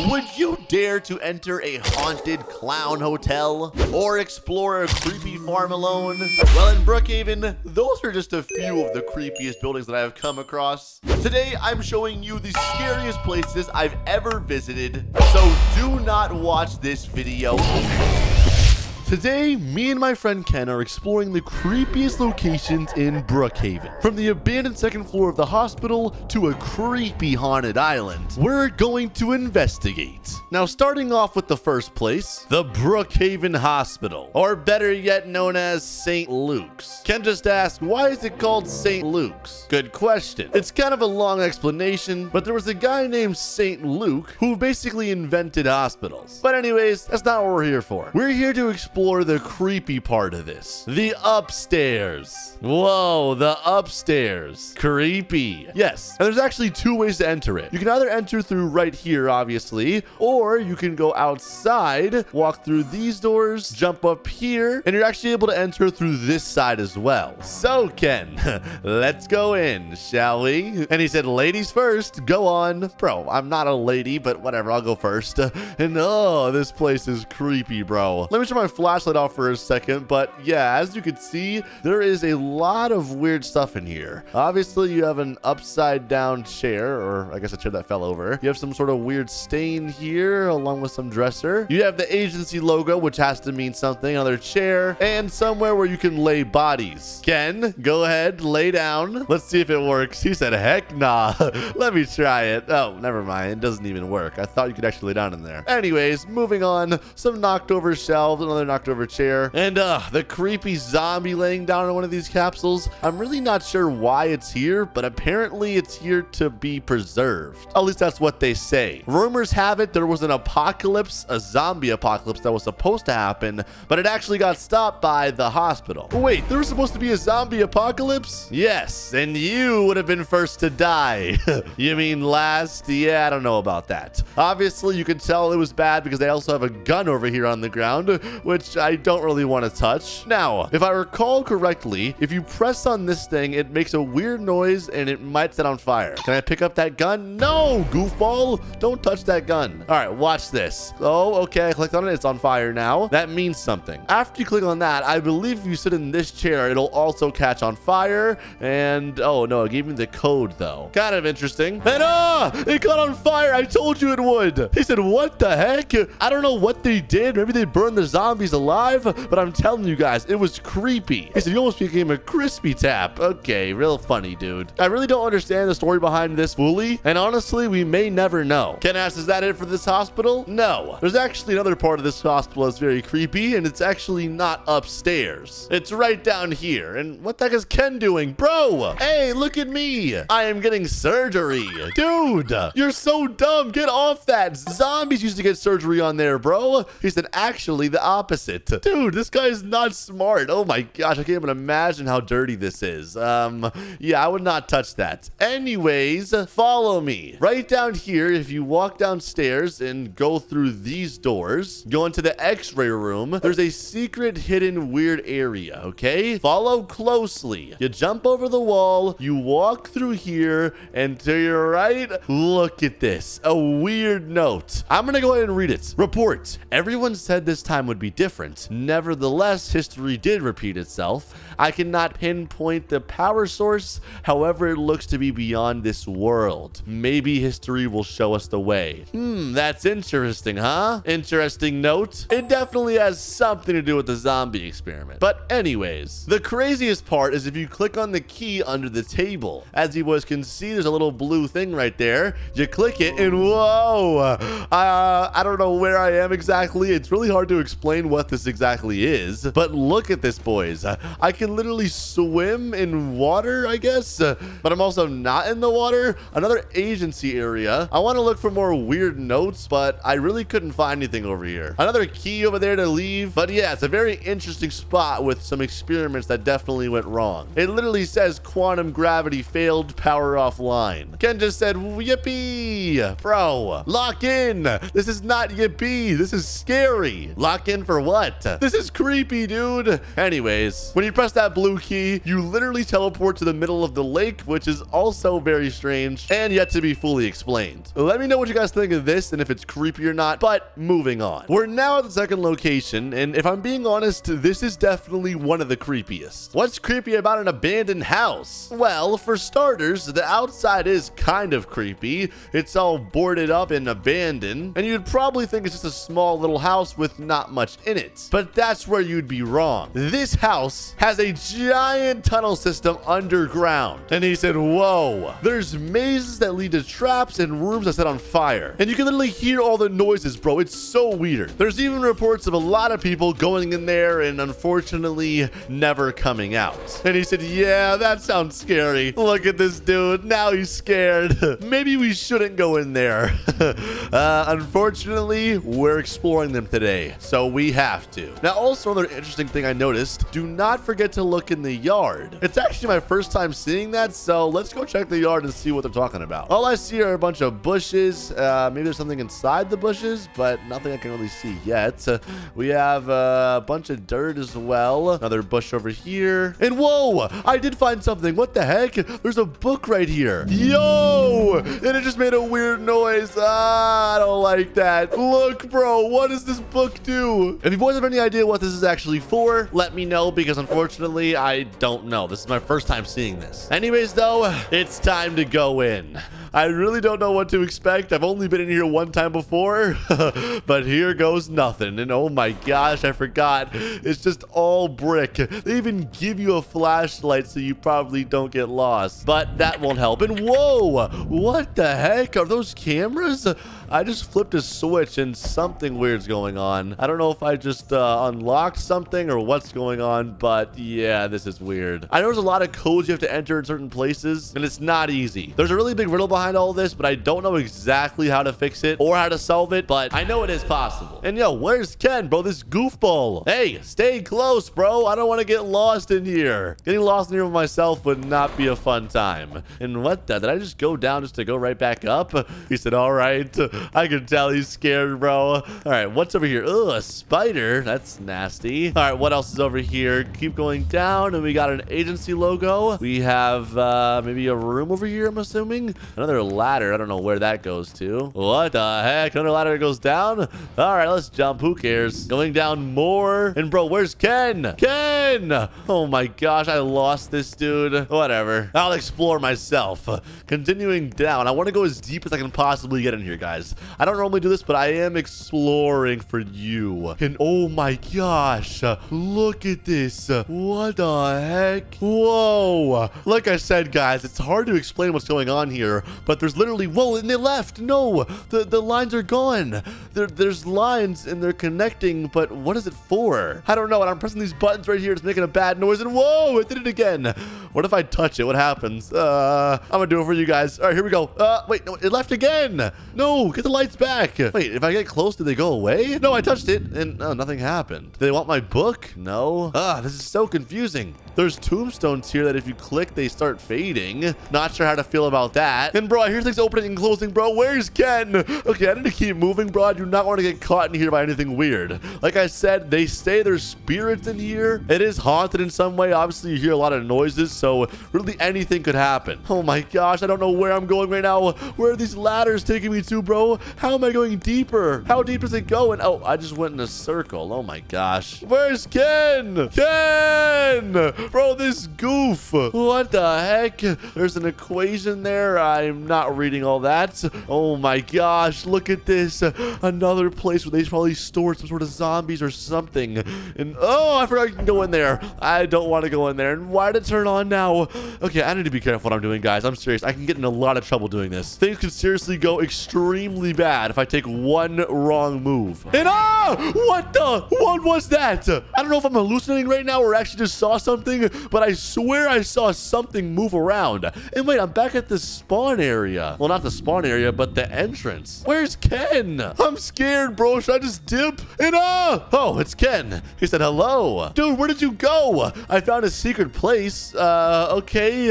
Would you dare to enter a haunted clown hotel or explore a creepy farm alone? Well, in Brookhaven, those are just a few of the creepiest buildings that I have come across. Today, I'm showing you the scariest places I've ever visited, so do not watch this video. Today, me and my friend Ken are exploring the creepiest locations in Brookhaven. From the abandoned second floor of the hospital to a creepy haunted island, we're going to investigate. Now, starting off with the first place, the Brookhaven Hospital, or better yet known as St. Luke's. Ken just asked, why is it called St. Luke's? Good question. It's kind of a long explanation, but there was a guy named St. Luke who basically invented hospitals. But anyways, that's not what we're here for. We're here to explore the creepy part of this. The upstairs. Whoa, the upstairs. Creepy. Yes, and there's actually two ways to enter it. You can either enter through right here, obviously, or you can go outside, walk through these doors, jump up here, and you're actually able to enter through this side as well. So, Ken, let's go in, shall we? And he said, ladies first, go on. Bro, I'm not a lady, but whatever, I'll go first. And oh, this place is creepy, bro. Let me turn my flashlight off for a second, but yeah, as you can see, there is a lot of weird stuff in here. Obviously, you have an upside down chair, or I guess a chair that fell over. You have some sort of weird stain here, along with some dresser. You have the agency logo, which has to mean something, another chair, and somewhere where you can lay bodies. Ken, go ahead, lay down. Let's see if it works. He said, heck nah. Let me try it. Oh, never mind. It doesn't even work. I thought you could actually lay down in there. Anyways, moving on. Some knocked over shelves, another knocked over chair, and the creepy zombie laying down in one of these capsules. I'm really not sure why it's here, but apparently it's here to be preserved. At least that's what they say. Rumors have it there was an apocalypse, a zombie apocalypse that was supposed to happen, but it actually got stopped by the hospital. Wait, there was supposed to be a zombie apocalypse? Yes, and you would have been first to die. You mean last? Yeah, I don't know about that. Obviously, you can tell it was bad because they also have a gun over here on the ground, which I don't really want to touch. Now, if I recall correctly, if you press on this thing, it makes a weird noise and it might set on fire. Can I pick up that gun? No, goofball. Don't touch that gun. All right, watch this. Oh, okay. I clicked on it. It's on fire now. That means something. After you click on that, I believe if you sit in this chair, it'll also catch on fire. And oh no, it gave me the code though. Kind of interesting. And it caught on fire. I told you it would. He said, what the heck? I don't know what they did. Maybe they burned the zombies alive, but I'm telling you guys, it was creepy. He said, you almost became a crispy tap. Okay, real funny, dude. I really don't understand the story behind this fully, and honestly, we may never know. Ken asked, is that it for this hospital? No. There's actually another part of this hospital that's very creepy, and it's actually not upstairs. It's right down here. And what the heck is Ken doing? Bro, hey, look at me. I am getting surgery. Dude, you're so dumb. Get off that. Zombies used to get surgery on there, bro. He said, actually, the opposite. Dude, this guy is not smart. Oh my gosh, I can't even imagine how dirty this is. Yeah, I would not touch that. Anyways, follow me. Right down here, if you walk downstairs and go through these doors, go into the x-ray room, there's a secret hidden weird area, okay? Follow closely. You jump over the wall, you walk through here, and to your right, look at this. A weird note. I'm gonna go ahead and read it. Report. Everyone said this time would be different. Nevertheless, history did repeat itself. I cannot pinpoint the power source. However, it looks to be beyond this world. Maybe history will show us the way. That's interesting, huh? Interesting note. It definitely has something to do with the zombie experiment. But anyways, the craziest part is if you click on the key under the table. As you boys can see, there's a little blue thing right there. You click it and whoa, I don't know where I am exactly. It's really hard to explain what this exactly is, but look at this, boys. I can literally swim in water, I guess, but I'm also not in the water. Another agency area. I want to look for more weird notes, but I really couldn't find anything over here. Another key over there to leave, but yeah, it's a very interesting spot with some experiments that definitely went wrong. It literally says quantum gravity failed, power offline. Ken just said, yippee. Bro, lock in. This is not yippee. This is scary. Lock in for what? what? This is creepy, dude. Anyways, when you press that blue key, you literally teleport to the middle of the lake, which is also very strange and yet to be fully explained. Let me know what you guys think of this and if it's creepy or not, but moving on. We're now at the second location, and if I'm being honest, this is definitely one of the creepiest. What's creepy about an abandoned house? Well, for starters, the outside is kind of creepy. It's all boarded up and abandoned, and you'd probably think it's just a small little house with not much in it. But that's where you'd be wrong. This house has a giant tunnel system underground. And he said, whoa, there's mazes that lead to traps and rooms that set on fire. And you can literally hear all the noises, bro. It's so weird. There's even reports of a lot of people going in there and unfortunately never coming out. And he said, yeah, that sounds scary. Look at this dude. Now he's scared. Maybe we shouldn't go in there. Unfortunately, we're exploring them today, so we have to. Now, also another interesting thing I noticed, do not forget to look in the yard. It's actually my first time seeing that, so let's go check the yard and see what they're talking about. All I see are a bunch of bushes. Maybe there's something inside the bushes, but nothing I can really see yet. We have a bunch of dirt as well. Another bush over here. And whoa, I did find something. What the heck? There's a book right here. Yo, and it just made a weird noise. I don't like that. Look, bro, what does this book do? If you boys have any idea what this is actually for, let me know, because unfortunately, I don't know. This is my first time seeing this. Anyways, though, it's time to go in. I really don't know what to expect. I've only been in here one time before, but here goes nothing. And oh my gosh, I forgot. It's just all brick. They even give you a flashlight so you probably don't get lost, but that won't help. And whoa, what the heck? Are those cameras? I just flipped a switch and something weird's going on. I don't know if I just unlocked something or what's going on, but yeah, this is weird. I know there's a lot of codes you have to enter in certain places, and it's not easy. There's a really big riddle behind all this, but I don't know exactly how to fix it or how to solve it, but I know it is possible. And yo, where's Ken, bro? This goofball. Hey, stay close, bro. I don't want to get lost in here. Getting lost in here with myself would not be a fun time. And what the? Did I just go down just to go right back up? He said, all right. I can tell he's scared, bro. All right, what's over here? Ugh, a spider. That's nasty. All right, what else is over here? Keep going down, and we got an agency logo. We have maybe a room over here, I'm assuming. Another ladder. I don't know where that goes to. What the heck? Another ladder goes down? All right, let's jump. Who cares? Going down more. And bro, where's Ken? Ken! Oh my gosh, I lost this dude. Whatever. I'll explore myself. Continuing down. I want to go as deep as I can possibly get in here, guys. I don't normally do this, but I am exploring for you. And oh my gosh, look at this. What the heck? Whoa. Like I said, guys, it's hard to explain what's going on here, but there's literally, whoa, and they left. No, the lines are gone. There's lines and they're connecting, but what is it for? I don't know. And I'm pressing these buttons right here. It's making a bad noise. And whoa, it did it again. What if I touch it? What happens? I'm gonna do it for you guys. All right, here we go. Wait, no, it left again. No, get the lights back. Wait, if I get close, do they go away? No, I touched it and nothing happened. Do they want my book? No. This is so confusing. There's tombstones here that if you click, they start fading. Not sure how to feel about that. And bro, I hear things opening and closing, bro. Where's Ken? Okay, I need to keep moving, bro. I do not want to get caught in here by anything weird. Like I said, they say there's spirits in here. It is haunted in some way. Obviously, you hear a lot of noises, so really anything could happen. Oh my gosh, I don't know where I'm going right now. Where are these ladders taking me to, bro? How am I going deeper? How deep is it going? Oh, I just went in a circle. Oh my gosh. Where's Ken? Ken! Bro, this goof. What the heck? There's an equation there. I'm not reading all that. Oh my gosh, look at this. Another place where they probably stored some sort of zombies or something. And oh, I forgot you can go in there. I don't want to go in there. And why did it turn on now? Okay, I need to be careful what I'm doing, guys. I'm serious. I can get in a lot of trouble doing this. Things could seriously go extremely bad if I take one wrong move. And what was that? I don't know if I'm hallucinating right now or actually just saw something. something, but I swear I saw something move around. And wait, I'm back at the spawn area. Well, not the spawn area, but the entrance. Where's Ken? I'm scared, bro. Should I just dip? And oh, it's Ken. He said hello. Dude, where did you go? I found a secret place. Okay,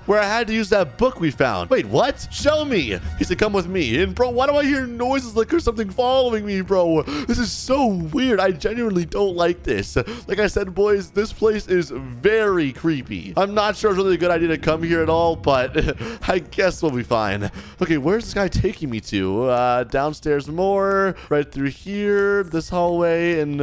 where I had to use that book we found. Wait, what? Show me. He said, come with me. And bro, why do I hear noises like there's something following me, bro? This is so weird. I genuinely don't like this. Like I said, boys, this place is very creepy. I'm not sure it's really a good idea to come here at all, but I guess we'll be fine. Okay, where's this guy taking me to? Downstairs more, right through here, this hallway, and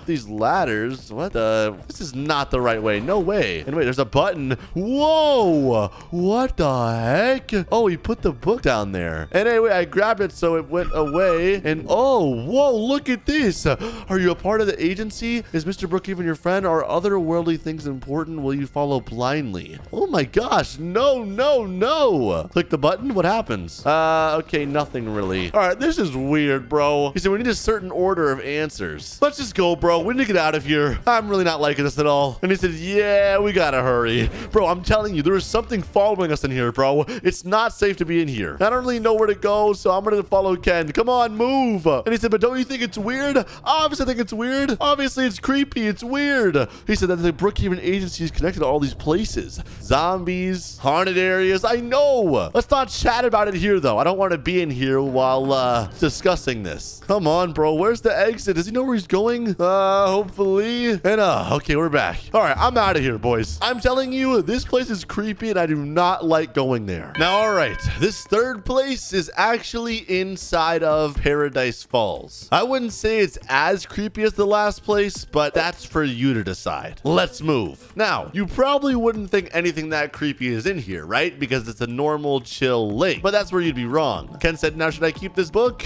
these ladders. What the? This is not the right way. No way. And wait, there's a button. Whoa! What the heck? Oh, he put the book down there. And anyway, I grabbed it so it went away. And oh, whoa, look at this. Are you a part of the agency? Is Mr. Brookhaven your friend? Are otherworldly things important? Will you follow blindly? Oh my gosh. No, no, no. Click the button. What happens? Okay, nothing really. All right, this is weird, bro. He said we need a certain order of answers. Let's just go, bro. We need to get out of here. I'm really not liking this at all. And he said, yeah, we gotta hurry. Bro, I'm telling you, there is something following us in here, bro. It's not safe to be in here. I don't really know where to go, so I'm gonna follow Ken. Come on, move. And he said, but don't you think it's weird? Obviously, I think it's weird. Obviously, it's creepy. It's weird. He said that the Brookhaven agency is connected to all these places. Zombies, haunted areas. I know. Let's not chat about it here, though. I don't want to be in here while discussing this. Come on, bro. Where's the exit? Does he know where he's going? Hopefully. And okay, we're back. All right, I'm out of here, boys. I'm telling you, this place is creepy and I do not like going there. Now, all right, this third place is actually inside of Paradise Falls. I wouldn't say it's as creepy as the last place, but that's for you to decide. Let's move. Now, you probably wouldn't think anything that creepy is in here, right? Because it's a normal, chill lake. But that's where you'd be wrong. Ken said, now should I keep this book?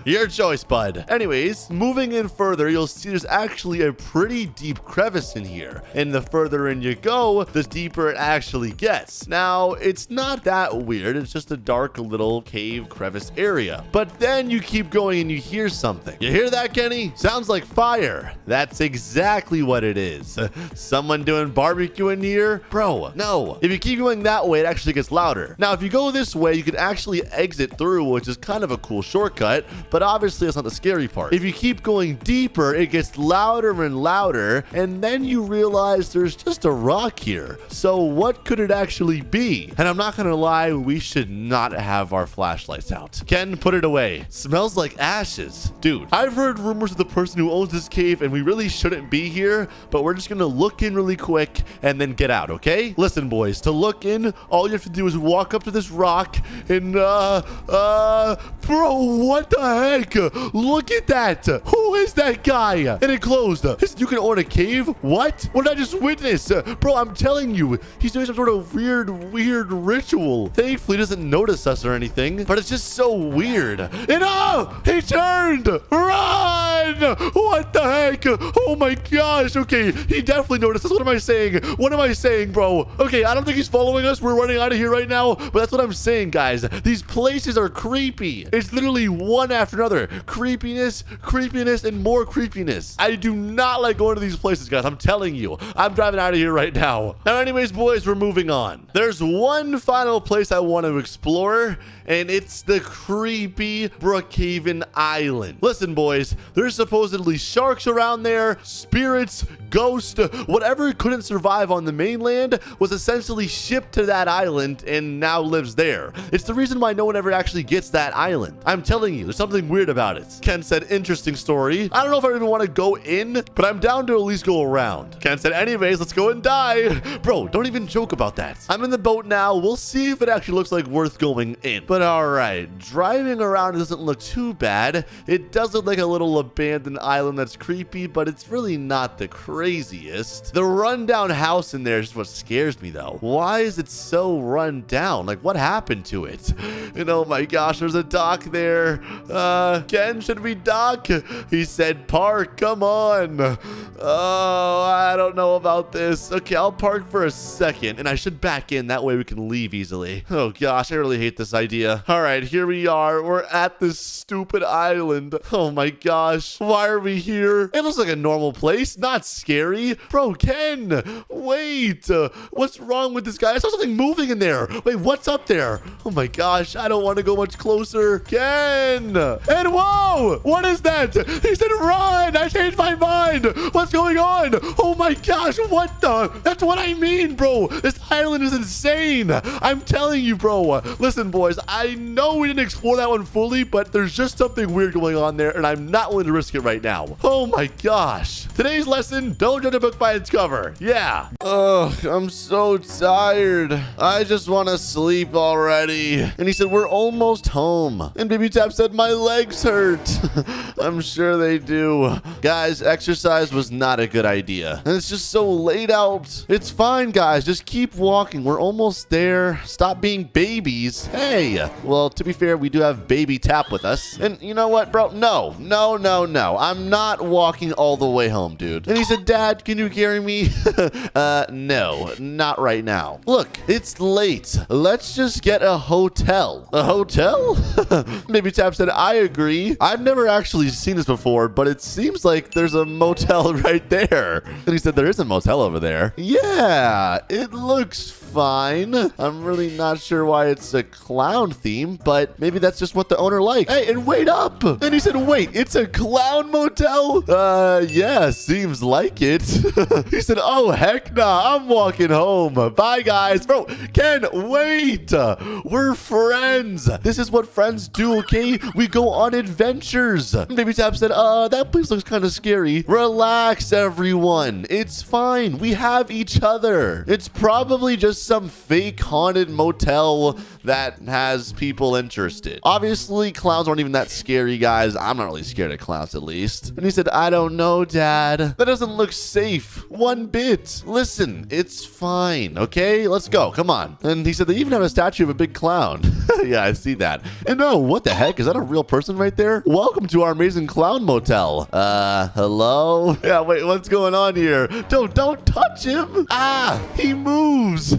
Your choice, bud. Anyways, moving in further, you'll see there's actually a pretty deep crevice in here. And the further in you go, the deeper it actually gets. Now, it's not that weird. It's just a dark little cave crevice area. But then you keep going and you hear something. You hear that, Kenny? Sounds like fire. That's exactly what it is. Someone doing barbecue in here? Bro, no. If you keep going that way, it actually gets louder. Now, if you go this way, you can actually exit through, which is kind of a cool shortcut, but obviously that's not the scary part. If you keep going deeper, it gets louder and louder, and then you realize there's just a rock here. So what could it actually be? And I'm not gonna lie, we should not have our flashlights out. Ken, put it away. Smells like ashes. Dude, I've heard rumors of the person who owns this cave, and we really shouldn't be here, but we're just gonna look in really quick and then get out, okay? Listen, boys, to look in, all you have to do is walk up to this rock and, bro, what the heck? Look at that. Who is that guy? And it closed. You can own a cave? What? What did I just witness? Bro, I'm telling you, he's doing some sort of weird ritual. Thankfully, he doesn't notice us or anything, but it's just so weird. And he turned. Run! What the heck? Oh my gosh. Okay, he definitely noticed us. What am I saying? What am I saying, bro? Okay, I don't think he's following us. We're running out of here right now, but that's what I'm saying, guys. These places are creepy. It's literally one after another. Creepiness, and more creepiness. I do not like going to these places, guys. I'm telling you. I'm driving out of here right now. Now, anyways, boys, we're moving on. There's one final place I want to explore, and it's the creepy Brookhaven Island. Listen, boys, there's supposedly sharks around there, spirits, ghosts, whatever couldn't survive on the mainland was essentially shipped to that island and now lives there. It's the reason why no one ever actually gets that island. I'm telling you, there's something weird about it. Ken said, interesting story. I don't know if I even want to go in, but I'm down to at least go around. Ken said, anyways, let's go and die. Bro, don't even joke about that. I'm in the boat now. We'll see if it actually looks like worth going in. But all right, driving around doesn't look too bad. It does look like a little abandoned island that's creepy, but it's really not the craziest. The rundown house in there is what scares me, though. Why is it so run down? Like, what happened to it? And oh my gosh, there's a dock there. Ken, should we dock? He said park, come on. Oh, I don't know about this. Okay, I'll park for a second, and I should back in. That way we can leave easily. Oh gosh, I really hate this idea. All right, here we are. We're at this stupid island. Oh my gosh. Why are we here? It looks like a normal place, not scary. Bro, Ken, wait. What's wrong with this guy? I saw something moving in there. Wait, what's up there? Oh my gosh, I don't want to go much closer. Ken! And whoa! What is that? He said run! I changed my mind! What's going on? Oh my gosh, what the? That's what I mean, bro. This island is insane. I'm telling you, bro. Listen, boys, I know we didn't explore that one fully, but there's just something weird going on there, and I'm not willing to risk it right now. Oh my gosh. Today's lesson, don't judge a book by its cover. Yeah. Ugh, I'm so tired. I just want to sleep already. And he said, we're almost home. And Baby Tap said, my legs hurt. I'm sure they do. Guys, exercise was not a good idea. And it's just so late out. It's fine, guys. Just keep walking. We're almost there. Stop being babies. Hey. Well, to be fair, we do have Baby Tap with us. And you know what, bro? No. I'm not walking all the way home, dude. And he said, Dad, can you carry me? No, not right now. Look, it's late. Let's just get a hotel. A hotel? Baby Tap said, I agree. I've never actually seen this before, but it seems like there's a motel right there. And he said, there is a motel over there. Yeah, it looks fine. I'm really not sure why it's a clown theme, but maybe that's just what the owner likes. Hey, and wait up. And he said, wait, it's a clown motel? Yeah, seems like it. He said, oh, heck nah, I'm walking home. Bye, guys. Bro, Ken, wait. We're friends. This is what friends do, okay? We go on adventures. Baby Tap said, that place looks kind of scary. Relax, everyone. It's fine. We have each other. It's probably just some fake haunted motel that has people interested. Obviously, clowns aren't even that scary, guys. I'm not really scared of clowns, at least. And he said, I don't know, Dad. That doesn't look safe one bit. Listen, it's fine, okay? Let's go. Come on. And he said they even have a statue of a big clown. Yeah, I see that. And no, what the heck? Is that a real person right there? Welcome to our amazing clown motel. Hello? Yeah, wait, what's going on here? Don't touch him. Ah, he moves.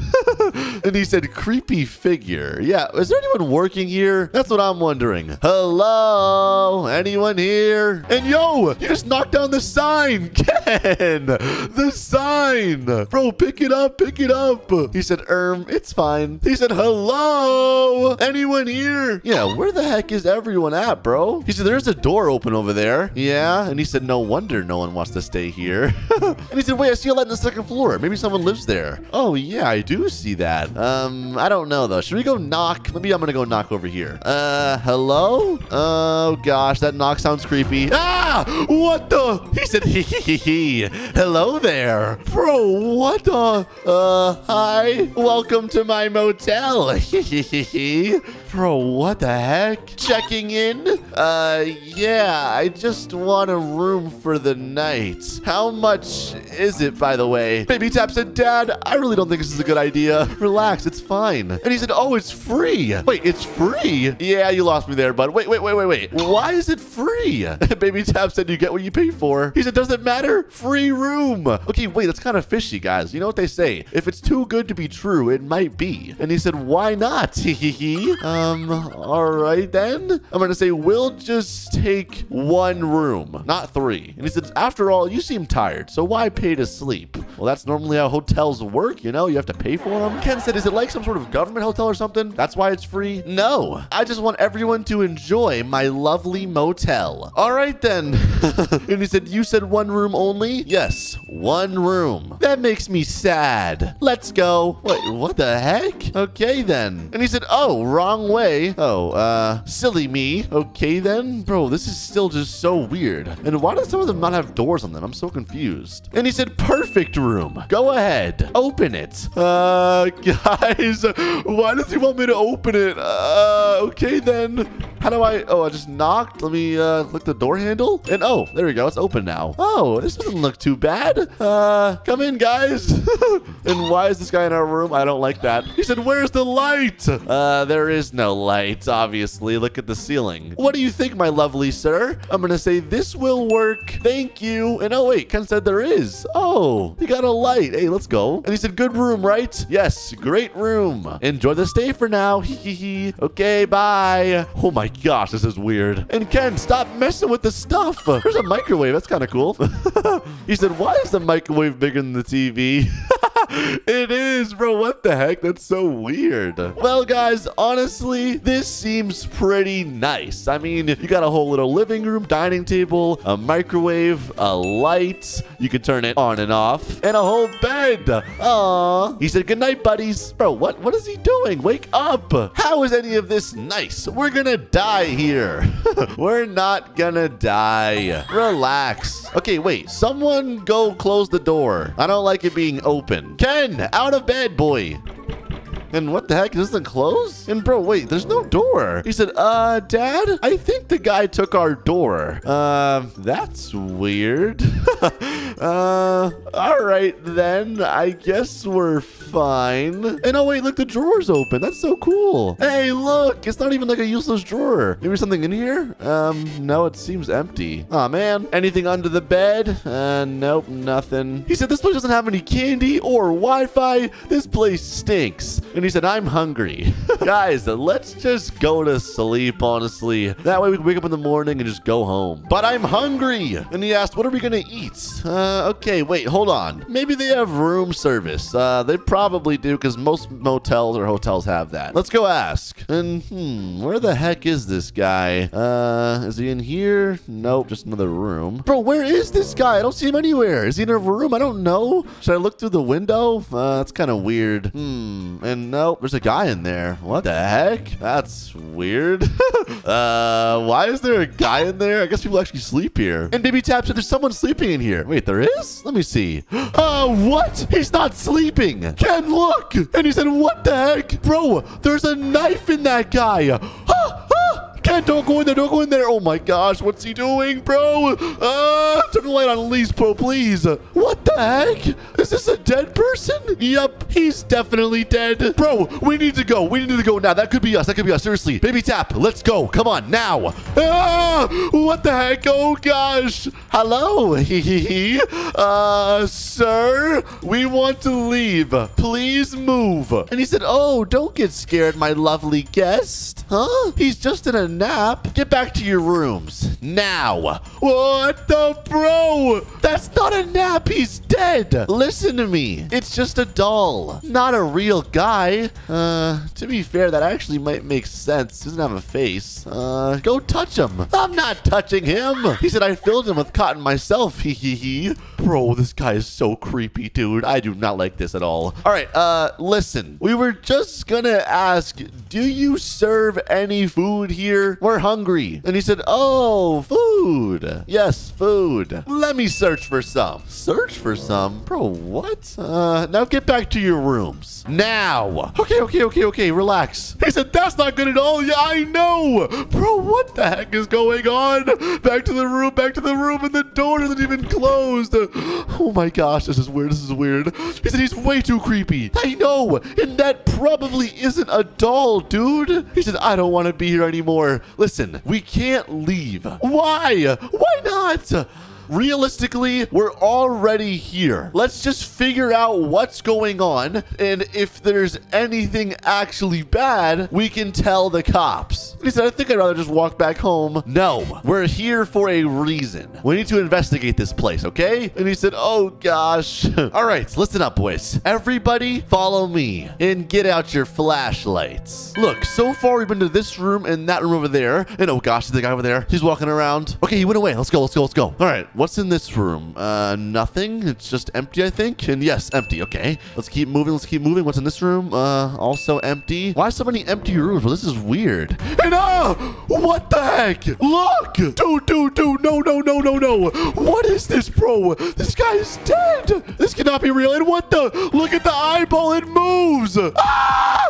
And he said, creepy figure. Yeah, is there anyone working here? That's what I'm wondering. Hello? Anyone here? And yo, you just knocked down the sign. Ken, the sign. Bro, pick it up, pick it up. He said, it's fine. He said, hello? Anyone here? Yeah, where the heck is everyone at, bro? He said, there's a door open over there. Yeah, and he said, no wonder no one wants to stay here. And he said, wait, I see a light on the second floor. Maybe someone lives there. Oh, yeah, I do see that. I don't know, though. Should we go knock? Maybe I'm gonna go knock over here. Hello? Oh, gosh, that knock sounds creepy. Ah! What the? He said, hee. Hello there. Bro, what the? Hi. Welcome to my motel. Bro, what the heck? Checking in? Yeah, I just want a room for the night. How much is it, by the way? Baby Tap said, Dad, I really don't think this is a good idea. Relax, it's fine. And he said, oh, it's free. Wait, it's free? Yeah, you lost me there, bud. Wait. Why is it free? Baby Tap said you get what you pay for. He said, does it matter? Free room. Okay, wait, that's kind of fishy, guys. You know what they say? If it's too good to be true, it might be. And he said, why not? All right then. I'm gonna say we'll just take one room, not three. And he said, after all, you seem tired, so why pay to sleep? Well, that's normally how hotels work, you know? You have to pay for them. Ken said, is it like some sort of government hotel or something? That's why it's free? No, I just want everyone to enjoy my lovely motel. All right then. And he said, you said one room only? Yes, one room. That makes me sad. Let's go. Wait, what the heck? Okay then. And he said, oh, wrong way. Oh, silly me. Okay then. Bro, this is still just so weird. And why do some of them not have doors on them? I'm so confused. And he said, perfect room. Go ahead. Open it. Guys, why does he want me to open it? Okay then. How do I just knocked. Let me click the door handle. And oh, there we go. It's open now. Oh, this doesn't look too bad. Come in, guys. And why is this guy in our room? I don't like that. He said, where's the light? There is no light, obviously. Look at the ceiling. What do you think, my lovely sir? I'm gonna say this will work. Thank you. And oh wait, Ken said there is. Oh, he got a light. Hey, let's go. And he said, good room, right? Yes, great room. Enjoy the stay for now. Okay, bye. Oh my my gosh, this is weird. And Ken, stop messing with the stuff. There's a microwave. That's kind of cool. He said, why is the microwave bigger than the TV? It is, bro. What the heck? That's so weird. Well, guys, honestly, this seems pretty nice. I mean, you got a whole little living room, dining table, a microwave, a light. You can turn it on and off, and a whole bed. Aww. He said, good night, buddies. Bro, what is he doing? Wake up. How is any of this nice? We're gonna die here. We're not gonna die. Relax. Okay, wait. Someone go close the door. I don't like it being open. Ken, out of bed, boy. And what the heck? This doesn't close? And bro, wait, there's no door. He said, Dad, I think the guy took our door. That's weird. All right then. I guess we're fine. And oh wait, look, the drawer's open. That's so cool. Hey, look, it's not even like a useless drawer. Maybe something in here? No, it seems empty. Aw, man. Anything under the bed? Nope, nothing. He said, this place doesn't have any candy or Wi-Fi. This place stinks. And he said, I'm hungry. Guys, let's just go to sleep, honestly. That way we can wake up in the morning and just go home. But I'm hungry. And he asked, what are we going to eat? Okay, wait, hold on. Maybe they have room service. They probably do because most motels or hotels have that. Let's go ask. And, where the heck is this guy? Is he in here? Nope, just another room. Bro, where is this guy? I don't see him anywhere. Is he in a room? I don't know. Should I look through the window? That's kind of weird. And nope, there's a guy in there. What the heck? That's weird. Why is there a guy in there? I guess people actually sleep here. And Baby Tap said there's someone sleeping in here. Wait, there is? Let me see. What? He's not sleeping. Ken, look. And he said, what the heck? Bro, there's a knife in that guy. Ken, don't go in there. Don't go in there. Oh my gosh, what's he doing, bro? Turn the light on at least, bro, please. What the heck? Is this a dead person? Yep, he's definitely dead. Bro, we need to go. We need to go now. That could be us. That could be us. Seriously. Baby Tap, let's go. Come on, now. What the heck? Oh gosh. Hello. Sir, we want to leave. Please move. And he said, oh, don't get scared, my lovely guest. Huh? He's just in a nap. Get back to your rooms now. What the bro? That's not a nap. He's dead. Listen to me. It's just a doll, not a real guy. To be fair, that actually might make sense. He doesn't have a face. Go touch him. I'm not touching him. He said I filled him with cotton myself. Bro, this guy is so creepy, dude. I do not like this at all. All right, listen. We were just gonna ask, do you serve any food here? We're hungry. And he said, oh, food. Yes, food. Let me search for some. Search for some? Bro, what? Now get back to your rooms. Now. Okay. Relax. He said, that's not good at all. Yeah, I know. Bro, what the heck is going on? Back to the room, and the door isn't even closed. Oh my gosh, this is weird. He said he's way too creepy. I know. And that probably isn't a doll, dude. He said, I don't want to be here anymore. Listen, we can't leave. Why? Why not? Realistically, we're already here. Let's just figure out what's going on, and if there's anything actually bad, we can tell the cops. He said, I think I'd rather just walk back home. No, we're here for a reason. We need to investigate this place, okay? And he said, oh gosh. All right, listen up, boys. Everybody follow me and get out your flashlights. Look, so far we've been to this room and that room over there. And oh gosh, the guy over there, he's walking around. Okay, he went away. Let's go. All right, what's in this room? Nothing. It's just empty, I think. And yes, empty. Okay. Let's keep moving. What's in this room? Also empty. Why so many empty rooms? Well, this is weird. And what the heck? Look! Dude, no. What is this, bro? This guy is dead. This cannot be real. And what the? Look at the eyeball. It moves.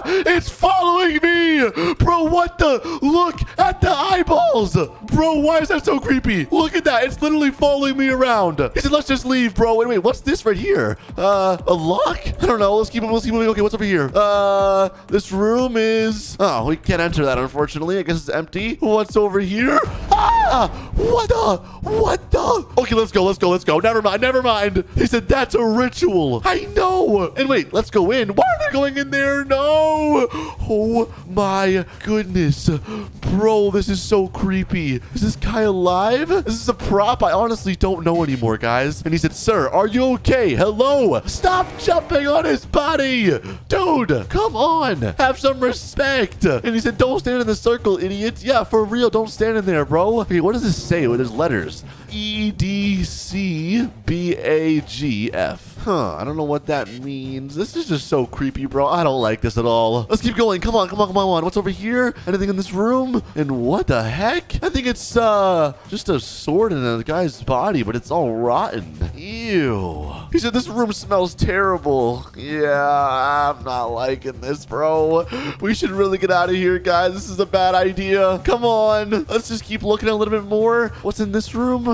It's following me. Bro, what the? Look at the eyeballs. Bro, why is that so creepy? Look at that. It's literally following me around. He said, let's just leave, bro. Wait, what's this right here? A lock? I don't know. Let's keep moving. Okay, what's over here? This room is... Oh, we can't enter that, unfortunately. I guess it's empty. What's over here? What the... What the? Okay, let's go. Never mind. He said that's a ritual. I know. And wait, let's go in. Why are they going in there? No. Oh my goodness. Bro, this is so creepy. Is this guy alive? This is a prop? I honestly don't know anymore, guys. And he said, sir, are you okay? Hello? Stop jumping on his body. Dude, come on. Have some respect. And he said, don't stand in the circle, idiot. Yeah, for real. Don't stand in there, bro. Okay, what does this say? Well, there's letters. EDCBAGF. Huh, I don't know what that means. This is just so creepy, bro. I don't like this at all. Let's keep going. Come on. What's over here? Anything in this room? And what the heck? I think it's just a sword in a guy's body, but it's all rotten. Ew. He said this room smells terrible. Yeah, I'm not liking this, bro. We should really get out of here, guys. This is a bad idea. Come on. Let's just keep looking a little bit more. What's in this room?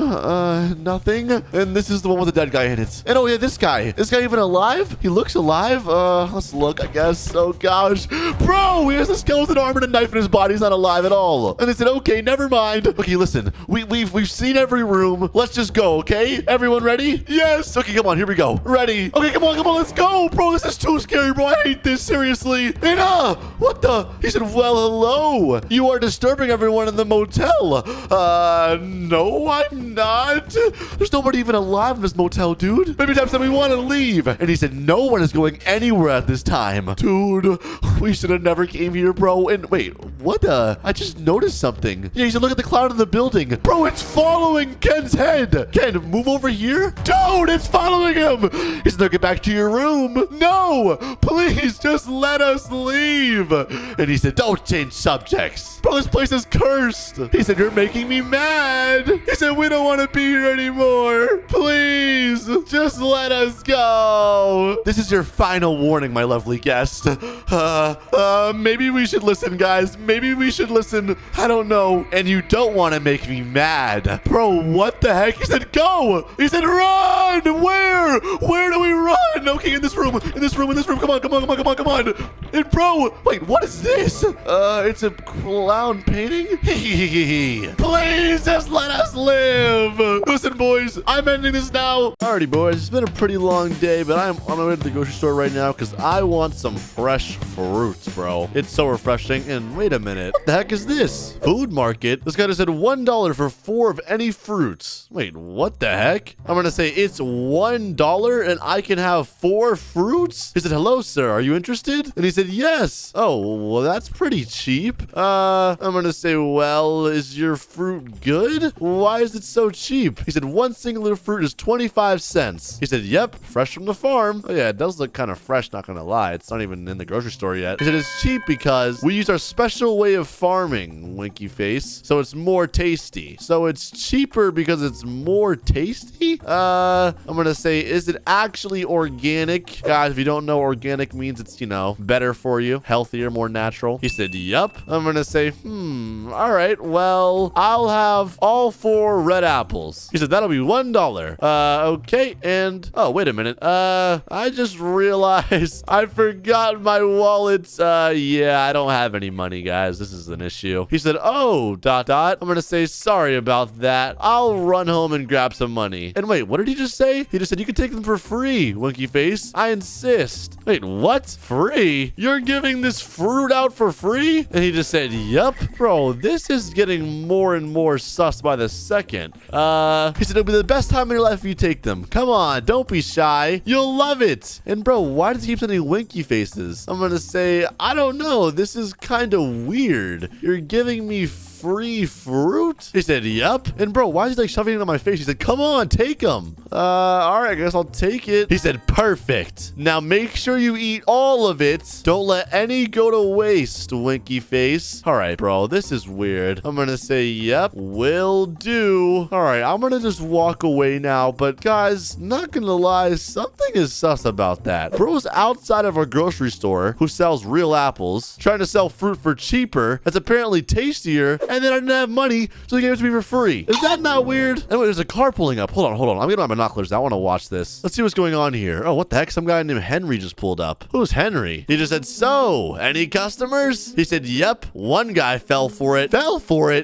Nothing. And this is the one with the dead guy in it. And oh yeah, this guy. Is this guy even alive? He looks alive. Let's look, I guess. Oh gosh. Bro, he has a skeleton arm and a knife in his body. He's not alive at all. And they said, okay, never mind. Okay, listen. We've seen every room. Let's just go, okay? Everyone ready? Yes. Okay, come on. Here we go. Ready. Okay, come on. Let's go. Bro, this is too scary, bro. I hate this, seriously. And what the? He said, well, hello. You are disturbing everyone in the motel. No, I'm not. There's nobody even alive in this motel, dude. Maybe Tappy said we want to leave. And he said, no one is going anywhere at this time. Dude, we should have never came here, bro. And wait, what the? I just noticed something. Yeah, you should look at the cloud in the building. Bro, it's following Ken's head. Ken, move over here. Dude, it's following him. He said, no, get back to your room. No, please just let us leave. And he said, don't change subjects. Bro, this place is cursed. He said, you're making me mad. He said, we don't want to be here anymore. Please, just let us go. This is your final warning, my lovely guest. Maybe we should listen, guys. Maybe we should listen. I don't know. And you don't want to make me mad. Bro, what the heck? He said, go. He said, run. Where? Where do we run? Okay, in this room. Come on. And bro, wait, what is this? It's a clown painting? Please just let us live. Listen, boys, I'm ending this now. Alrighty, boys, it's been a pretty long day, but I'm on my way to the grocery store right now because I want some fresh fruits, bro. It's so refreshing. And wait a minute, what the heck is this? Food market? This guy just said $1 for 4 of any fruits. Wait, what the heck? I'm gonna say it's $1 and I can have 4 fruits? He said, hello, sir, are you interested? And he said, yes. Oh, well, that's pretty cheap. I'm gonna say, well, is your fruit good? Why is it so cheap? He said, one singular fruit is 25 cents. He said, yep, fresh from the farm. Oh yeah, it does look kind of fresh, not gonna lie. It's not even in the grocery store yet. He said, it's cheap because we use our special way of farming, winky face, so it's more tasty. So it's cheaper because it's more tasty? I'm gonna say, is it actually organic? Guys, if you don't know, organic means it's, you know, better for you, healthier, more natural. He said, yup. I'm gonna say, all right, well, I'll have all 4 red apples. He said, that'll be $1. Okay, and, oh, wait a minute. I just realized I forgot my wallet. Yeah, I don't have any money, guys. This is an issue. He said, oh, ... I'm gonna say, sorry about that. I'll run home and grab some money. And wait, what did he just say? He just said, you can take them for free, winky face. I insist. Wait, what? Free? You're giving this fruit out for free? And he just said, yup. Bro, this is getting more and more sus by the second. He said, it'll be the best time in your life if you take them. Come on, don't be shy. You'll love it. And bro, why does he keep sending winky faces? I'm gonna say, I don't know. This is kind of weird. You're giving me free fruit? He said, yep. And bro, why is he like shoving it on my face? He said, come on, take them. All right, I guess I'll take it. He said, perfect. Now make sure you eat all of it. Don't let any go to waste, winky face. All right, bro, this is weird. I'm gonna say, yep, will do. All right, I'm gonna just walk away now. But guys, not gonna lie, something is sus about that. Bro's outside of our grocery store who sells real apples, trying to sell fruit for cheaper. That's apparently tastier and then I didn't have money, so they gave it to me for free. Is that not weird? Anyway, there's a car pulling up. Hold on. I'm getting my binoculars. I want to watch this. Let's see what's going on here. Oh, what the heck? Some guy named Henry just pulled up. Who's Henry? He just said, so, any customers? He said, yep. One guy fell for it.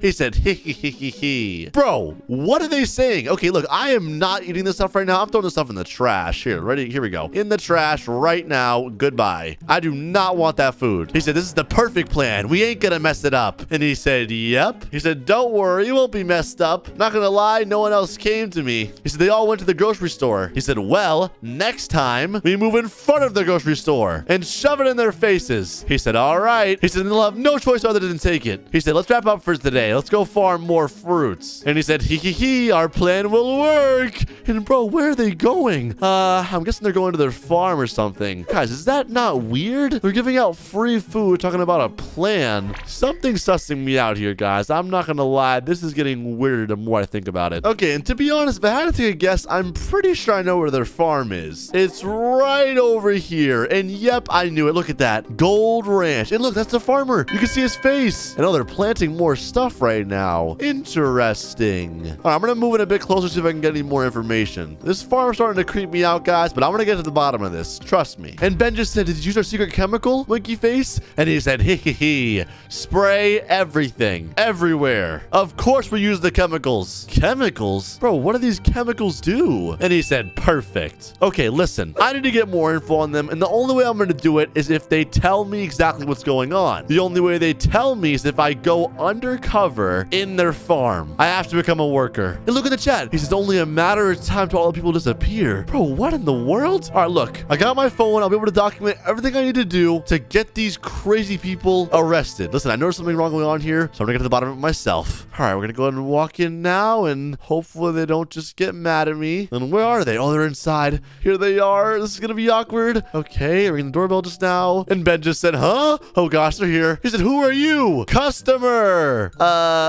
He said, hee. Bro, what are they saying? Okay, look, I am not eating this stuff right now. I'm throwing this stuff in the trash. Here, ready? Here we go. In the trash right now. Goodbye. I do not want that food. He said, this is the perfect plan. We ain't gonna mess it up. And he said, yep. He said, don't worry, it won't be messed up. Not gonna lie, no one else came to me. He said, they all went to the grocery store. He said, well, next time we move in front of the grocery store and shove it in their faces. He said, all right. He said, they'll have no choice other than take it. He said, let's wrap up for today. Let's go farm more fruits. And he said, hee, our plan will work. And bro, where are they going? I'm guessing they're going to their farm or something. Guys, is that not weird? They're giving out free food, talking about a plan. Something's sussing me out here, guys. I'm not gonna lie. This is getting weirder the more I think about it. Okay, and to be honest, if I had to take a guess, I'm pretty sure I know where their farm is. It's right over here. And yep, I knew it. Look at that. Gold Ranch. And look, that's the farmer. You can see his face. I know they're planting more stuff right now. Interesting. All right, I'm gonna move in a bit closer, see if I can get any more information. This farm's starting to creep me out, guys, but I'm gonna get to the bottom of this. Trust me. And Ben just said, did you use our secret chemical, Winky Face? And he said, hee. Spray everything. Everywhere. Of course we use the chemicals. Chemicals? Bro, what do these chemicals do? And he said, perfect. Okay, listen. I need to get more info on them, and the only way I'm gonna do it is if they tell me exactly what's going on. The only way they tell me is if I go undercover in their farm. I have to become a worker. And look at the chat. He says, only a matter of time till all the people disappear. Bro, what in the world? All right, look. I got my phone. I'll be able to document everything I need to do to get these crazy people arrested. Listen, I noticed something wrong going on here, so I'm gonna get to the bottom of it myself. All right, we're gonna go ahead and walk in now, and hopefully they don't just get mad at me. And where are they? Oh, they're inside. Here they are. This is gonna be awkward. Okay, ringing the doorbell just now. And Ben just said, huh? Oh gosh, they're here. He said, who are you? Customer.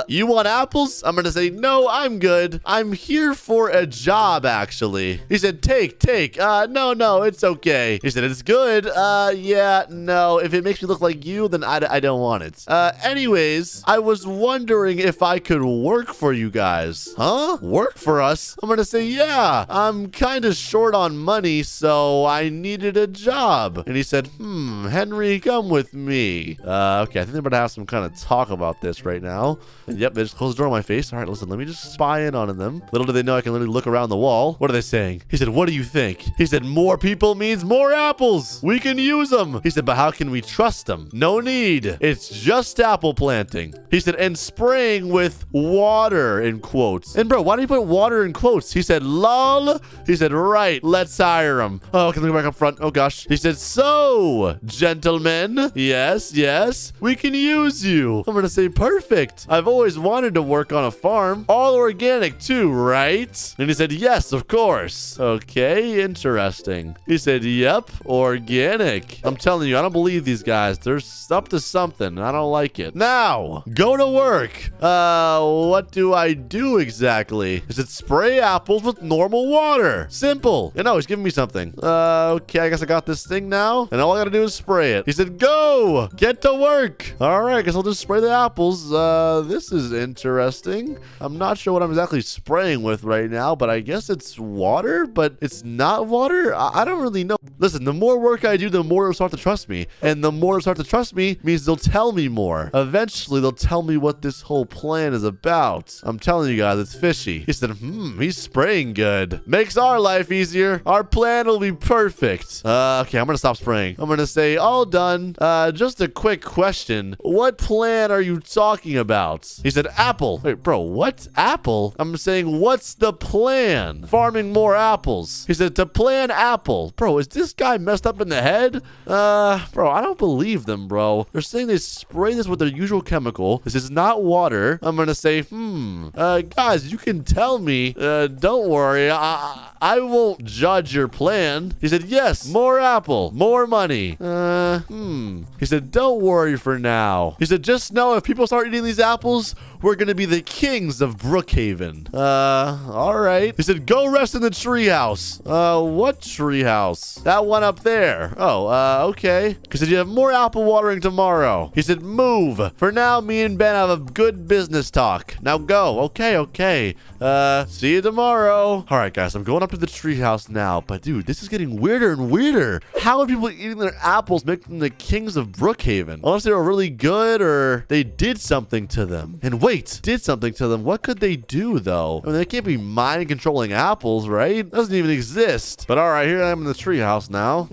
You want apples? I'm gonna say, no, I'm good. I'm here for a job, actually. He said, take. No, it's okay. He said, it's good. Yeah, no. If it makes me look like you, then I don't want it. Anyways, I was wondering if I could work for you guys. Huh? Work for us? I'm gonna say, yeah. I'm kind of short on money, so I needed a job. And he said, Henry, come with me. Okay, I think they're about to have some kind of talk about this right now. And yep, they just closed the door on my face. All right, listen, let me just spy in on them. Little do they know I can literally look around the wall. What are they saying? He said, what do you think? He said, more people means more apples. We can use them. He said, but how can we trust them? No need. It's just apple planting. He said, and spraying with water in quotes. And bro, why do you put water in quotes? He said, lol. He said, right, let's hire him. Oh, can we go back up front? Oh gosh. He said, so, gentlemen, yes, we can use you. I'm gonna say, perfect. I've always wanted to work on a farm. All organic too, right? And he said, yes, of course. Okay, interesting. He said, yep, organic. I'm telling you, I don't believe these guys. They're up to something. I don't like it. Now, go to work. What do I do exactly? Is it spray apples with normal water? Simple. You know, he's giving me something. Okay, I guess I got this thing now. And all I gotta do is spray it. He said, go! Get to work! Alright, I guess I'll just spray the apples. This is interesting. I'm not sure what I'm exactly spraying with right now, but I guess it's water, but it's not water? I don't really know. Listen, the more work I do, the more they'll start to trust me. And the more they'll start to trust me means they'll tell me more. Eventually, they'll tell me what this whole plan is about. I'm telling you guys, it's fishy. He said, he's spraying good. Makes our life easier. Our plan will be perfect. Okay, I'm gonna stop spraying. I'm gonna say, all done. Just a quick question. What plan are you talking about? He said, apple. Wait, bro, what? Apple? I'm saying, what's the plan? Farming more apples. He said, to plan apple. Bro, is this guy messed up in the head? Bro, I don't believe them, bro. They're saying they spray this with their usual chemical. This is not water. I'm gonna say, guys, you can tell me. Don't worry. I won't judge your plan. He said, yes, more apple, more money. He said, don't worry for now. He said, just know if people start eating these apples, we're gonna be the kings of Brookhaven. All right. He said, go rest in the treehouse. What treehouse? That one up there. Oh, okay. He said, you have more apple watering tomorrow. He said, move. For now, me and Ben and have a good business talk. Now go. Okay. See you tomorrow. All right, guys, I'm going up to the treehouse now. But, dude, this is getting weirder and weirder. How are people eating their apples make them the kings of Brookhaven? Unless they were really good or they did something to them. And wait, did something to them. What could they do, though? I mean, they can't be mind controlling apples, right? Doesn't even exist. But all right, here I am in the treehouse now.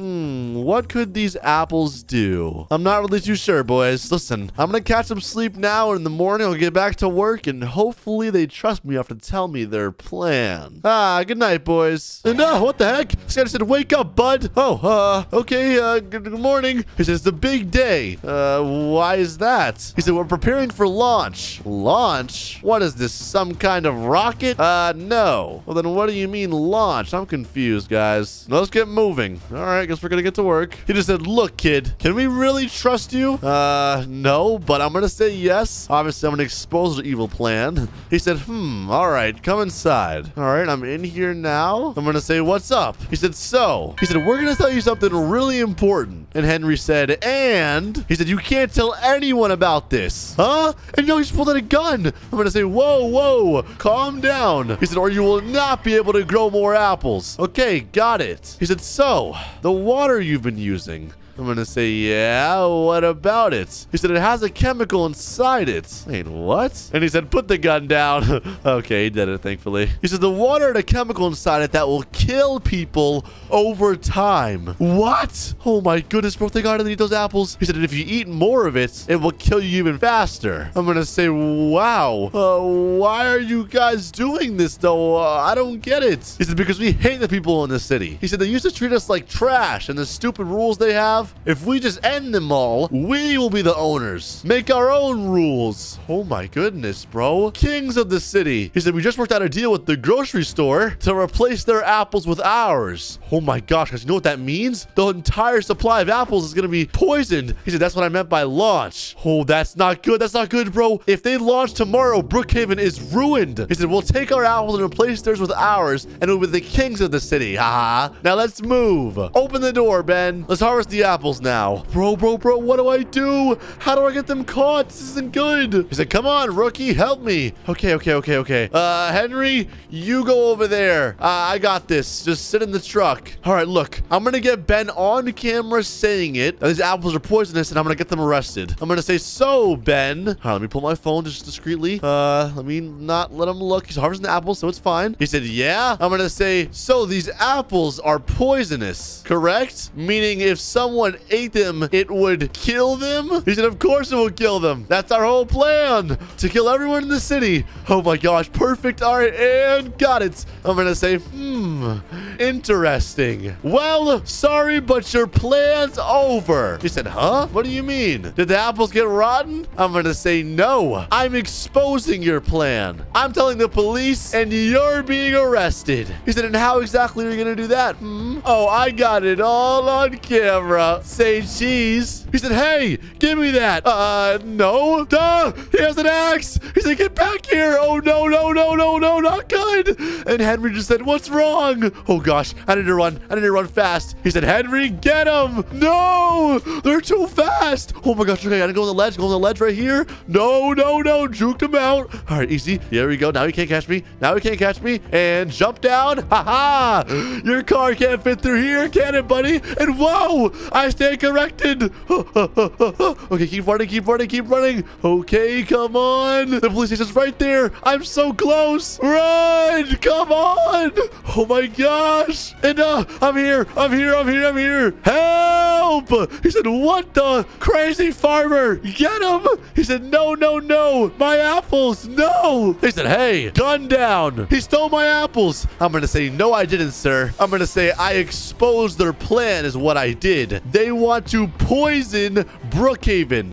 What could these apples do? I'm not really too sure, boys. Listen, I'm gonna catch some sleep now, and in the morning I'll get back to work, and hopefully they trust me enough to tell me their plan. Good night, boys. And what the heck? This guy said, wake up, bud. Oh, okay, good morning. He said, it's a big day. Why is that? He said, we're preparing for launch. Launch? What is this, some kind of rocket? No. Well, then what do you mean launch? I'm confused, guys. Now, let's get moving. All right, guess we're gonna get to work. He just said, look, kid, can we really trust you? No, but I'm gonna say yes. Obviously, I'm gonna expose the evil plan. He said, all right, come inside. All right, I'm in here now. I'm gonna say, what's up? He said, we're gonna tell you something really important. And Henry said, and? He said, you can't tell anyone about this. Huh? And no, he's pulled out a gun. I'm gonna say, whoa, calm down. He said, or you will not be able to grow more apples. Okay, got it. He said, so, the water you've been using. I'm gonna say, yeah, what about it? He said, it has a chemical inside it. Wait, what? And he said, put the gun down. Okay, he did it, thankfully. He said, the water had a chemical inside it that will kill people over time. What? Oh my goodness, bro, thank God I didn't eat those apples. He said, if you eat more of it, it will kill you even faster. I'm gonna say, wow. Why are you guys doing this, though? I don't get it. He said, because we hate the people in the city. He said, they used to treat us like trash, and the stupid rules they have, if we just end them all, we will be the owners. Make our own rules. Oh my goodness, bro. Kings of the city. He said, we just worked out a deal with the grocery store to replace their apples with ours. Oh my gosh, guys, you know what that means? The entire supply of apples is going to be poisoned. He said, that's what I meant by launch. Oh, that's not good. That's not good, bro. If they launch tomorrow, Brookhaven is ruined. He said, we'll take our apples and replace theirs with ours, and we'll be the kings of the city. Haha. Now let's move. Open the door, Ben. Let's harvest the apples now. Bro, what do I do? How do I get them caught? This isn't good. He said, come on, rookie, help me. Okay. Henry, you go over there. I got this. Just sit in the truck. All right, look, I'm gonna get Ben on camera saying it. These apples are poisonous, and I'm gonna get them arrested. I'm gonna say, so, Ben. All right, let me pull my phone just discreetly. Let me not let him look. He's harvesting the apples, so it's fine. He said, yeah. I'm gonna say, so these apples are poisonous, correct? Meaning if someone ate them, it would kill them? He said, of course it will kill them. That's our whole plan, to kill everyone in the city. Oh my gosh, perfect. All right, and got it. I'm gonna say, interesting. Well, sorry, but your plan's over. He said, huh? What do you mean? Did the apples get rotten? I'm gonna say, no. I'm exposing your plan. I'm telling the police, and you're being arrested. He said, and how exactly are you gonna do that? Oh, I got it all on camera. Say cheese. He said, hey, give me that. No. Duh, he has an axe. He said, get back here. Oh, no, not good. And Henry just said, what's wrong? Oh, gosh, I need to run fast. He said, Henry, get him. No, they're too fast. Oh, my gosh, okay, I gotta go on the ledge right here. No, juked him out. All right, easy. There we go. Now he can't catch me. And jump down. Ha. Your car can't fit through here, can it, buddy? And whoa, I stand corrected. Okay, keep running. Okay, come on. The police station's right there. I'm so close. Run, come on. Oh my gosh. And I'm here. Help. He said, what the crazy farmer? Get him. He said, no. My apples, no. He said, hey, gun down. He stole my apples. I'm gonna say, no, I didn't, sir. I'm gonna say, I exposed their plan is what I did. They want to poison Brookhaven.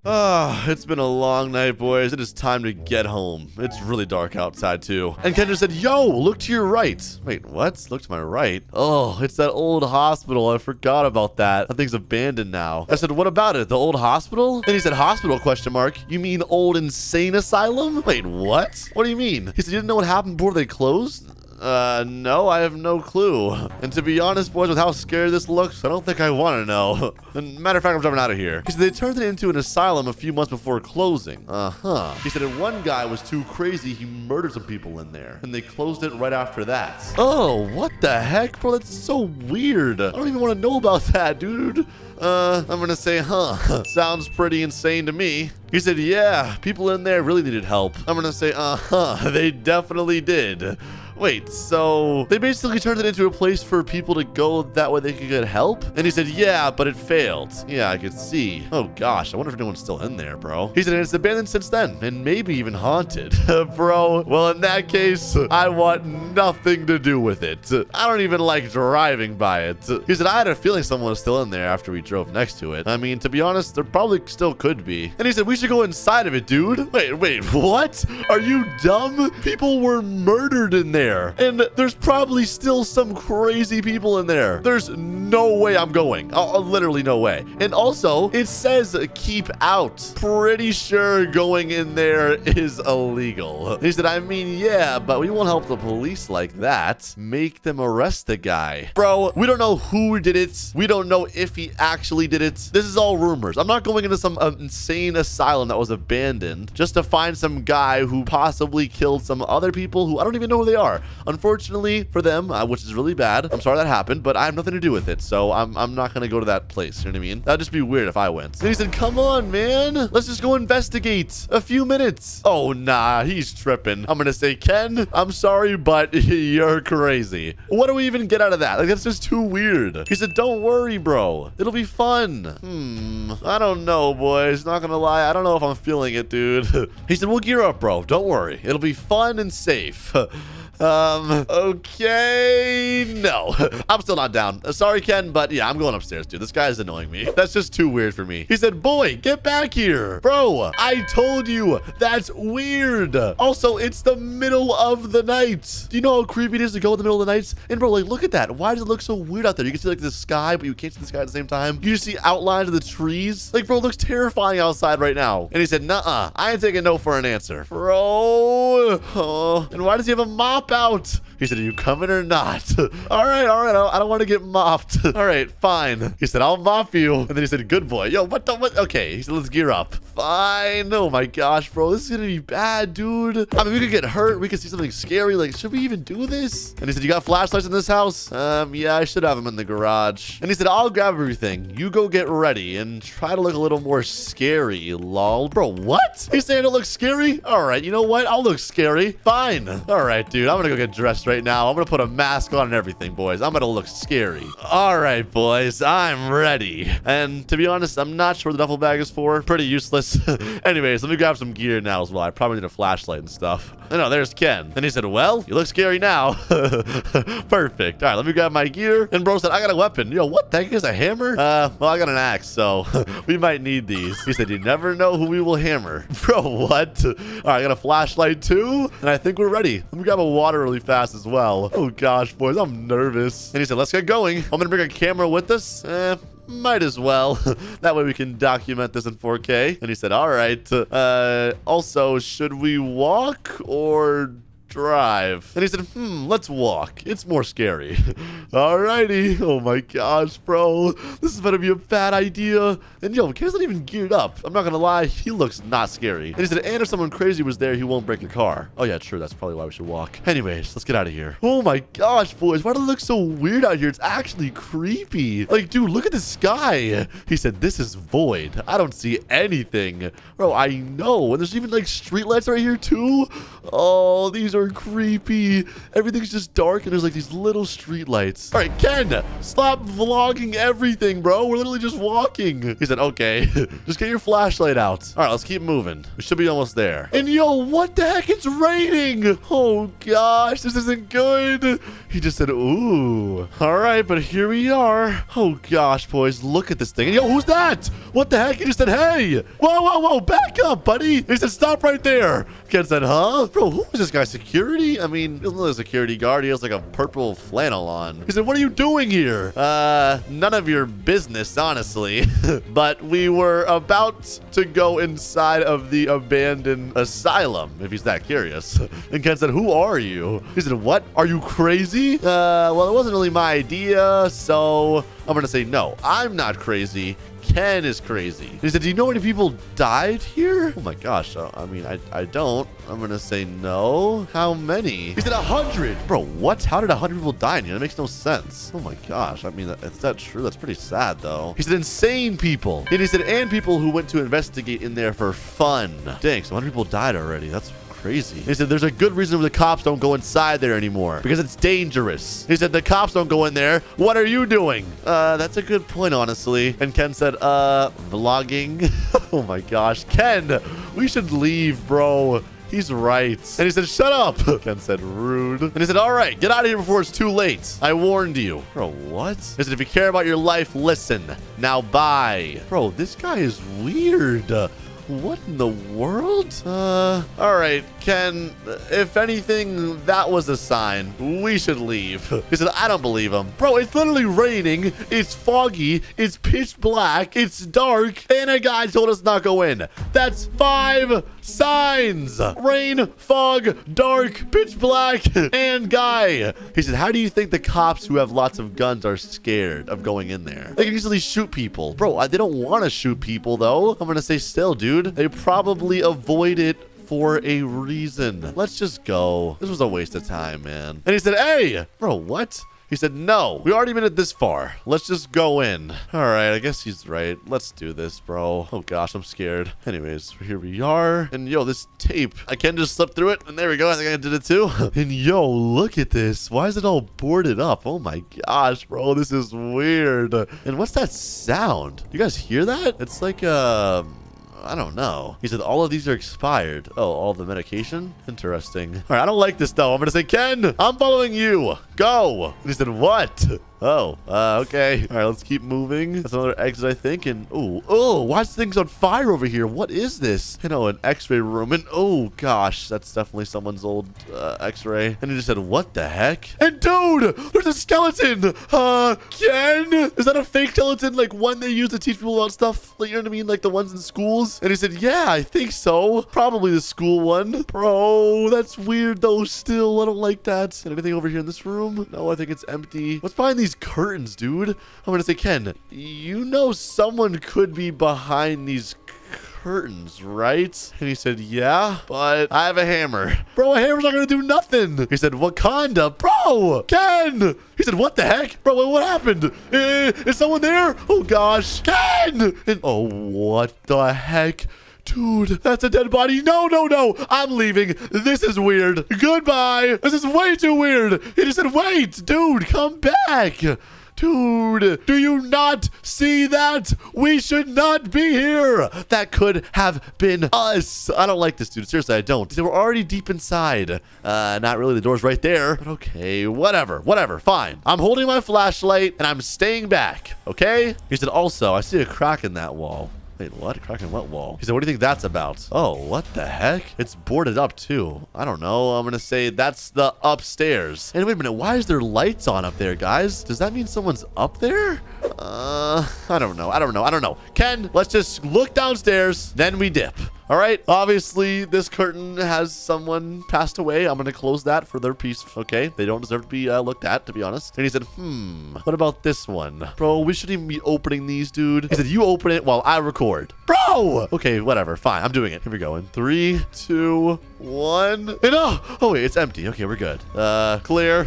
It's been a long night, boys. It is time to get home. It's really dark outside, too. And Kendra said, yo, look to your right. Wait, what? Look to my right? Oh, it's that old hospital. I forgot about that. That thing's abandoned now. I said, what about it? The old hospital? And he said, hospital, question mark. You mean old insane asylum? Wait, what? What do you mean? He said, you didn't know what happened before they closed? No, I have no clue. And to be honest, boys, with how scary this looks, I don't think I want to know. And matter of fact, I'm jumping out of here. He said they turned it into an asylum a few months before closing. He said that one guy was too crazy. He murdered some people in there, and they closed it right after that. Oh, what the heck, bro? That's so weird. I don't even want to know about that, dude. I'm gonna say, sounds pretty insane to me. He said, yeah, people in there really needed help. I'm gonna say, they definitely did. Wait, so they basically turned it into a place for people to go that way they could get help? And he said, yeah, but it failed. Yeah, I could see. Oh gosh, I wonder if anyone's still in there, bro. He said, and it's abandoned since then, and maybe even haunted. Bro, well, in that case, I want nothing to do with it. I don't even like driving by it. He said, I had a feeling someone was still in there after we drove next to it. I mean, to be honest, there probably still could be. And he said, we should go inside of it, dude. Wait, what? Are you dumb? People were murdered in there. And there's probably still some crazy people in there. There's no way I'm going. Literally no way. And also, it says keep out. Pretty sure going in there is illegal. He said, I mean, yeah, but we won't help the police like that. Make them arrest the guy. Bro, we don't know who did it. We don't know if he actually did it. This is all rumors. I'm not going into some insane asylum that was abandoned just to find some guy who possibly killed some other people who I don't even know who they are. Unfortunately for them, which is really bad. I'm sorry that happened, but I have nothing to do with it. So I'm not going to go to that place. You know what I mean? That'd just be weird if I went. And he said, come on, man. Let's just go investigate. A few minutes. Oh, nah, he's tripping. I'm going to say, Ken, I'm sorry, but you're crazy. What do we even get out of that? Like, that's just too weird. He said, don't worry, bro. It'll be fun. I don't know, boys. Not going to lie. I don't know if I'm feeling it, dude. He said, we'll gear up, bro. Don't worry. It'll be fun and safe. Okay, no. I'm still not down. Sorry, Ken, but yeah, I'm going upstairs, dude. This guy is annoying me. That's just too weird for me. He said, boy, get back here. Bro, I told you, that's weird. Also, it's the middle of the night. Do you know how creepy it is to go in the middle of the night? And bro, like, look at that. Why does it look so weird out there? You can see like the sky, but you can't see the sky at the same time. You just see outlines of the trees. Like, bro, it looks terrifying outside right now. And he said, nuh-uh, I ain't taking no for an answer. Bro, and why does he have a mop out? He said, are you coming or not? All right. I don't want to get mopped. All right, fine. He said, I'll mop you. And then he said, good boy. Yo, what? Okay. He said, let's gear up. Fine. Oh my gosh, bro. This is going to be bad, dude. I mean, we could get hurt. We could see something scary. Like, should we even do this? And he said, you got flashlights in this house? Yeah, I should have them in the garage. And he said, I'll grab everything. You go get ready and try to look a little more scary, lol. Bro, what? He's saying it looks scary? All right, you know what? I'll look scary. Fine. All right, dude. I'm going to go get dressed right now. I'm going to put a mask on and everything, boys. I'm going to look scary. All right, boys. I'm ready. And to be honest, I'm not sure what the duffel bag is for. Pretty useless. Anyways, let me grab some gear now as well. I probably need a flashlight and stuff. No, there's Ken. Then he said, well, you look scary now. Perfect. All right, let me grab my gear. And bro said, I got a weapon. Yo, what the heck is a hammer? Well, I got an axe, so we might need these. He said, you never know who we will hammer. Bro, what? All right, I got a flashlight too. And I think we're ready. Let me grab a water really fast as well. Oh gosh, boys, I'm nervous. And he said, let's get going. I'm gonna bring a camera with us. Might as well. That way we can document this in 4K. And he said, all right. Also, should we walk or drive? And he said, let's walk. It's more scary. Alrighty. Oh my gosh, bro. This is gonna be a bad idea. And yo, Ken's not even geared up. I'm not gonna lie, he looks not scary. And he said, and if someone crazy was there, he won't break your car. Oh yeah, true. That's probably why we should walk. Anyways, let's get out of here. Oh my gosh, boys. Why does it look so weird out here? It's actually creepy. Like, dude, look at the sky. He said, this is void. I don't see anything. Bro, I know. And there's even like streetlights right here too. Oh, these are creepy. Everything's just dark and there's like these little street lights. All right, Ken, stop vlogging everything, bro. We're literally just walking. He said, okay, just get your flashlight out. All right, let's keep moving. We should be almost there. And yo, what the heck? It's raining. Oh gosh, this isn't good. He just said, ooh. All right, but here we are. Oh gosh, boys, look at this thing. And yo, who's that? What the heck? He just said, hey. Whoa, back up, buddy. He said, stop right there. Ken said, huh? Bro, who is this guy security? security? I mean, he doesn't look like a security guard. He has like a purple flannel on. He said, what are you doing here? None of your business, honestly. But we were about to go inside of the abandoned asylum, if he's that curious. And Ken said, who are you? He said, what? Are you crazy? Well, it wasn't really my idea, so I'm gonna say no. I'm not crazy. Ken is crazy. He said, do you know any people died here? Oh my gosh. I mean, I don't. I'm gonna say no. How many? He said 100. Bro, what? How did 100 people die in here? That makes no sense. Oh my gosh. I mean, is that true? That's pretty sad though. He said insane people. And he said, and people who went to investigate in there for fun. Dang, so 100 people died already. That's crazy. He said, there's a good reason the cops don't go inside there anymore because it's dangerous. He said, the cops don't go in there. What are you doing? That's a good point, honestly. And Ken said, vlogging. Oh my gosh. Ken, we should leave, bro. He's right. And he said, shut up. Ken said, rude. And he said, all right, get out of here before it's too late. I warned you. Bro, what? He said, if you care about your life, listen. Now, bye. Bro, this guy is weird. What in the world? All right, Ken, if anything, that was a sign. We should leave. He said, I don't believe him. Bro, it's literally raining. It's foggy. It's pitch black. It's dark. And a guy told us not go in. That's 5 signs. Rain, fog, dark, pitch black, and guy. He said, how do you think the cops who have lots of guns are scared of going in there? They can easily shoot people. Bro, they don't want to shoot people, though. I'm going to say still, dude. They probably avoid it for a reason. Let's just go. This was a waste of time, man. And he said, hey, bro, what? He said, no, we already made it this far. Let's just go in. All right, I guess he's right. Let's do this, bro. Oh gosh, I'm scared. Anyways, here we are. And yo, this tape, I can just slip through it. And there we go. I think I did it too. And yo, look at this. Why is it all boarded up? Oh my gosh, bro, this is weird. And what's that sound? You guys hear that? It's like, I don't know. He said all of these are expired. Oh, all the medication? Interesting. All right, I don't like this though. I'm gonna say, Ken, I'm following you. Go. And he said, what? Oh, okay. All right, let's keep moving. That's another exit, I think. And oh, why is things on fire over here? What is this? You know, an x-ray room. And oh gosh, that's definitely someone's old x-ray. And he just said, what the heck? And dude, there's a skeleton. Ken, is that a fake skeleton? Like one they use to teach people about stuff? Like, you know what I mean? Like the ones in schools? And he said, yeah, I think so. Probably the school one. Bro, that's weird though still. I don't like that. And anything over here in this room? No, I think it's empty. What's behind these curtains, dude? I'm gonna say, Ken, you know someone could be behind these curtains, right? And he said, yeah, but I have a hammer. Bro, a hammer's not gonna do nothing. He said, Wakanda. Bro, Ken. He said, what the heck? Bro, what happened? Is someone there? Oh gosh, Ken. And oh, what the heck? Dude, that's a dead body. No, no, no. I'm leaving. This is weird. Goodbye. This is way too weird. He just said, wait, dude, come back. Dude, do you not see that? We should not be here. That could have been us. I don't like this, dude. Seriously, I don't. They were already deep inside. Not really. The door's right there. But okay, whatever. Whatever. Fine. I'm holding my flashlight and I'm staying back. Okay? He said, also, I see a crack in that wall. Wait, what? Crack in what wall? He said, what do you think that's about? Oh, what the heck? It's boarded up too. I don't know. I'm gonna say that's the upstairs. And wait a minute, why is there lights on up there, guys? Does that mean someone's up there? I don't know. Ken, let's just look downstairs, then we dip. All right, obviously this curtain has someone passed away. I'm gonna close that for their peace, okay? They don't deserve to be looked at, to be honest. And he said, what about this one? Bro, we shouldn't even be opening these, dude. He said, you open it while I record. Bro! Okay, whatever, fine, I'm doing it. Here we go, in 3, 2, 1. And oh wait, it's empty. Okay, we're good. Clear.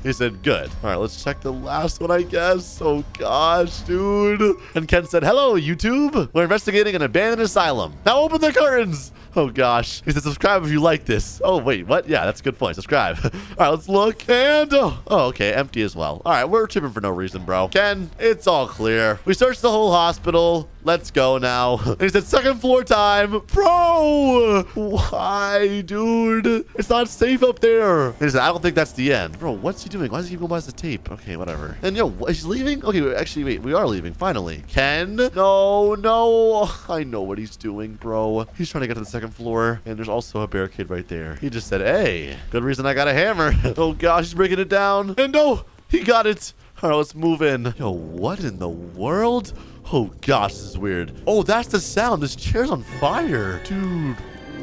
He said, good. All right, let's check the last one, I guess. Oh gosh, dude. And Ken said, hello, YouTube. We're investigating an abandoned asylum. Now open the curtains. Oh gosh. He said, subscribe if you like this. Oh wait, what? Yeah, that's a good point. Subscribe. All right, let's look. And oh, okay, empty as well. All right, we're tripping for no reason, bro. Ken, it's all clear. We searched the whole hospital. Let's go now. And he said, second floor time. Bro, why, dude? It's not safe up there. And he said, I don't think that's the end. Bro, what's he doing? Why does he keep going by the tape? Okay, whatever. And yo, is he leaving? Okay, actually, wait, we are leaving, finally. Ken? No, no. I know what he's doing, bro. He's trying to get to the second floor. And there's also a barricade right there. He just said, hey, good reason I got a hammer. Oh gosh, he's breaking it down. And no, he got it. All right, let's move in. Yo, what in the world? Oh gosh, this is weird. Oh, that's the sound. This chair's on fire. Dude,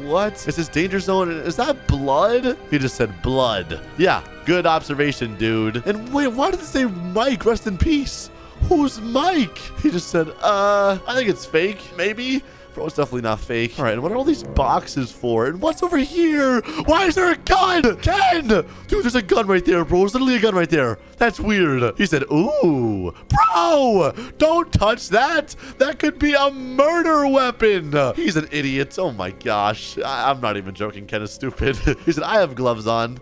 what? Is this danger zone? Is that blood? He just said blood. Yeah, good observation, dude. And wait, why did it say Mike, rest in peace? Who's Mike? He just said, I think it's fake, maybe. Bro, it's definitely not fake. All right, and what are all these boxes for? And what's over here? Why is there a gun? Ken! Dude, there's a gun right there, bro. There's literally a gun right there. That's weird. He said, ooh. Bro, don't touch that. That could be a murder weapon. He's an idiot. Oh, my gosh. I'm not even joking. Ken is stupid. He said, I have gloves on.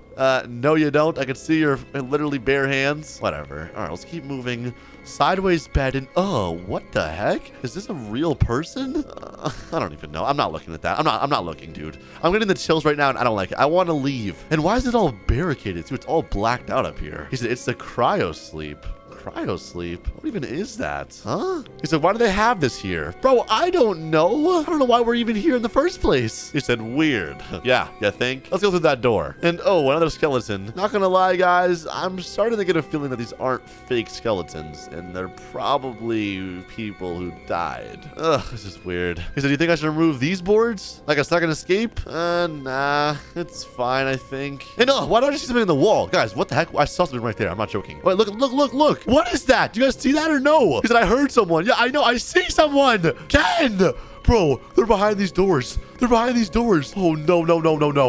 No, you don't. I can see your literally bare hands. Whatever. All right, let's keep moving. Sideways bed and oh, what the heck? Is this a real person? I don't even know. I'm not looking at that. I'm not looking, dude. I'm getting the chills right now and I don't like it. I want to leave. And why is it all barricaded? Dude, it's all blacked out up here. He said it's the cryo sleep. Cryo sleep? What even is that? Huh? He said, why do they have this here? Bro, I don't know. I don't know why we're even here in the first place. He said, weird. Yeah, you think? Let's go through that door. And oh, another skeleton. Not gonna lie, guys, I'm starting to get a feeling that these aren't fake skeletons and they're probably people who died. Ugh, this is weird. He said, do you think I should remove these boards? Like a second escape? Nah, it's fine, I think. And no, why don't I just see something in the wall? Guys, what the heck? I saw something right there. I'm not joking. Wait, look. What is that? Do you guys see that or no? He said, I heard someone. Yeah, I know. I see someone. Ken! Bro, they're behind these doors. They're behind these doors. Oh, no.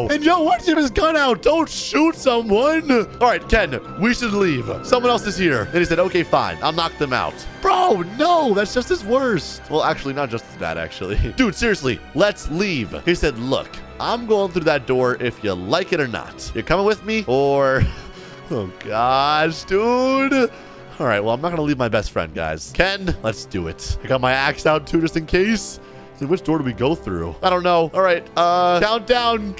And yo, why did he have his gun out? Don't shoot someone. All right, Ken, we should leave. Someone else is here. And he said, okay, fine. I'll knock them out. Bro, no, that's just as worst. Well, actually, not just as bad, actually. Dude, seriously, let's leave. He said, look, I'm going through that door if you like it or not. You're coming with me or... Oh, gosh, dude. All right, well, I'm not going to leave my best friend, guys. Ken, let's do it. I got my axe out, too, just in case. Which door do we go through? I don't know. All right, countdown.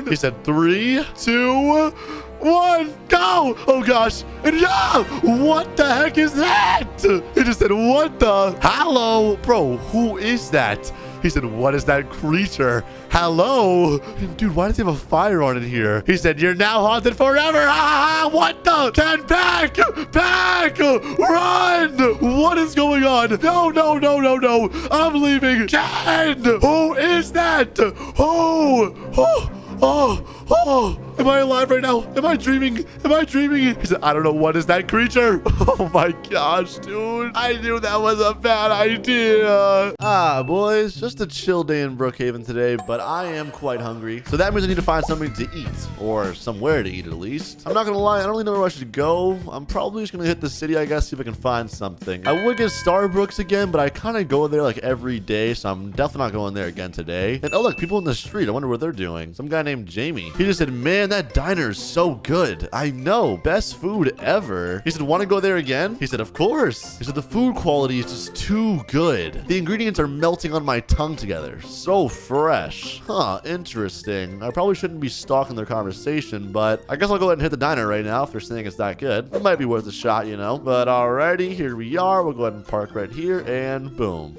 He said 3, 2, 1, go. Oh, gosh. And yeah, what the heck is that? He just said, what the? Hello? Bro, who is that? He said, what is that creature? Hello? And dude, why does he have a fire on in here? He said, you're now haunted forever. Ah, what the? Ken, back! Run! What is going on? No. I'm leaving. Ken! Who is that? Oh, am I alive right now? Am I dreaming? He said, I don't know. What is that creature? Oh my gosh, dude. I knew that was a bad idea. Boys, just a chill day in Brookhaven today, but I am quite hungry. So that means I need to find something to eat, or somewhere to eat at least. I'm not gonna lie, I don't really know where I should go. I'm probably just gonna hit the city, I guess, see if I can find something. I would get Starbucks again, but I kind of go there like every day, so I'm definitely not going there again today. And oh look, people in the street. I wonder what they're doing. Some guy named Jamie. He just said, man, that diner is so good. I know, best food ever. He said, want to go there again? He said, of course. He said, the food quality is just too good. The ingredients are melting on my tongue together. So fresh. Huh, interesting. I probably shouldn't be stalking their conversation, but I guess I'll go ahead and hit the diner right now if they're saying it's that good. It might be worth a shot, you know. But alrighty, here we are. We'll go ahead and park right here and boom.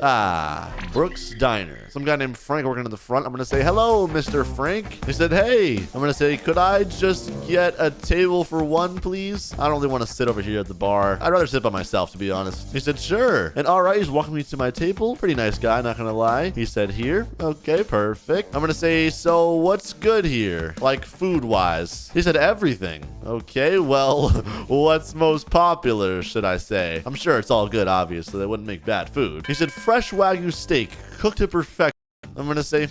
Brook's Diner. Some guy named Frank working in the front. I'm going to say, hello, Mr. Frank. He said, hey, I'm going to say, could I just get a table for one, please? I don't really want to sit over here at the bar. I'd rather sit by myself, to be honest. He said, sure. And all right, he's walking me to my table. Pretty nice guy, not going to lie. He said, here. Okay, perfect. I'm going to say, so what's good here? Like food-wise. He said, everything. Okay, well, what's most popular, should I say? I'm sure it's all good, obviously. They wouldn't make bad food. He said, fresh Wagyu steak, cooked to perfection. I'm gonna say,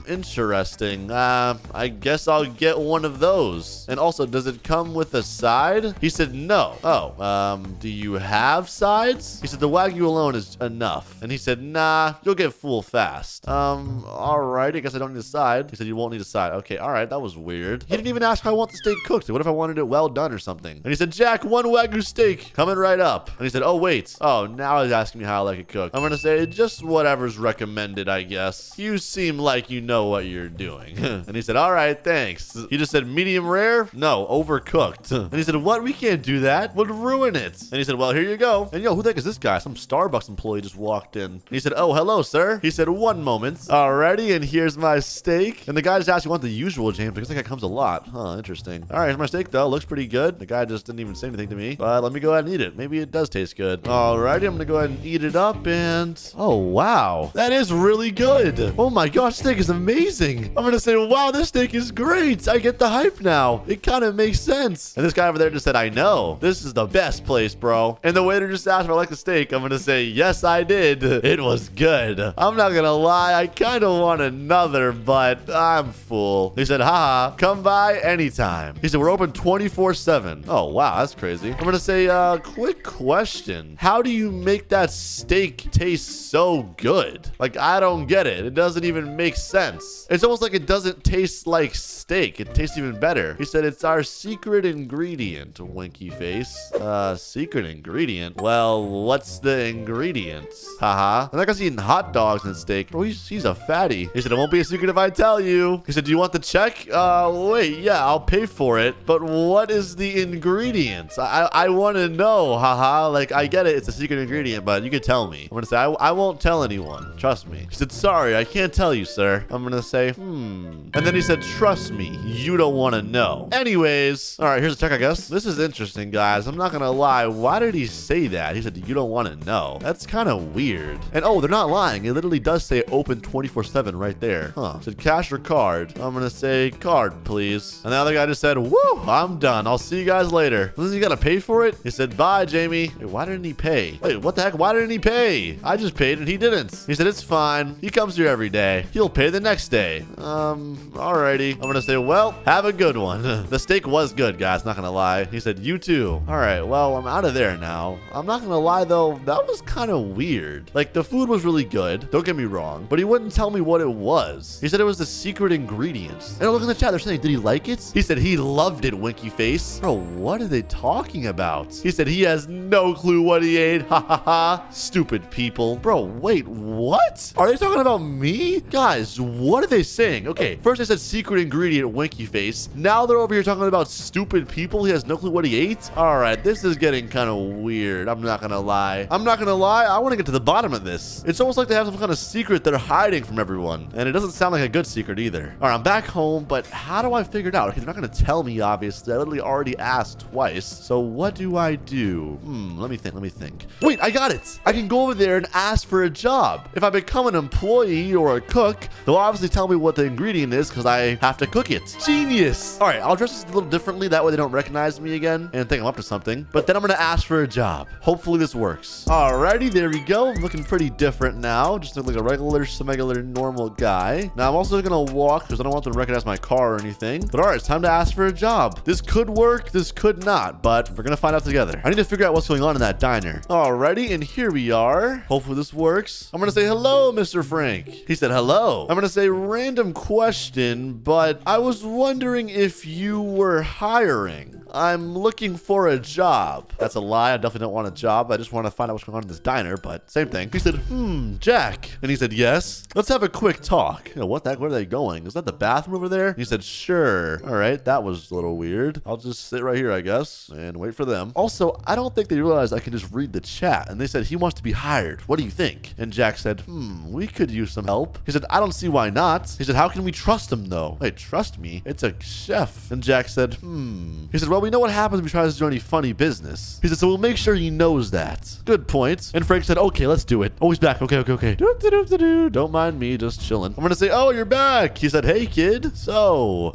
interesting. I guess I'll get one of those. And also, does it come with a side? He said, no. Oh, do you have sides? He said, the Wagyu alone is enough. And he said, nah, you'll get full fast. All right, I guess I don't need a side. He said, you won't need a side. Okay, all right, that was weird. He didn't even ask how I want the steak cooked. What if I wanted it well done or something? And he said, Jack, one Wagyu steak, coming right up. And he said, oh, wait. Oh, now he's asking me how I like it cooked. I'm gonna say, just whatever's recommended, I guess. you seem like you know what you're doing. And he said, all right, thanks. He just said, medium rare? No, overcooked. And he said, what? We can't do that. Would ruin it. And he said, well, here you go. And yo, who the heck is this guy? Some Starbucks employee just walked in. And he said, oh, hello, sir. He said, one moment. Alrighty, and here's my steak. And the guy just actually want the usual, James, because that guy comes a lot. Huh, interesting. All right, here's my steak, though. Looks pretty good. The guy just didn't even say anything to me. But let me go ahead and eat it. Maybe it does taste good. Alrighty, I'm gonna go ahead and eat it up, and oh, wow. That is really good. Oh my gosh, steak is amazing. I'm gonna say, wow, this steak is great. I get the hype now. It kind of makes sense. And this guy over there just said, I know. This is the best place, bro. And the waiter just asked if I like the steak. I'm gonna say, yes, I did. It was good. I'm not gonna lie. I kind of want another, but I'm full. He said, haha, come by anytime. He said, we're open 24/7. Oh, wow, that's crazy. I'm gonna say, quick question. How do you make that steak taste so good? Like, I don't get it. It doesn't even make sense. It's almost like it doesn't taste like steak. It tastes even better. He said, it's our secret ingredient, winky face. Secret ingredient? Well, what's the ingredients? Haha. And that guy's eating hot dogs and steak. Bro, he's a fatty. He said, it won't be a secret if I tell you. He said, do you want the check? Wait, yeah, I'll pay for it. But what is the ingredients? I want to know, haha. Like, I get it. It's a secret ingredient, but you can tell me. I'm going to say, I won't tell anyone. Trust me. He said, sorry, I can't tell you, sir. I'm going to say, And then he said, trust me, you don't want to know. Anyways, all right, here's a check, I guess. This is interesting, guys. I'm not going to lie. Why did he say that? He said, you don't want to know. That's kind of weird. And oh, they're not lying. It literally does say open 24/7 right there. Huh. It said cash or card. I'm going to say card, please. And the other guy just said, woo, I'm done. I'll see you guys later. Doesn't he got to pay for it? He said, bye, Jamie. Wait, why didn't he pay? Wait, what the heck? Why didn't he pay? I just paid and he didn't. He said, it's fine. He comes here every day. He'll pay the next day. Alrighty. I'm going to say, well, have a good one. The steak was good, guys. Not going to lie. He said, you too. All right. Well, I'm out of there now. I'm not going to lie, though. That was kind of weird. Like, the food was really good. Don't get me wrong. But he wouldn't tell me what it was. He said it was the secret ingredients. And look in the chat. They're saying, did he like it? He said he loved it, winky face. Bro, what are they talking about? He said he has no clue what he ate. Ha ha ha. Stupid people. Bro, wait, what? Are they talking about me? Guys, what are they saying? Okay, first they said secret ingredient, winky face. Now they're over here talking about stupid people. He has no clue what he ate. All right, this is getting kind of weird. I'm not gonna lie. I want to get to the bottom of this. It's almost like they have some kind of secret they're hiding from everyone. And it doesn't sound like a good secret either. All right, I'm back home, but how do I figure it out? Okay, they're not gonna tell me, obviously. I literally already asked twice. So what do I do? Let me think. Wait, I got it. I can go over there and ask for a job. If I become an employee or a cook, they'll obviously tell me what the ingredient is because I have to cook it. Genius. All right, I'll dress this a little differently. That way they don't recognize me again and think I'm up to something. But then I'm going to ask for a job. Hopefully this works. Alrighty, there we go. I'm looking pretty different now. Just look like a regular, normal guy. Now I'm also going to walk because I don't want them to recognize my car or anything. But all right, it's time to ask for a job. This could work. This could not, but we're going to find out together. I need to figure out what's going on in that diner. Alrighty, and here we are. Hopefully this works. I'm going to say, hello, Mr. Frank. He said, hello. I'm going to say, random question, but I was wondering if you were hiring. I'm looking for a job. That's a lie. I definitely don't want a job. I just want to find out what's going on in this diner, but same thing. He said, Jack. And he said, yes. Let's have a quick talk. You know, what the heck? Where are they going? Is that the bathroom over there? He said, sure. All right. That was a little weird. I'll just sit right here, I guess, and wait for them. Also, I don't think they realized I can just read the chat. And they said, he wants to be hired. What do you think? And Jack said, we could use some help. He said, I don't see why not. He said, how can we trust him though? Wait, trust me? It's a chef. And Jack said, He said, well, we know what happens if he tries to do any funny business. He said, so we'll make sure he knows that. Good point. And Frank said, okay, let's do it. Oh, he's back. Okay. Don't mind me, just chilling. I'm gonna say, oh, you're back. He said, hey, kid. So,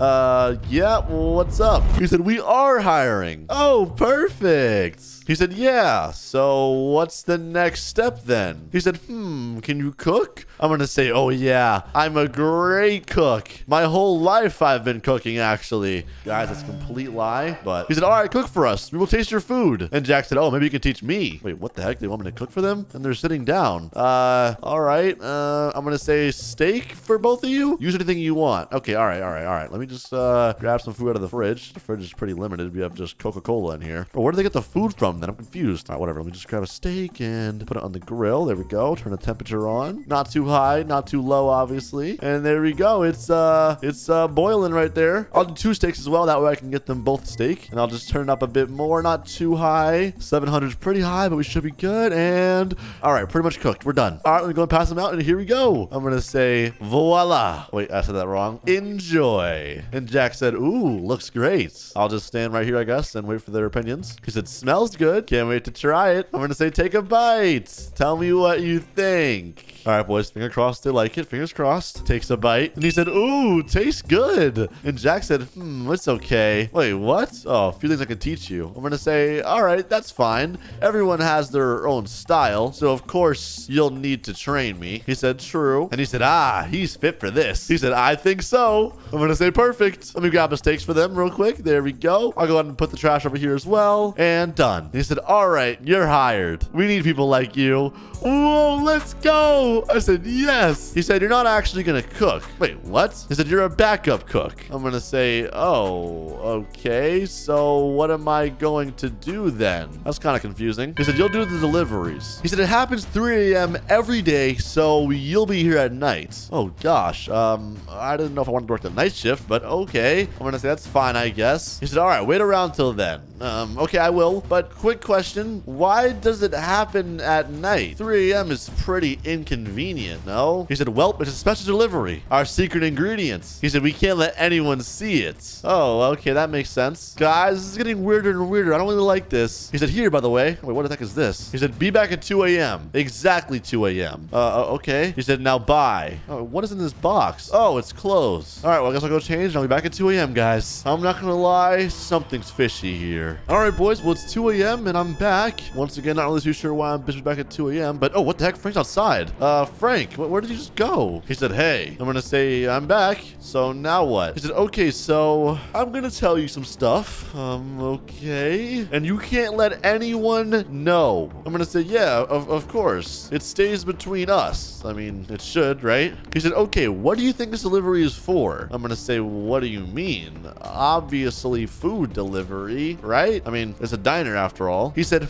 yeah, what's up? He said, we are hiring. Oh, perfect. He said, yeah, so what's the next step then? He said, can you cook? I'm gonna say, oh yeah, I'm a great cook. My whole life I've been cooking, actually. Guys, that's a complete lie, but what? He said, all right, cook for us. We will taste your food. And Jack said, oh, maybe you can teach me. Wait, what the heck? They want me to cook for them? And they're sitting down. All right. I'm going to say steak for both of you. Use anything you want. Okay, all right. Let me just grab some food out of the fridge. The fridge is pretty limited. We have just Coca-Cola in here. But where do they get the food from then? I'm confused. All right, whatever. Let me just grab a steak and put it on the grill. There we go. Turn the temperature on. Not too high, not too low, obviously. And there we go. It's boiling right there. I'll do 2 steaks as well. That way I can get them both steak. And I'll just turn it up a bit more. Not too high. 700 is pretty high, but we should be good. And all right, pretty much cooked. We're done. All right, let me go and pass them out. And here we go. I'm going to say, voila. Wait, I said that wrong. Enjoy. And Jack said, ooh, looks great. I'll just stand right here, I guess, and wait for their opinions. He said, smells good. Can't wait to try it. I'm going to say, take a bite. Tell me what you think. All right, boys, finger crossed they like it. Fingers crossed. Takes a bite. And he said, ooh, tastes good. And Jack said, it's okay. Wait, what? Oh, a few things I can teach you. I'm going to say, all right, that's fine. Everyone has their own style. So, of course, you'll need to train me. He said, true. And he said, he's fit for this. He said, I think so. I'm going to say, perfect. Let me grab the steaks for them real quick. There we go. I'll go ahead and put the trash over here as well. And done. And he said, all right, you're hired. We need people like you. Whoa, let's go. I said, yes. He said, you're not actually going to cook. Wait, what? He said, you're a backup cook. I'm going to say, oh, okay. So what am I going to do then? That's kind of confusing. He said, you'll do the deliveries. He said, it happens 3 a.m. every day, so you'll be here at night. Oh, gosh. I didn't know if I wanted to work the night shift, but okay. I'm going to say, that's fine, I guess. He said, all right, wait around till then. Okay, I will. But quick question. Why does it happen at night? 3 a.m. is pretty inconvenient, no? He said, well, it's a special delivery. Our secret ingredients. He said, we can't let anyone see it. Oh, okay, that makes sense. Guys, this is getting weirder and weirder. I don't really like this. He said, here, by the way. Wait, what the heck is this? He said, be back at 2 a.m. Exactly 2 a.m. Okay. He said, now bye. Oh, what is in this box? Oh, it's clothes. All right, well, I guess I'll go change and I'll be back at 2 a.m., guys. I'm not gonna lie. Something's fishy here. All right, boys. Well, it's 2 a.m. and I'm back. Once again, not really too sure why I'm back at 2 a.m. But, oh, what the heck? Frank's outside. Frank, where did you just go? He said, hey, I'm gonna say I'm back. So now what? He said, okay, so I'm gonna tell you some stuff. Okay. And you can't let anyone know. I'm gonna say, yeah, of course. It stays between us. I mean, it should, right? He said, okay, what do you think this delivery is for? I'm gonna say, what do you mean? Obviously food delivery, right? I mean, it's a diner after all. He said,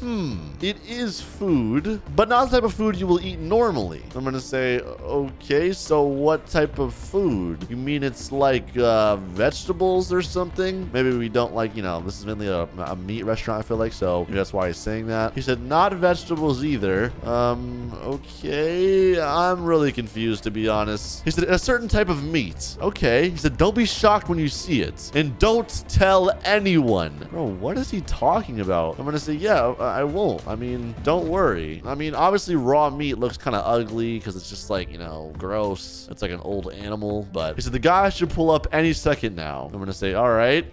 it is food, but not the type of food you will eat normally. I'm gonna say, okay, so what type of food? You mean it's like vegetables or something? Maybe we don't like, this is mainly a meat restaurant, I feel like, so maybe that's why he's saying that. He said, not vegetables either. Okay, I'm really confused, to be honest. He said, a certain type of meat. Okay. He said, don't be shocked when you see it, and don't tell anyone. Bro, what is he talking about? I'm gonna say, yeah, I won't. I mean, don't worry. I mean, obviously raw meat looks kind of ugly because it's just like, gross. It's like an old animal, but he said, the guy should pull up any second now. I'm gonna say, all right.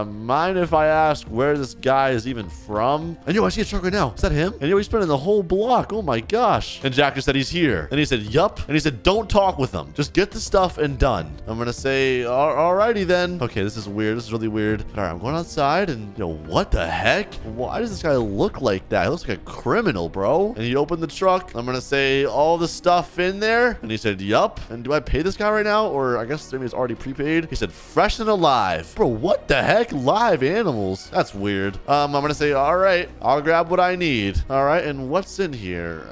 Mind if I ask where this guy is even from? And I see a truck right now. Is that him? And he's spinning the whole block. Oh my gosh. And Jack just said he's here. And he said, yup. And he said, don't talk with him. Just get the stuff and done. I'm gonna say, alrighty then. Okay, this is weird. This is really weird. All right, I'm going outside and, what the heck? Why does this guy look like that? He looks like a criminal, bro. And he opened the truck. I'm gonna say, all the stuff in there. And he said, yup. And do I pay this guy right now? Or I guess maybe it's already prepaid. He said, fresh and alive. Bro, what the heck? Live animals? That's weird. I'm gonna say, all right, I'll grab what I need. All right, and what's in here?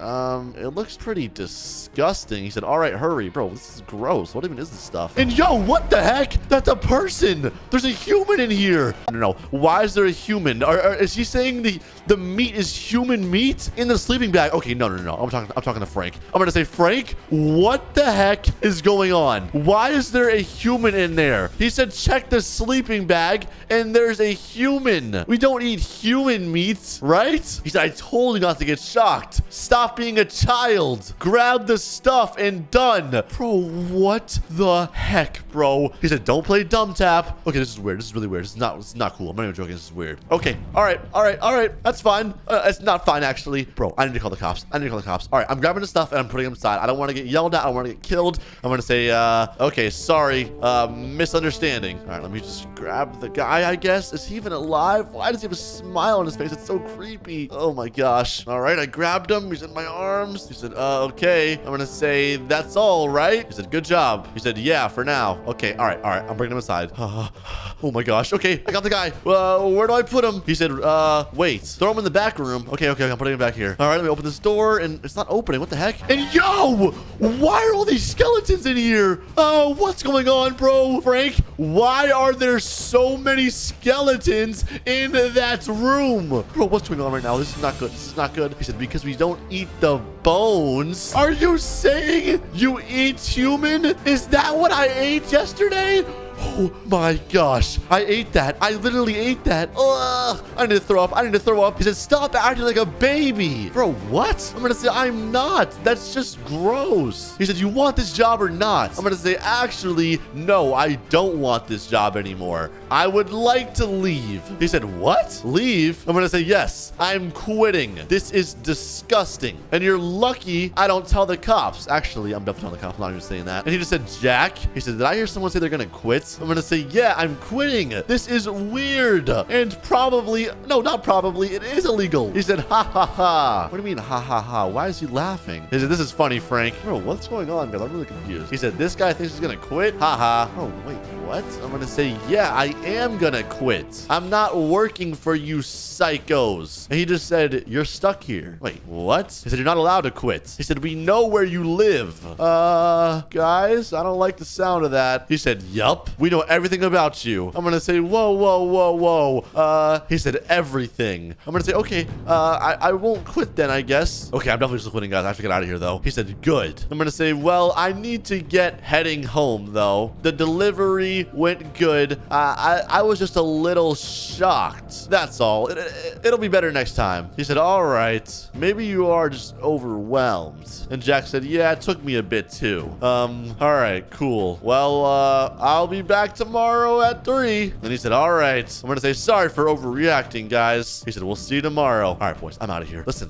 It looks pretty disgusting. He said, all right, hurry. Bro, this is gross. What even is this stuff? And yo, what the heck? That's a person. There's a human in here. No. Why is there a human? Is he saying the meat is human meat in the sleeping bag? Okay, no. I'm talking to Frank. I'm gonna say, Frank, what the heck is going on? Why is there a human in there? He said, check the sleeping bag, and there's a human. We don't eat human meat, right? He said, I told you not to get shocked. Stop being a child. Grab the stuff and done. Bro, what the heck? bro. He said, don't play dumb tap. Okay, this is weird. This is really weird. This is not cool. I'm not even joking. This is weird. Okay. All right. That's fine. It's not fine, actually. Bro, I need to call the cops. All right, I'm grabbing the stuff and I'm putting them aside. I don't want to get yelled at. I don't want to get killed. I'm going to say, okay, sorry. Misunderstanding. All right, let me just grab the guy, I guess. Is he even alive? Why does he have a smile on his face? It's so creepy. Oh my gosh. All right, I grabbed him. He's in my arms. He said, okay. I'm going to say, that's all, right? He said, good job. He said, yeah, for now. Okay, all right. I'm bringing him aside. Oh my gosh. Okay, I got the guy. Where do I put him? He said, wait. Throw him in the back room. Okay, I'm putting him back here. All right, let me open this door, and it's not opening. What the heck? And yo, why are all these skeletons in here? What's going on, bro? Frank, why are there so many skeletons in that room? Bro, what's going on right now? This is not good. He said, because we don't eat the bones. Are you saying you eat human? Is that what I ate yesterday? Oh my gosh. I ate that. I literally ate that. Ugh. I need to throw up. He said, stop acting like a baby. Bro, what? I'm going to say, I'm not. That's just gross. He said, you want this job or not? I'm going to say, actually, no, I don't want this job anymore. I would like to leave. He said, what? Leave? I'm going to say, yes, I'm quitting. This is disgusting. And you're lucky I don't tell the cops. Actually, I'm definitely telling the cops. I'm not even saying that. And he just said, Jack. He said, did I hear someone say they're going to quit? I'm going to say, yeah, I'm quitting. This is weird. And probably, no, not probably, it is illegal. He said, ha ha ha. What do you mean, ha ha ha? Why is he laughing? He said, this is funny, Frank. Bro, what's going on, guys? I'm really confused. He said, this guy thinks he's going to quit? Ha ha. Oh, wait, what? I'm going to say, yeah, I am going to quit. I'm not working for you psychos. And he just said, you're stuck here. Wait, what? He said, you're not allowed to quit. He said, we know where you live. Guys, I don't like the sound of that. He said, yup. We know everything about you. I'm going to say, whoa. He said, everything. I'm going to say, okay, I won't quit then, I guess. Okay, I'm definitely just quitting, guys. I have to get out of here, though. He said, good. I'm going to say, well, I need to get heading home, though. The delivery went good. I was just a little shocked. That's all. It'll be better next time. He said, all right. Maybe you are just overwhelmed. And Jack said, yeah, it took me a bit, too. All right, cool. Well, I'll be back tomorrow at 3. And he said, all right. I'm going to say sorry for overreacting, guys. He said, we'll see you tomorrow. All right, boys, I'm out of here. Listen.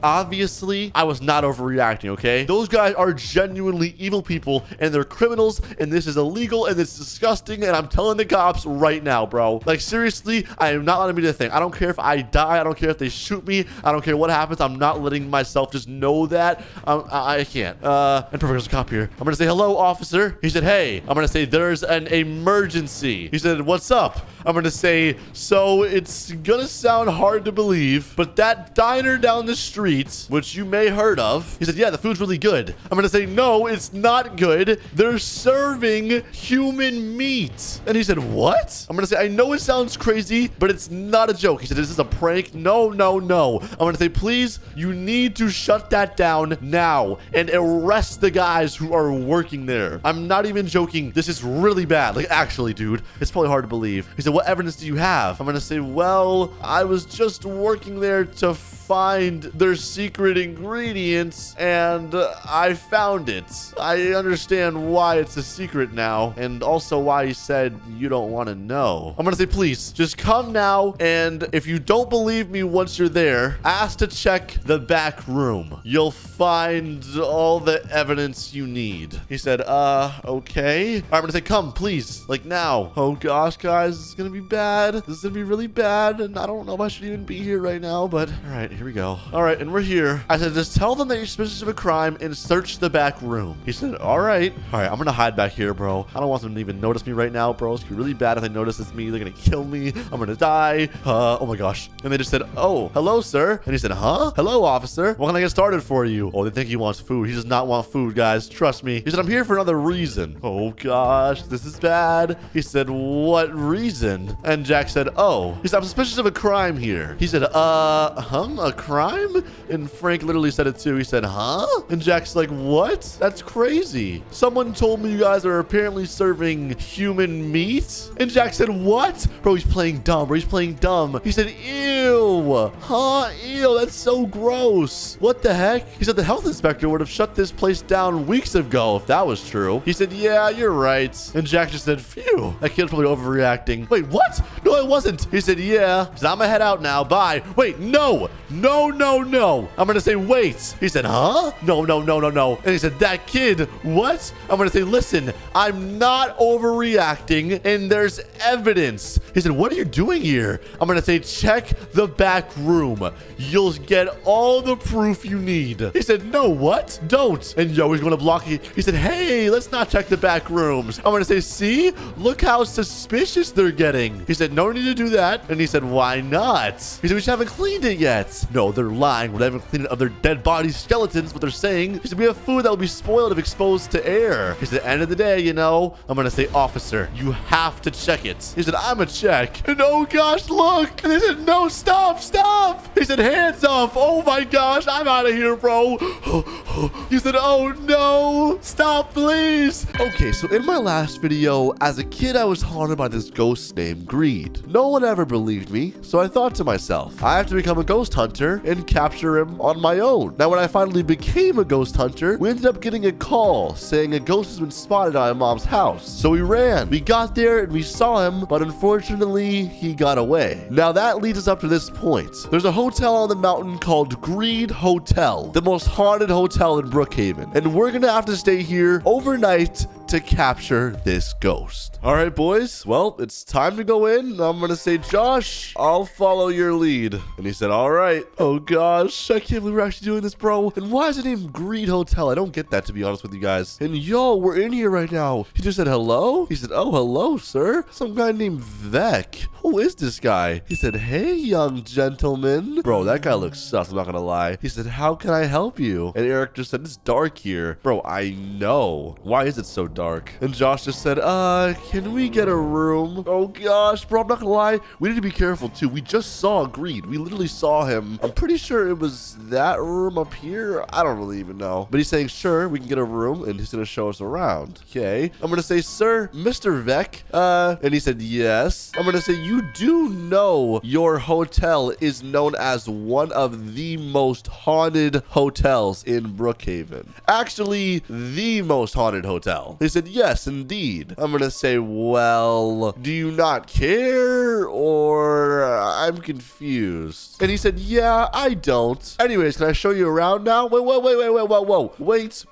Obviously, I was not overreacting, okay? Those guys are genuinely evil people, and they're criminals, and this is illegal, and it's disgusting, and I'm telling the cops right now, bro. Like, seriously, I am not letting them do the thing. I don't care if I die. I don't care if they shoot me. I don't care what happens. I'm not letting myself just know that. I can't. And perfect, there's a cop here. I'm going to say, hello, officer. He said, hey. I'm going to say, there's an emergency. He said, what's up? I'm going to say, so it's going to sound hard to believe, but that diner down the street, which you may heard of, he said, yeah, the food's really good. I'm going to say, no, it's not good. They're serving human meat. And he said, what? I'm going to say, I know it sounds crazy, but it's not a joke. He said, is this a prank? No. I'm going to say, please, you need to shut that down now and arrest the guys who are working there. I'm not even joking. This is really bad. Like, actually, dude, it's probably hard to believe. He said, what evidence do you have? I'm going to say, well, I was just working there to find their secret ingredients, and I found it. I understand why it's a secret now, and also why he said you don't want to know. I'm going to say, please, just come now, and if you don't believe me once you're there, ask to check the back room. You'll find all the evidence you need. He said, okay. All right, I'm going to say, come, please, like now. Oh gosh, guys, it's going to be bad. This is going to be really bad, and I don't know if I should even be here right now, but all right, here we go. All right, and we're here. I said, just tell them that you're suspicious of a crime and search the back room. He said, all right. All right, I'm gonna hide back here, bro. I don't want them to even notice me right now, bro. It's gonna be really bad if they notice it's me. They're gonna kill me. I'm gonna die. Oh my gosh. And they just said, oh, hello, sir. And he said, huh? Hello, officer. What can I get started for you? Oh, they think he wants food. He does not want food, guys. Trust me. He said, I'm here for another reason. Oh gosh, this is bad. He said, what reason? And Jack said, oh. He said, I'm suspicious of a crime here. He said, a crime? And Frank literally said it too. He said, huh? And Jack's like, what? That's crazy. Someone told me you guys are apparently serving human meat. And Jack said, what? Bro, he's playing dumb. He said, ew. Ew. Huh? Ew, that's so gross. What the heck? He said the health inspector would have shut this place down weeks ago if that was true. He said, yeah, you're right. And Jack just said, phew. That kid's probably overreacting. Wait, what? No, I wasn't. He said, yeah. He said, I'm gonna head out now. Bye. Wait, no. No, no, no. I'm gonna say, wait. He said, huh? No, no, no, no, no. And he said, that kid, what? I'm gonna say, listen, I'm not overreacting and there's evidence. He said, what are you doing here? I'm gonna say, check the back room. You'll get all the proof you need. He said, no, what? Don't. And yo, he's gonna block you. He said, hey, let's not check the back rooms. I'm gonna say, see? Look how suspicious they're getting. He said, no need to do that. And he said, why not? He said, we just haven't cleaned it yet. No, they're lying. We haven't cleaned it of their dead body skeletons, what they're saying. He said, we have food that will be spoiled if exposed to air. He said, end of the day, you know, I'm gonna say, officer, you have to check it. He said, I'm a check. And oh gosh, look. And they said, no, stop, stop. He said, hands off. Oh my gosh, I'm out of here, bro. He said, oh no, stop, please. Okay, so in my last video, as a kid, I was haunted by this ghost named Greed. No one ever believed me, so I thought to myself, I have to become a ghost hunter and capture him on my own. Now, when I finally became a ghost hunter, we ended up getting a call saying a ghost has been spotted at my mom's house. So we ran. We got there and we saw him, but unfortunately, he got away. Now, that leads us up to this point. There's a hotel on the mountain called Greed Hotel, the most haunted hotel in Brookhaven, and we're gonna have to stay here overnight to capture this ghost. All right, boys. Well, it's time to go in. I'm gonna say, Josh, I'll follow your lead. And he said, all right. Oh gosh, I can't believe we're actually doing this, bro. And why is it named Greed Hotel? I don't get that, to be honest with you guys. And yo, we're in here right now. He just said hello. He said, oh, hello, sir. Some guy named Vec. Who is this guy? He said, hey, young gentleman. Bro, that guy looks sus, I'm not gonna lie. He said, how can I help you? And Eric just said, it's dark here. Bro, I know. Why is it so dark? And Josh just said, can we get a room? Oh gosh, bro, I'm not gonna lie. We need to be careful too. We just saw Greed. We literally saw him. I'm pretty sure it was that room up here. I don't really even know. But he's saying, sure, we can get a room, and he's gonna show us around. Okay. I'm gonna say, sir, Mr. Vec. And he said, yes. I'm gonna say, you do know your hotel is known as one of the most haunted hotels in Brookhaven. Actually, the most haunted hotel. He said, yes, indeed. I'm gonna say, well, do you not care, or I'm confused? And he said, yeah, I don't. Anyways, can I show you around now? Wait.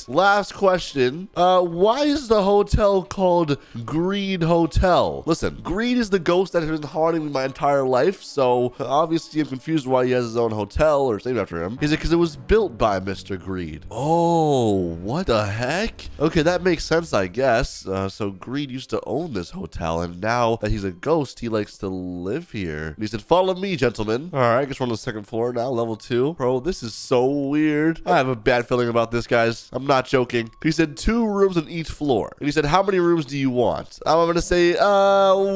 Last question. Why is the hotel called Greed Hotel? Listen, Greed is the ghost that has been haunting me my entire life, so obviously I'm confused why he has his own hotel or named after him. He said, because it was built by Mr. Greed. Oh, what the heck? Okay, that makes sense, I guess. So Greed used to own this hotel, and now that he's a ghost, he likes to live here. And he said, follow me, gentlemen. All right, I guess we're on the second floor now, level 2. Bro, this is so weird. I have a bad feeling about this, guys. I'm not joking. He said 2 rooms on each floor. And he said, how many rooms do you want? I'm going to say,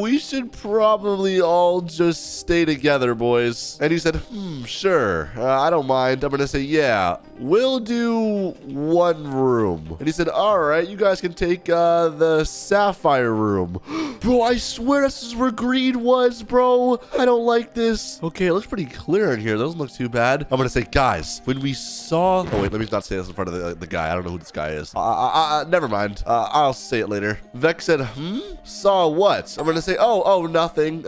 we should probably all just stay together, boys. And he said, sure. I don't mind. I'm going to say, yeah, we'll do 1 room. And he said, all right, you guys can take the sapphire room. Bro, I swear this is where Greed was, bro. I don't like this. Okay, it looks pretty clear in here. Doesn't look too bad. I'm gonna say, guys, when we saw... Oh, wait, let me not say this in front of the guy. I don't know who this guy is. Never mind. I'll say it later. Vec said, saw what? I'm gonna say, oh, nothing.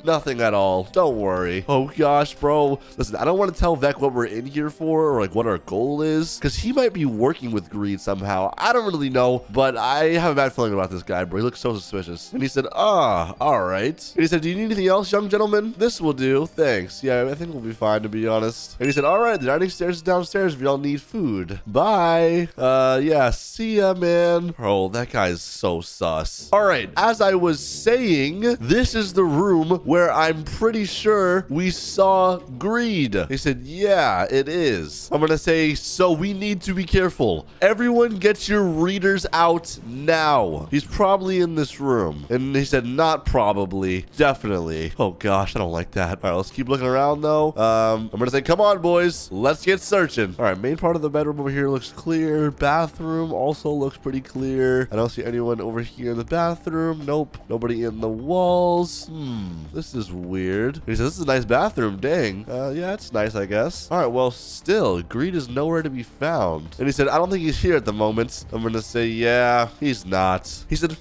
Nothing at all. Don't worry. Oh, gosh, bro. Listen, I don't want to tell Vec what we're in here for or, like, what our goal is, because he might be working with Greed somehow. I don't really know, but I have a bad feeling about this guy, bro. He looks so suspicious. And he said, all right. And he said, do you need anything else, young gentleman? This will do. Thanks. Yeah, I think we'll be fine, to be honest. And he said, all right, the dining stairs is downstairs if y'all need food. Bye. Yeah, see ya, man. Bro, that guy is so sus. All right, as I was saying, this is the room where I'm pretty sure we saw Greed. He said, yeah, it is. I'm gonna say, so we need to be careful. Everyone get your readers out now. He's probably in this room. And he said, not probably, definitely. Oh gosh, I don't like that. All right, let's keep looking around though. I'm gonna say, come on, boys. Let's get searching. All right, main part of the bedroom over here looks clear. Bathroom also looks pretty clear. I don't see anyone over here in the bathroom. Nope. Nobody in the walls. This is weird. He says, this is a nice bathroom. Dang. Yeah, it's nice, I guess. All right, well, still, Greed is nowhere to be found. And he said, I don't think he's here at the moment. I'm gonna say, yeah, he's not. He said,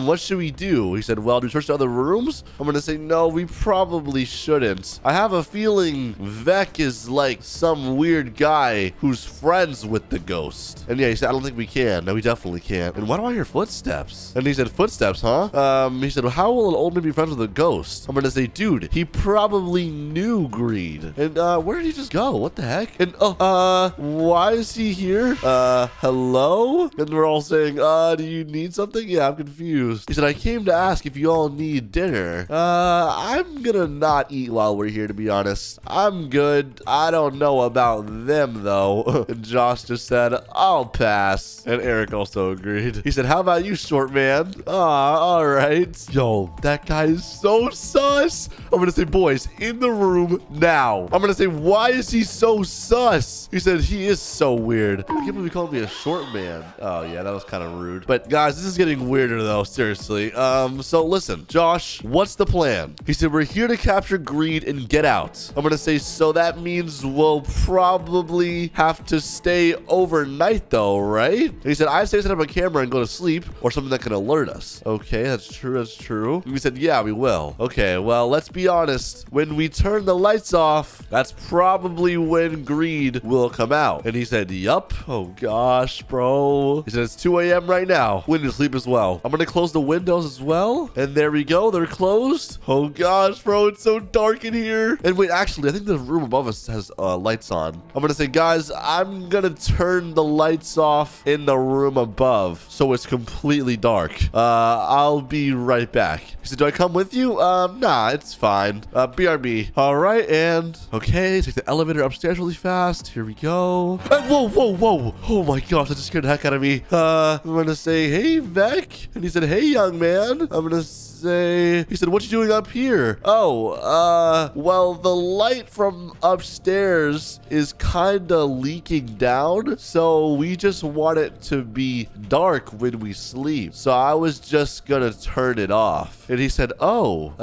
what should we do? He said, well, do we search the other rooms? I'm gonna say, no, we probably shouldn't. I have a feeling Vec is like some weird guy who's friends with the ghost. And yeah, he said, I don't think we can. No, we definitely can't. And why do I hear footsteps? And he said, footsteps, huh? He said, well, how will an old man be friends with a ghost? I'm gonna say, dude, he probably knew Greed. And where did he just go? What the heck? And why is he here? Hello? And we're all saying, do you need something? Yeah, I'm confused. He said, I came to ask if you all need dinner. I'm gonna not eat while we're here, to be honest. I'm good. I don't know about them, though. And Josh just said, I'll pass. And Eric also agreed. He said, how about you, short man? All right. Yo, that guy is so sus. I'm gonna say, boys, in the room now. I'm gonna say, why is he so sus? He said, he is so weird. I can't believe he called me a short man. Oh, yeah, that was kind of rude. But guys, this is getting weirder, though. Seriously. So listen, Josh, what's the plan? He said, we're here to capture Greed and get out. I'm gonna say, so that means we'll probably have to stay overnight, though, right? And he said, I say set up a camera and go to sleep, or something that can alert us. Okay, that's true. That's true. And we said, yeah, we will. Okay, well, let's be honest. When we turn the lights off, that's probably when Greed will come out. And he said, yup. Oh gosh, bro. He said, it's 2 a.m. right now. We need to sleep as well. I'm gonna close the windows as well. And there we go. They're closed. Oh gosh, bro. It's so dark in here. And wait, actually, I think the room above us has lights on. I'm gonna say, guys, I'm gonna turn the lights off in the room above so it's completely dark. I'll be right back. He said, do I come with you? Nah, it's fine. BRB. All right, and okay, take the elevator upstairs really fast. Here we go. And whoa, whoa, whoa. Oh my gosh, that just scared the heck out of me. I'm gonna say, hey, Vec. And he said, hey, young man. I'm gonna say, he said, what you doing up here? Oh, well, the light from upstairs is kind of leaking down, so we just want it to be dark when we sleep. So I was just gonna turn it off. And he said, oh,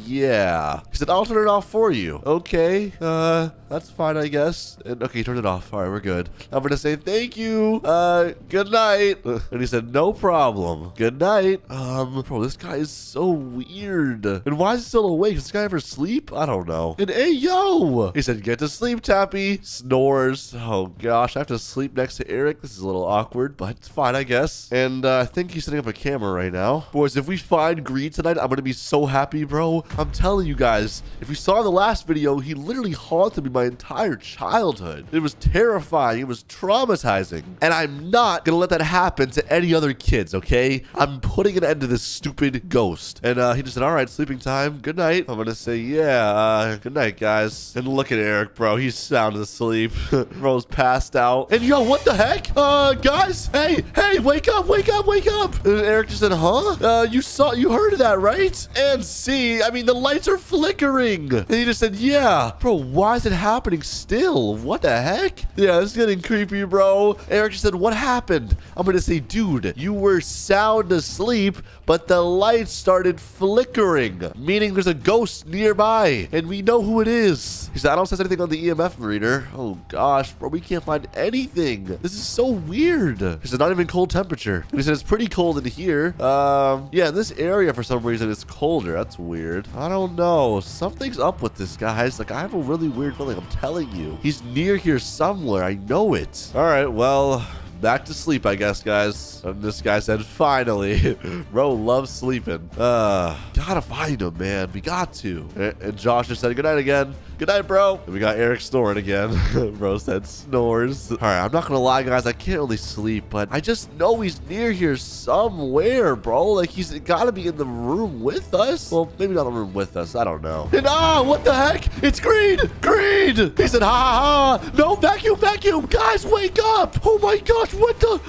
yeah. He said, I'll turn it off for you. Okay, that's fine, I guess. And okay, turn it off. All right, we're good. I'm gonna say thank you. Good night. And he said, no problem. Good night. Bro, this guy is so weird. And why is he still awake? Does this guy ever sleep? I don't know. And hey, yo. He said, get to sleep, Tappy. Snores. Oh gosh, I have to sleep next to Eric. This is a little awkward, but it's fine, I guess. And I think he's setting up a camera right now. Boys, if we find Greed tonight, I'm gonna be so happy, bro. I'm telling you guys, if you saw in the last video, he literally haunted me my entire childhood. It was terrifying. It was traumatizing. And I'm not gonna let that happen to any other kids, okay? I'm putting an end to this stupid ghost. And he just said, all right, sleeping time. Good night. I'm gonna say, yeah, good night, guys. And look at Eric, bro. He's sound asleep. Bro's passed out. And yo, what the heck? Guys, hey, wake up, wake up, wake up. And Eric just said, huh? You heard of that, right? And see, I mean, the lights are flickering. And he just said, yeah. Bro, why is it happening still? What the heck? Yeah, this is getting creepy, bro. Eric just said, what happened? I'm gonna say, dude, you were sound asleep, but the lights started flickering, meaning there's a ghost nearby, and we know who it is. He said, I don't sense anything on the EMF reader. Oh gosh, bro, we can't find anything. This is so weird. He said, not even cold temperature. And he said, it's pretty cold in here. Yeah, in this area, for some reason, it's colder. That's weird. I don't know. Something's up with this, guys. Like, I have a really weird feeling. I'm telling you. He's near here somewhere. I know it. All right, well, back to sleep, I guess, guys. And this guy said, finally. Bro loves sleeping. Gotta find him, man. We got to. And Josh just said, good night again. Good night, bro. And we got Eric snoring again. Bro said snores. All right, I'm not gonna lie, guys. I can't really sleep, but I just know he's near here somewhere, bro. Like, he's gotta be in the room with us. Well, maybe not in the room with us. I don't know. And what the heck? It's Greed. Greed. He said, ha ha ha. No, vacuum, vacuum. Guys, wake up. Oh my gosh, what the?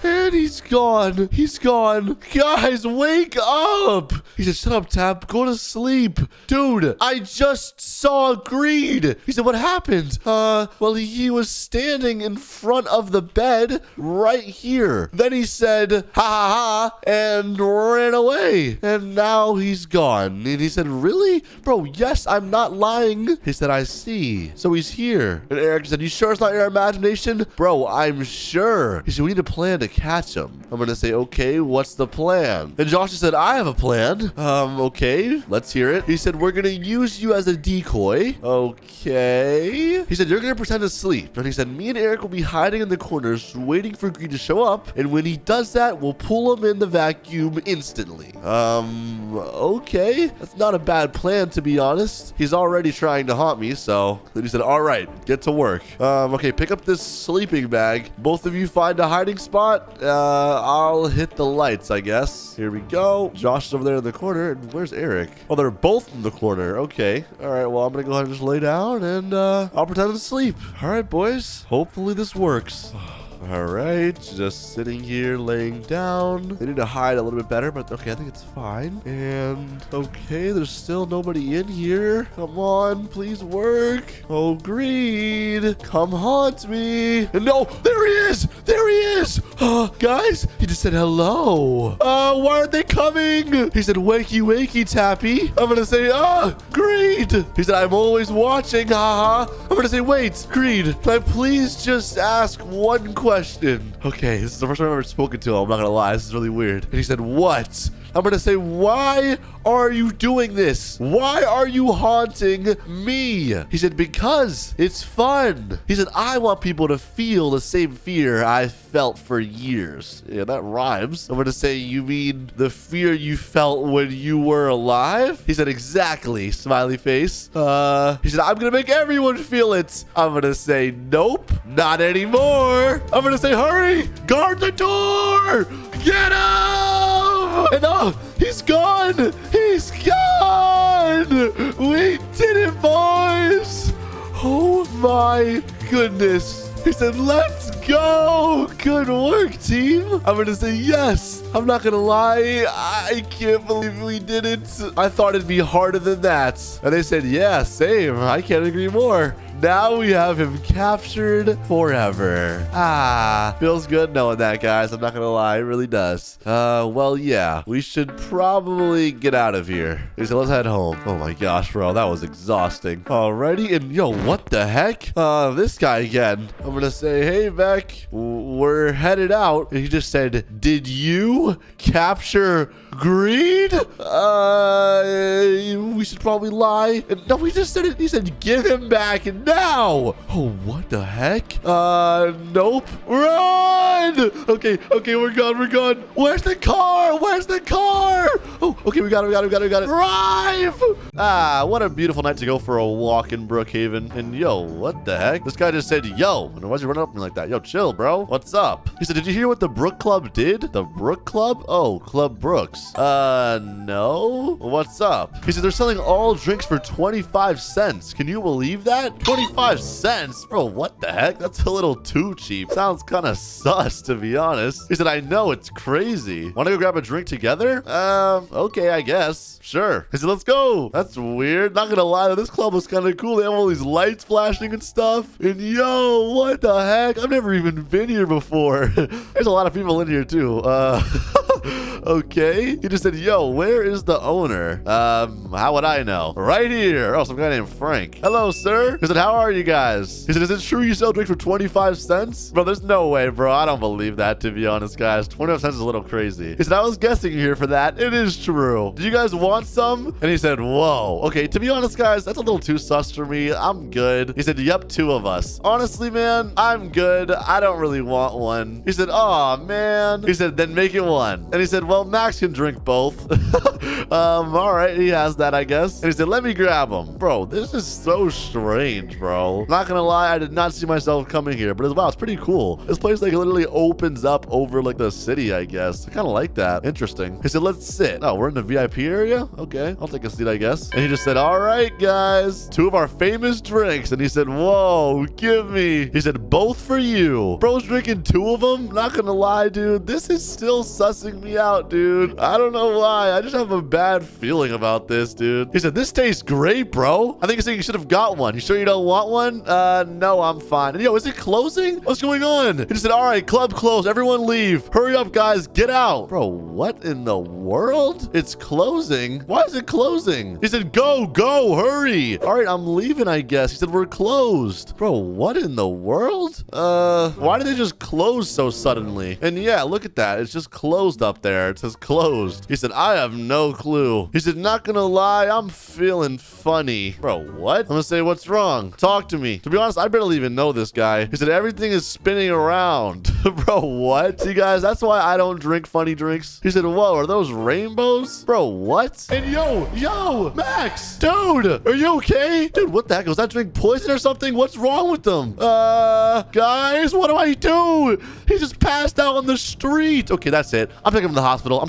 And he's gone. He's gone. Guys, wake up. He said, shut up, Tap. Go to sleep. Dude, I just saw Greed. He said, what happened? Well, he was standing in front of the bed right here. Then he said, ha ha ha, and ran away. And now he's gone. And he said, really? Bro, yes, I'm not lying. He said, I see. So he's here. And Eric said, you sure it's not your imagination? Bro, I'm sure. He said, we need a plan to catch him. I'm going to say, okay, what's the plan? And Josh said, I have a plan. Okay, let's hear it. He said, we're going to use you as a decoy. Okay. He said, you're going to pretend to sleep. And he said, me and Eric will be hiding in the corners, waiting for Greed to show up. And when he does that, we'll pull him in the vacuum instantly. Okay. That's not a bad plan, to be honest. He's already trying to haunt me, so. Then he said, all right, get to work. Okay, pick up this sleeping bag. Both of you find a hiding spot. I'll hit the lights, I guess. Here we go. Josh is over there in the corner. And where's Eric? Oh, they're both in the corner. Okay. All right, well, I'm going to go ahead and just lay down, and I'll pretend to sleep. All right, boys. Hopefully this works. All right, just sitting here, laying down. They need to hide a little bit better, but okay, I think it's fine. And okay, there's still nobody in here. Come on, please work. Oh, Greed, come haunt me. And no, there he is. There he is. Guys, he just said hello. Why aren't they coming? He said, wakey, wakey, Tappy. I'm gonna say, Greed. He said, I'm always watching, haha. I'm gonna say, wait, Greed, can I please just ask one question? Okay, this is the first time I've ever spoken to him. I'm not gonna lie, this is really weird. And he said, what? I'm gonna say, why are you doing this? Why are you haunting me? He said, because it's fun. He said, I want people to feel the same fear I felt for years. Yeah, that rhymes. I'm gonna say, you mean the fear you felt when you were alive? He said, exactly, smiley face. He said, I'm gonna make everyone feel it. I'm gonna say, nope, not anymore. I'm gonna say, hurry, guard the door. Get him! And he's gone! He's gone! We did it, boys! Oh my goodness. He said, let's go! Good work, team! I'm gonna say yes! I'm not gonna lie, I can't believe we did it. I thought it'd be harder than that. And they said, yeah, same. I can't agree more. Now we have him captured forever. Feels good knowing that, guys. I'm not gonna lie, it really does. Well, yeah, we should probably get out of here. So let's head home. Oh my gosh, bro, that was exhausting. Alrighty, and yo, what the heck? This guy again. I'm gonna say, hey, Beck, we're headed out. And he just said, did you capture Greed? We should probably lie. And no, he just said it. He said, give him back now. Oh, what the heck? Nope. Run! Okay, we're gone. Where's the car? Oh, okay, we got it. Drive! What a beautiful night to go for a walk in Brookhaven. And yo, what the heck? This guy just said, yo. And why'd you run up to me like that? Yo, chill, bro. What's up? He said, did you hear what the Brook Club did? The Brook Club? Oh, Club Brooks. No. What's up? He said, they're selling all drinks for 25 cents. Can you believe that? 25 cents? Bro, what the heck? That's a little too cheap. Sounds kind of sus, to be honest. He said, I know, it's crazy. Want to go grab a drink together? Okay, I guess. Sure. He said, let's go. That's weird. Not gonna lie, this club was kind of cool. They have all these lights flashing and stuff. And yo, what the heck? I've never even been here before. There's a lot of people in here too. Okay. He just said, yo, where is the owner? How would I know? Right here. Oh, some guy named Frank. Hello, sir. He said, how are you guys? He said, is it true you sell drinks for 25 cents? Bro, there's no way, bro. I don't believe that, to be honest, guys. 25 cents is a little crazy. He said, I was guessing here for that. It is true. Do you guys want some? And he said, whoa. Okay, to be honest, guys, that's a little too sus for me. I'm good. He said, yep, 2 of us. Honestly, man, I'm good. I don't really want one. He said, oh, man. He said, then make it 1. And he said, well, Max can drink both. All right, he has that, I guess. And he said, let me grab him. Bro, this is so strange, bro. Not gonna lie, I did not see myself coming here, but wow, it's pretty cool. This place like literally opens up over like the city, I guess. I kind of like that. Interesting. He said, let's sit. Oh, we're in the VIP area? Okay, I'll take a seat, I guess. And he just said, all right, guys, 2 of our famous drinks. And he said, whoa, give me. He said, both for you. Bro's drinking 2 of them? Not gonna lie, dude. This is still sussing me out, dude. I don't know why. I just have a bad feeling about this, dude. He said, this tastes great, bro. I think he's saying you should have got one. You sure you don't want one? No, I'm fine. And yo, is it closing? What's going on? He just said, all right, club closed. Everyone leave. Hurry up, guys. Get out. Bro, what in the world? It's closing. Why is it closing? He said, go, hurry. All right, I'm leaving, I guess. He said, we're closed. Bro, what in the world? Why did they just close so suddenly? And yeah, look at that. It's just closed up there. It says closed. He said, I have no clue. He said, not gonna lie, I'm feeling funny. Bro, what? I'm gonna say, what's wrong? Talk to me. To be honest, I barely even know this guy. He said, everything is spinning around. Bro, what? See, guys, that's why I don't drink funny drinks. He said, whoa, are those rainbows? Bro, what? And yo, Max, dude, are you okay? Dude, what the heck? Was that drink poison or something? What's wrong with them? Guys, what do I do? He just passed out on the street. Okay, that's it. I'm taking him to the hospital.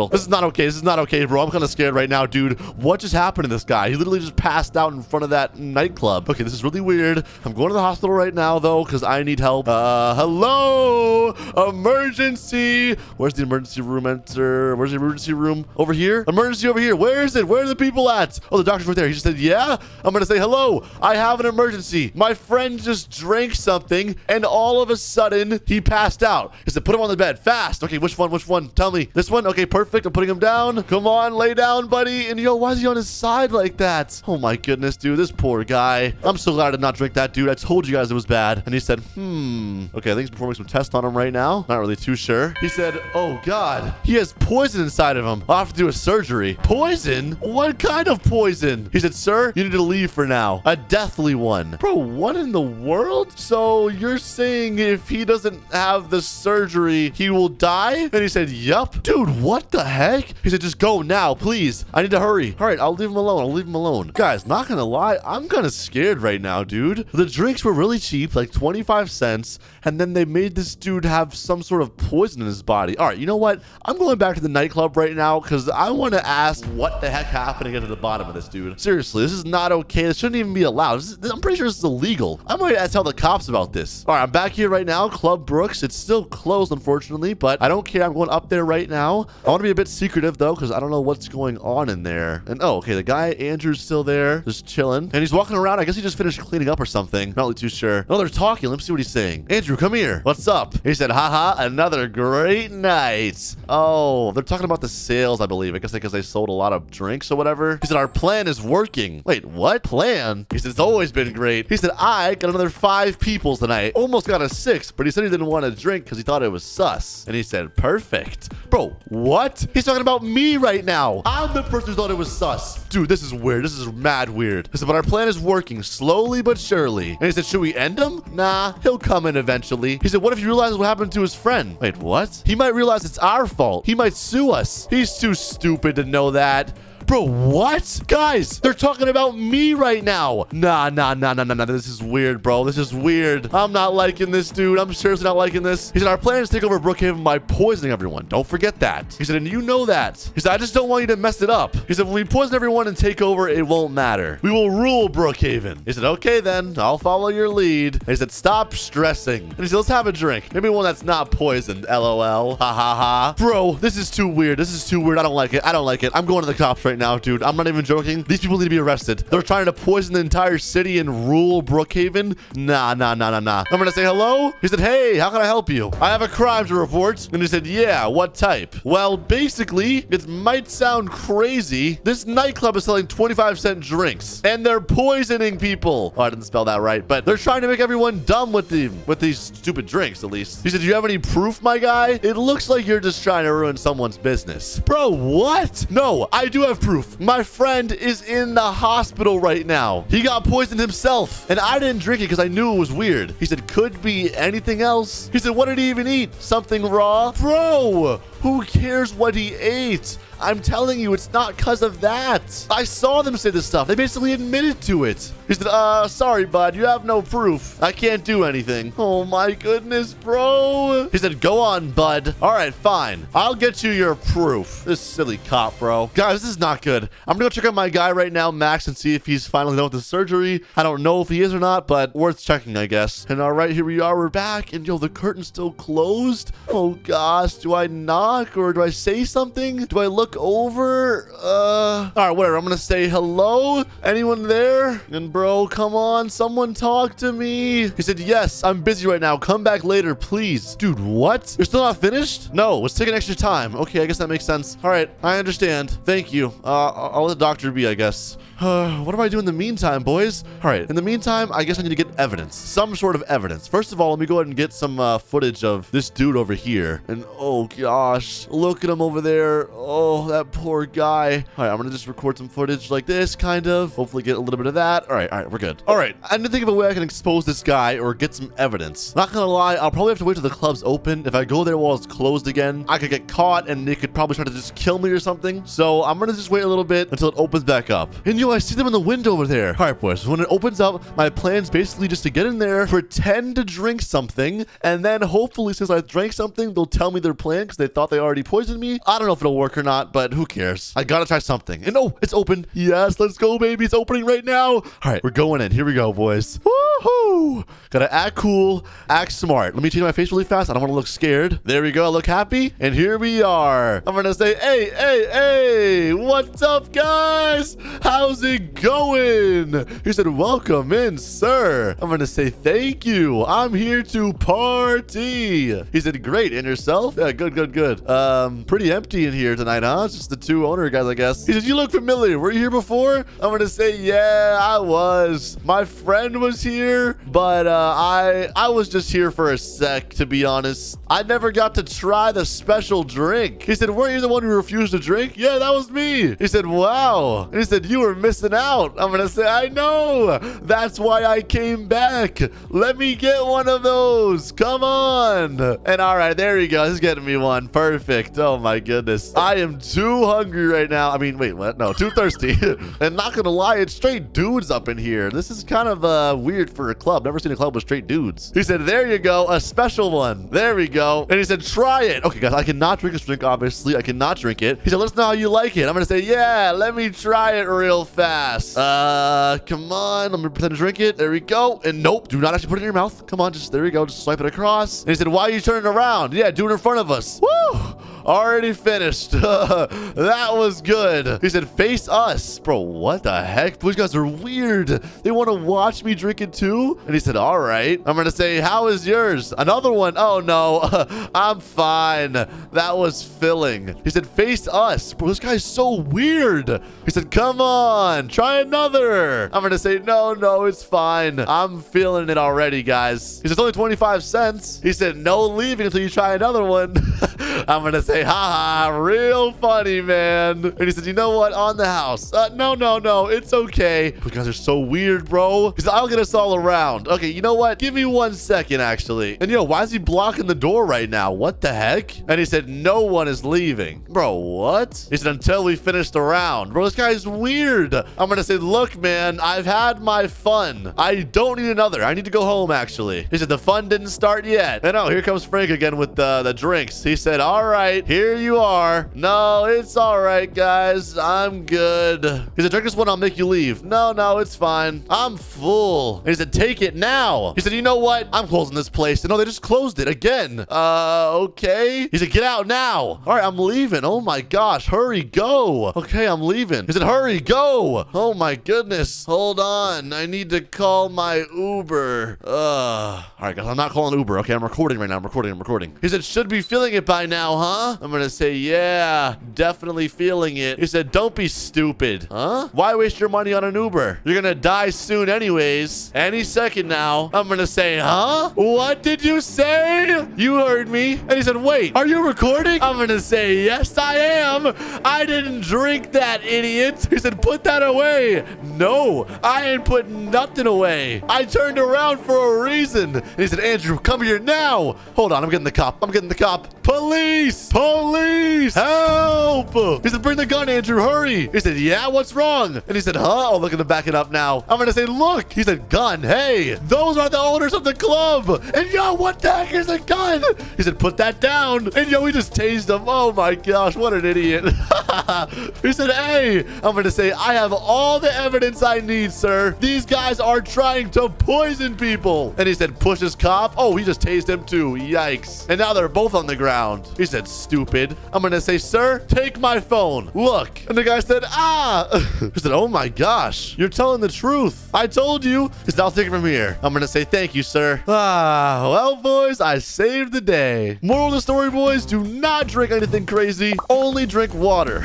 This is not okay. This is not okay, bro. I'm kind of scared right now, dude. What just happened to this guy? He literally just passed out in front of that nightclub. Okay, this is really weird. I'm going to the hospital right now, though, because I need help. Hello? Emergency. Where's the emergency room? Enter. Where's the emergency room? Over here? Emergency over here. Where is it? Where are the people at? Oh, the doctor's right there. He just said, yeah? I'm going to say, hello. I have an emergency. My friend just drank something, and all of a sudden, he passed out. He said, put him on the bed. Fast. Okay, which one? Tell me. This one? Okay, perfect. I'm putting him down. Come on, lay down, buddy. And yo, why is he on his side like that? Oh my goodness, dude. This poor guy. I'm so glad I did not drink that, dude. I told you guys it was bad. And he said, okay, I think he's performing some tests on him right now. Not really too sure. He said, oh God, he has poison inside of him. I'll have to do a surgery. Poison? What kind of poison? He said, sir, you need to leave for now. A deathly one. Bro, what in the world? So you're saying if he doesn't have the surgery, he will die? And he said, yup. Dude, what the heck? He said, just go now, please. I need to hurry. All right, I'll leave him alone. Guys, not gonna lie, I'm kind of scared right now, dude. The drinks were really cheap, like 25 cents, and then they made this dude have some sort of poison in his body. All right, you know what? I'm going back to the nightclub right now because I want to ask what the heck happened to get to the bottom of this, dude. Seriously, this is not okay. This shouldn't even be allowed. I'm pretty sure this is illegal. I might tell the cops about this. All right, I'm back here right now, Club Brooks. It's still closed, unfortunately, but I don't care. I'm going up there right now. I want to be a bit secretive, though, because I don't know what's going on in there. And, oh, okay, the guy, Andrew's still there, just chilling. And he's walking around. I guess he just finished cleaning up or something. Not really too sure. No, they're talking. Let me see what he's saying. Andrew, come here. What's up? He said, haha, another great night. Oh, they're talking about the sales, I believe. I guess because they sold a lot of drinks or whatever. He said, our plan is working. Wait, what? Plan? He said, it's always been great. He said, I got another 5 people tonight. Almost got a 6, but he said he didn't want to drink because he thought it was sus. And he said, perfect. Bro, what? He's talking about me right now. I'm the person who thought it was sus. Dude, this is weird. This is mad weird. He said, but our plan is working slowly but surely. And he said, should we end him? Nah, he'll come in eventually. He said, what if he realizes what happened to his friend? Wait, what? He might realize it's our fault. He might sue us. He's too stupid to know that. Bro, what? Guys, they're talking about me right now. Nah. This is weird, bro. This is weird. I'm not liking this, dude. I'm seriously not liking this. He said, our plan is to take over Brookhaven by poisoning everyone. Don't forget that. He said, and you know that. He said, I just don't want you to mess it up. He said, when we poison everyone and take over, it won't matter. We will rule Brookhaven. He said, okay, then. I'll follow your lead. And he said, stop stressing. And he said, let's have a drink. Maybe one that's not poisoned. LOL. Ha ha ha. Bro, this is too weird. I don't like it. I'm going to the cops right now, dude. I'm not even joking. These people need to be arrested. They're trying to poison the entire city and rule Brookhaven. Nah. I'm gonna say hello. He said, hey, how can I help you? I have a crime to report. And he said, yeah, what type? Well, basically, it might sound crazy. This nightclub is selling 25-cent drinks and they're poisoning people. Oh, I didn't spell that right, but they're trying to make everyone dumb with these stupid drinks, at least. He said, do you have any proof, my guy? It looks like you're just trying to ruin someone's business. Bro, what? No, I do have proof. My friend is in the hospital right now. He got poisoned himself, and I didn't drink it because I knew it was weird. He said, could be anything else. He said, what did he even eat? Something raw? Bro, Who cares what he ate? I'm telling you, it's not because of that. I saw them say this stuff. They basically admitted to it. He said, sorry, bud. You have no proof. I can't do anything. Oh, my goodness, bro. He said, go on, bud. All right, fine. I'll get you your proof. This silly cop, bro. Guys, this is not good. I'm going to go check out my guy right now, Max, and see if he's finally done with the surgery. I don't know if he is or not, but worth checking, I guess. And all right, here we are. We're back. And, yo, the curtain's still closed. Oh, gosh. Do I knock or do I say something? Do I look over? All right, whatever. I'm gonna say hello. Anyone there? And bro, come on, someone talk to me. He said, yes, I'm busy right now. Come back later, please. Dude, what? You're still not finished? No, it's taking extra time. Okay, I guess that makes sense. All right, I understand. Thank you. I'll let the doctor be, I guess. What do I do in the meantime, boys? All right, in the meantime, I guess I need to get evidence. Some sort of evidence. First of all, let me go ahead and get some footage of this dude over here. And oh gosh, look at him over there. Oh, that poor guy. All right, I'm gonna just record some footage like this, kind of. Hopefully get a little bit of that. All right, we're good. All right, I need to think of a way I can expose this guy or get some evidence. Not gonna lie, I'll probably have to wait till the club's open. If I go there while it's closed again, I could get caught and they could probably try to just kill me or something. So I'm gonna just wait a little bit until it opens back up. And yo, I see them in the window over there. All right, boys, when it opens up, my plan's basically just to get in there, pretend to drink something, and then hopefully since I drank something, they'll tell me their plan because they thought they already poisoned me. I don't know if it'll work or not, but who cares? I gotta try something. And oh, it's open. Yes, let's go, baby. It's opening right now. All right, we're going in. Here we go, boys. Woohoo! Gotta act cool, act smart. Let me change my face really fast. I don't want to look scared. There we go. Look happy. And here we are. I'm gonna say, hey, what's up, guys? How's it going? He said, welcome in, sir. I'm gonna say, thank you. I'm here to party. He said, great. And yourself? Yeah, good. Pretty empty in here tonight, huh? It's just the two owner guys, I guess. He said, you look familiar. Were you here before? I'm gonna say, yeah, I was. My friend was here, but I was just here for a sec, to be honest. I never got to try the special drink. He said, weren't you the one who refused to drink? Yeah, that was me. He said, wow. And he said, you were missing out. I'm gonna say, I know. That's why I came back. Let me get one of those. Come on. And all right, there you go. He's getting me one. Perfect. Oh my goodness. I am too hungry right now. I mean, wait, what? No, too thirsty. And not gonna lie, it's straight dudes up in here. This is kind of weird for a club. Never seen a club with straight dudes. He said, there you go. A special one. There we go. And he said, try it. Okay, guys, I cannot drink this drink, obviously. I cannot drink it. He said, let us know how you like it. I'm gonna say, yeah, let me try it real fast. Come on. Let me pretend to drink it. There we go. And nope, do not actually put it in your mouth. Come on, just there we go. Just swipe it across. And he said, why are you turning around? Yeah, do it in front of us. Woo! Already finished. That was good. He said, face us. Bro, what the heck? These guys are weird. They want to watch me drink it too? And he said, all right. I'm going to say, how is yours? Another one. Oh, no. I'm fine. That was filling. He said, face us. Bro, this guy's so weird. He said, come on. Try another. I'm going to say, no, it's fine. I'm feeling it already, guys. He said, it's only 25 cents. He said, no leaving until you try another one. I'm going to say, haha, real funny, man. And he said, you know what? On the house. No. It's okay. You guys are so weird, bro. He said, I'll get us all around. Okay, you know what? Give me 1 second, actually. And yo, why is he blocking the door right now? What the heck? And he said, no one is leaving. Bro, what? He said, until we finish the round. Bro, this guy's weird. I'm going to say, look, man, I've had my fun. I don't need another. I need to go home, actually. He said, the fun didn't start yet. And oh, here comes Frank again with the drinks. He said, all right, here you are. No, it's all right, guys. I'm good. He said, drink this one, I'll make you leave. No, it's fine. I'm full. And he said, take it now. He said, you know what? I'm closing this place. And no, they just closed it again. Okay. He said, get out now. All right, I'm leaving. Oh my gosh, hurry, go. Okay, I'm leaving. He said, hurry, go. Oh my goodness. Hold on. I need to call my Uber. All right, guys, I'm not calling Uber. Okay, I'm recording right now. I'm recording. He said, should be feeling it by now, huh? I'm gonna say, yeah, definitely feeling it. He said, don't be stupid. Huh? Why waste your money on an Uber? You're gonna die soon anyways. Any second now. I'm gonna say, huh? What did you say? You heard me. And he said, wait, are you recording? I'm gonna say, yes, I am. I didn't drink that, idiot. He said, put that away. No, I ain't putting nothing away. I turned around for a reason. And he said, Andrew, come here now. Hold on, I'm getting the cop. Police! Police! Police! Help! He said, bring the gun, Andrew, hurry! He said, yeah, what's wrong? And he said, huh? Oh, look at him backing up now. I'm gonna say, look! He said, gun, hey! Those are the owners of the club! And yo, what the heck is a gun? He said, put that down! And yo, we just tased him. Oh my gosh, what an idiot. He said, hey! I'm gonna say, I have all the evidence I need, sir. These guys are trying to poison people. And he said, push his cop. Oh, he just tased him too. Yikes. And now they're both on the ground. He said, stupid. I'm gonna say, sir, take my phone. Look. And the guy said, ah. He said, oh my gosh, you're telling the truth. I told you. He said, I'll take it from here. I'm gonna say, thank you, sir. Ah, well, boys, I saved the day. Moral of the story, boys, do not drink anything crazy. Only drink water.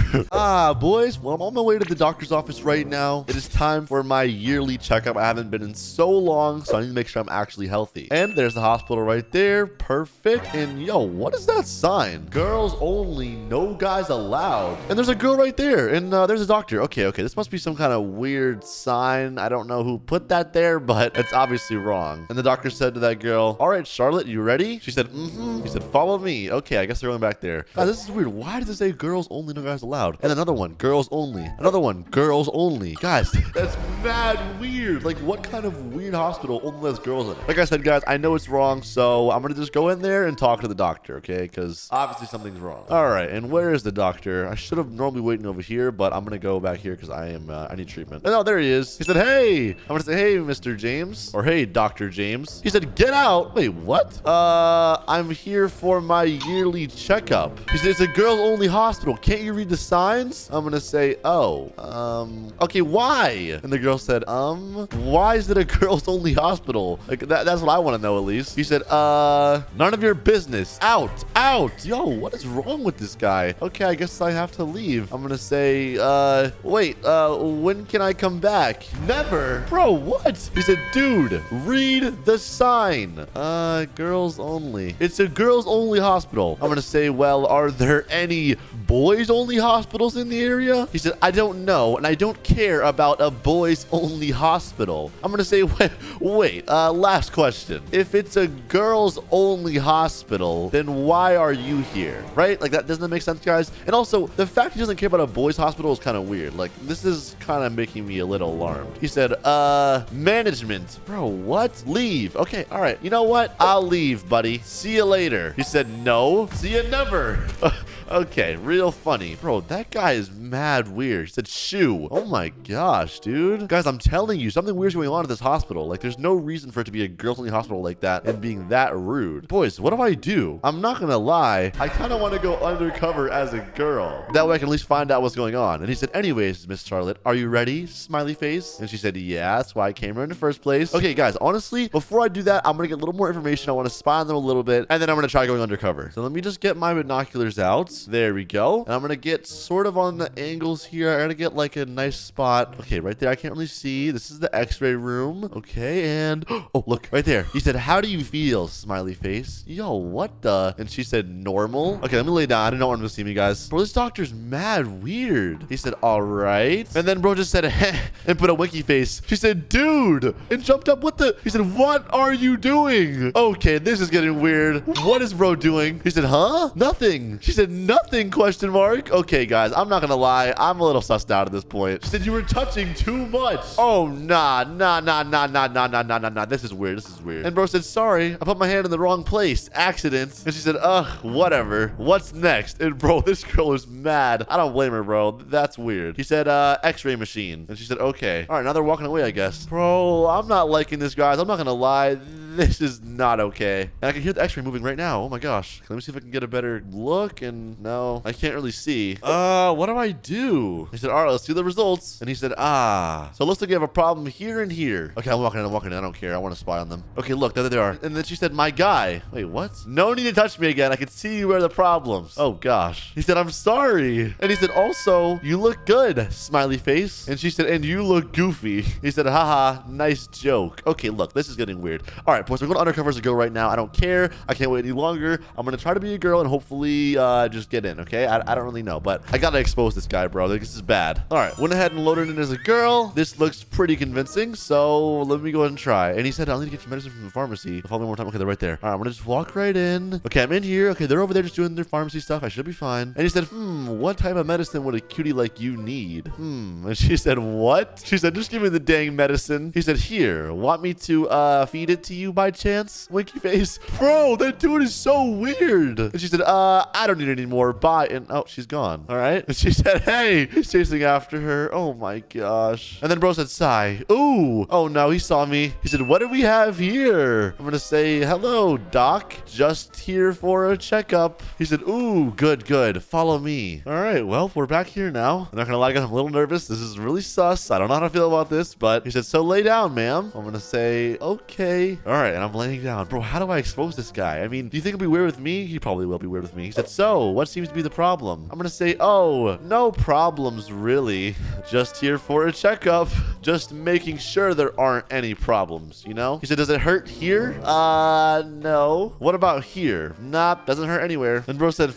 Boys, well, I'm on my way to the doctor's office right now. It is time for my yearly checkup. I haven't been in so long, so I need to make sure I'm actually healthy. And there's the hospital right there. Perfect. And yo, what is that sign? Girls only, no guys allowed. And there's a girl right there. And there's a doctor. Okay. This must be some kind of weird sign. I don't know who put that there, but it's obviously wrong. And the doctor said to that girl, all right, Charlotte, you ready? She said, mm-hmm. He said, follow me. Okay, I guess they're going back there. God, this is weird. Why does it say girls only, no guys allowed? And another one, girls only. Another one, girls only. Guys, that's mad weird. Like, what kind of weird hospital only has girls in it? Like I said, guys, I know it's wrong, so I'm gonna just go in there and talk to the doctor, okay? Because obviously something's wrong. All right, and where is the doctor? I should have normally waiting over here, but I'm gonna go back here because I need treatment. Oh, there he is. He said, hey. I'm gonna say, hey, Mr. James. Or hey, Dr. James. He said, get out. Wait, what? I'm here for my yearly checkup. He said, it's a girls-only hospital. Can't you read the signs? I'm gonna say, oh, okay, why? And the girl said, why is it a girls-only hospital? Like, that's what I want to know, at least. He said, none of your business. Out. Yo, what is wrong with this guy? Okay, I guess I have to leave. I'm gonna say, wait, when can I come back? Never. Bro, what? He said, dude, read the sign. Girls only. It's a girls only hospital. I'm gonna say, well, are there any boys only hospitals in the area? He said, I don't know, and I don't care about a boys only hospital. I'm gonna say, wait, last question. If it's a girls only hospital, then why are you here? Right? Like, that doesn't make sense, guys. And also, the fact he doesn't care about a boys hospital is kind of weird. Like, this is kind of making me a little alarmed. He said, management. Bro, what? Leave. Okay, all right. You know what? I'll leave, buddy. See you later. He said, no. See you never. Okay, real funny. Bro, that guy is mad weird. He said, shoo. Oh my gosh, dude. Guys, I'm telling you, something weird's going on at this hospital. Like, there's no reason for it to be a girls-only hospital like that and being that rude. Boys, what do I do? I'm not gonna lie. I kind of want to go undercover as a girl. That way I can at least find out what's going on. And he said, anyways, Miss Charlotte, are you ready? Smiley face. And she said, yeah, that's why I came here in the first place. Okay, guys, honestly, before I do that, I'm gonna get a little more information. I want to spy on them a little bit, and then I'm gonna try going undercover. So let me just get my binoculars out. There we go. And I'm gonna get sort of on the angles here. I gotta get like a nice spot. Okay, right there. I can't really see. This is the x-ray room. Okay, and oh, look, right there. He said, how do you feel? Smiley face. Yo, what the? And she said, normal. Okay, let me lay down. I didn't want him to see me, guys. Bro, this doctor's mad weird. He said, all right. And then bro just said, heh, and put a winky face. She said, dude, and jumped up. What the? He said, what are you doing? Okay, this is getting weird. What is bro doing? He said, huh? Nothing. She said, nothing, question mark. Okay, guys, I'm not gonna lie. I'm a little sussed out at this point. She said, you were touching too much. Oh, nah. This is weird. And bro said, sorry, I put my hand in the wrong place. Accident. And she said, ugh, whatever. What's next? And bro, this girl is mad. I don't blame her, bro. That's weird. He said, x-ray machine. And she said, okay. All right, now they're walking away, I guess. Bro, I'm not liking this, guys. I'm not gonna lie. This is not okay. And I can hear the x-ray moving right now. Oh my gosh. Let me see if I can get a better look. And no, I can't really see. What do I do? He said, all right, let's see the results. And he said, so it looks like you have a problem here and here. Okay, I'm walking in. I don't care. I want to spy on them. Okay, look, there they are. And then she said, my guy. Wait, what? No need to touch me again. I can see you are the problems. Oh gosh. He said, I'm sorry. And he said, also, you look good. Smiley face. And she said, and you look goofy. He said, haha, nice joke. Okay, look, this is getting weird. All right. right, boys, we're going to undercover as a girl right now. I don't care. I can't wait any longer. I'm going to try to be a girl and hopefully just get in, okay? I don't really know, but I got to expose this guy, bro. Like, this is bad. All right, went ahead and loaded in as a girl. This looks pretty convincing, so let me go ahead and try. And he said, I'll need to get your medicine from the pharmacy. Follow me one more time. Okay, they're right there. All right, I'm going to just walk right in. Okay, I'm in here. Okay, they're over there just doing their pharmacy stuff. I should be fine. And he said, what type of medicine would a cutie like you need? And she said, what? She said, just give me the dang medicine. He said, here, want me to feed it to you by chance? Winky face. Bro, that dude is so weird. And she said, I don't need it anymore. Bye. And oh, she's gone. All right. And she said, hey, he's chasing after her. Oh my gosh. And then bro said, sigh. Ooh. Oh no, he saw me. He said, what do we have here? I'm going to say, hello, doc. Just here for a checkup. He said, ooh, good, good. Follow me. All right. Well, we're back here now. I'm not going to lie, guys. I'm a little nervous. This is really sus. I don't know how to feel about this, but he said, so lay down, ma'am. I'm going to say, okay. All right. And I'm laying down. Bro, how do I expose this guy? I mean, do you think he'll be weird with me? He probably will be weird with me. He said, so what seems to be the problem? I'm going to say, oh, no problems really. Just here for a checkup. Just making sure there aren't any problems, you know? He said, does it hurt here? No. What about here? Nah, doesn't hurt anywhere. And bro said,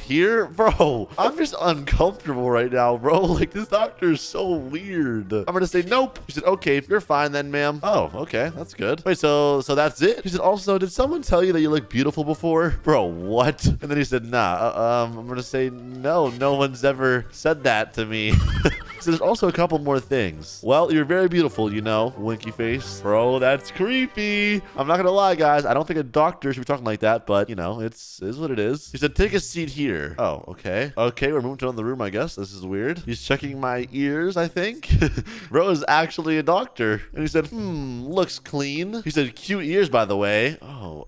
here? Bro, I'm just uncomfortable right now, bro. Like, this doctor is so weird. I'm gonna say, nope. He said, okay, you're fine then, ma'am. Oh, okay, that's good. Wait, so that's it? He said, also, did someone tell you that you look beautiful before? Bro, what? And then he said, nah, I'm gonna say, no one's ever said that to me. So there's also a couple more things. Well, you're very beautiful, you know, winky face. Bro, that's creepy. I'm not gonna lie, guys. I don't think a doctor should be talking like that, but, you know, it is what it is. He said, take a seat here. Oh, okay. Okay, we're moving to another room, I guess. This is weird. He's checking my ears, I think. Bro is actually a doctor. And he said, looks clean. He said, cute ears, by the way. Oh,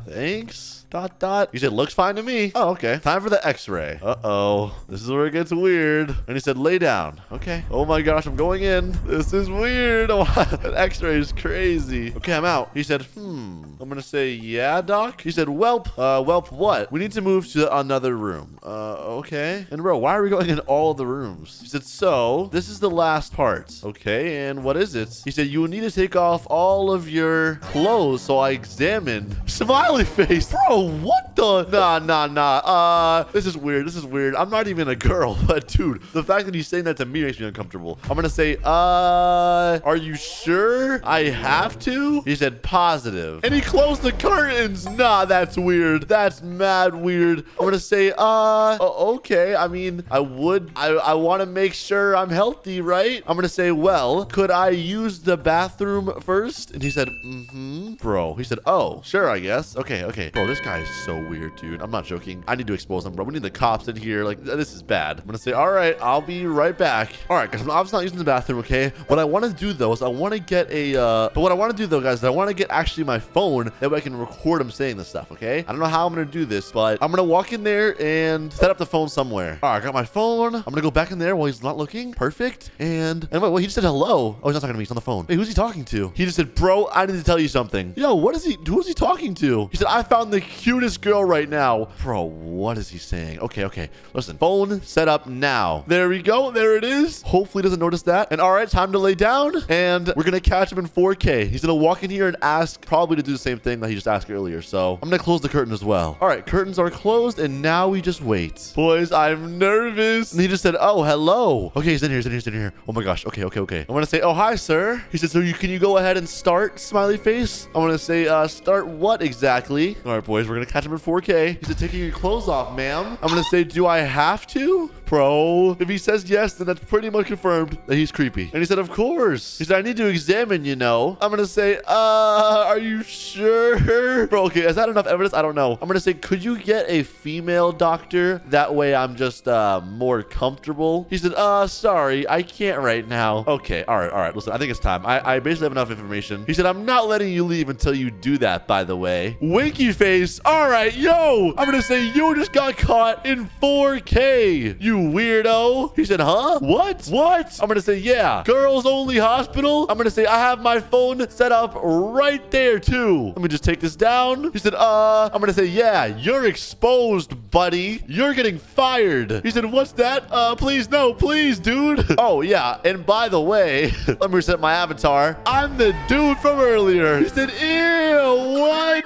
thanks. ... He said, looks fine to me. Oh, okay. Time for the x-ray. Uh-oh. This is where it gets weird. And he said, lay down. Okay. Oh my gosh, I'm going in. This is weird. Oh, that x-ray is crazy. Okay, I'm out. He said, I'm gonna say, yeah, doc? He said, welp what? We need to move to another room. Okay. And bro, why are we going in all the rooms? He said, so this is the last part. Okay, and what is it? He said, you will need to take off all of your clothes. So I examined. Smiley face. Bro, what the? Nah. This is weird. This is weird. I'm not even a girl, but dude, the fact that he's saying that to me makes me uncomfortable. I'm gonna say, are you sure I have to? He said, positive. And he closed the curtains. Nah, that's weird. That's mad weird. I'm gonna say, okay. I mean, I want to make sure I'm healthy, right? I'm gonna say, well, could I use the bathroom first? And he said, bro. He said, oh, sure, I guess. Okay. Bro, this guy is so weird, dude. I'm not joking. I need to expose him, bro. We need the cops in here. Like, this is bad. I'm gonna say, all right, I'll be right back. All right, guys, I'm obviously not using the bathroom, okay? What I want to do, though, is I want to get but what I want to do, though, guys, is I want to get actually my phone. That way I can record him saying this stuff, okay? I don't know how I'm gonna do this, but I'm gonna walk in there and set up the phone somewhere. All right, I got my phone. I'm gonna go back in there while he's not looking. Perfect. And wait, he just said hello. Oh, he's not talking to me. He's on the phone. Hey, who's he talking to? He just said, bro, I need to tell you something. Yo, who's he talking to? He said, I found the cutest girl right now. Bro, what is he saying? Okay. Listen, phone set up now. There we go. There it is. Hopefully he doesn't notice that. And all right, time to lay down. And we're gonna catch him in 4K. He's gonna walk in here and ask probably to do the same thing that he just asked earlier. So I'm gonna close the curtain as well. All right, curtains are closed and now we just wait. Boys, I'm nervous. And he just said, oh, hello. Okay, he's in here. Oh my gosh. Okay. I'm gonna say, oh, hi, sir. He said, so can you go ahead and start, smiley face? I'm gonna say, start what exactly? All right, boys, we're gonna catch him in 4K. He said, taking your clothes off, ma'am. I'm gonna say, do I have to? Bro, if he says yes, then that's pretty much confirmed that he's creepy. And he said, of course. He said, I need to examine, you know. I'm gonna say, are you sure? Bro, okay, is that enough evidence? I don't know. I'm gonna say, could you get a female doctor? That way I'm just more comfortable. He said, sorry, I can't right now. Okay, all right. Listen, I think it's time. I basically have enough information. He said, I'm not letting you leave until you do that, by the way. Winky face. face. All right, yo. I'm gonna say you just got caught in 4K. You weirdo. He said, huh? What? I'm gonna say, yeah. Girls only hospital. I'm gonna say, I have my phone set up right there too. Let me just take this down. He said, I'm gonna say, yeah, you're exposed, buddy. You're getting fired. He said, what's that? Please, no, please, dude. Oh, yeah. And by the way, let me reset my avatar. I'm the dude from earlier. He said, ew, what?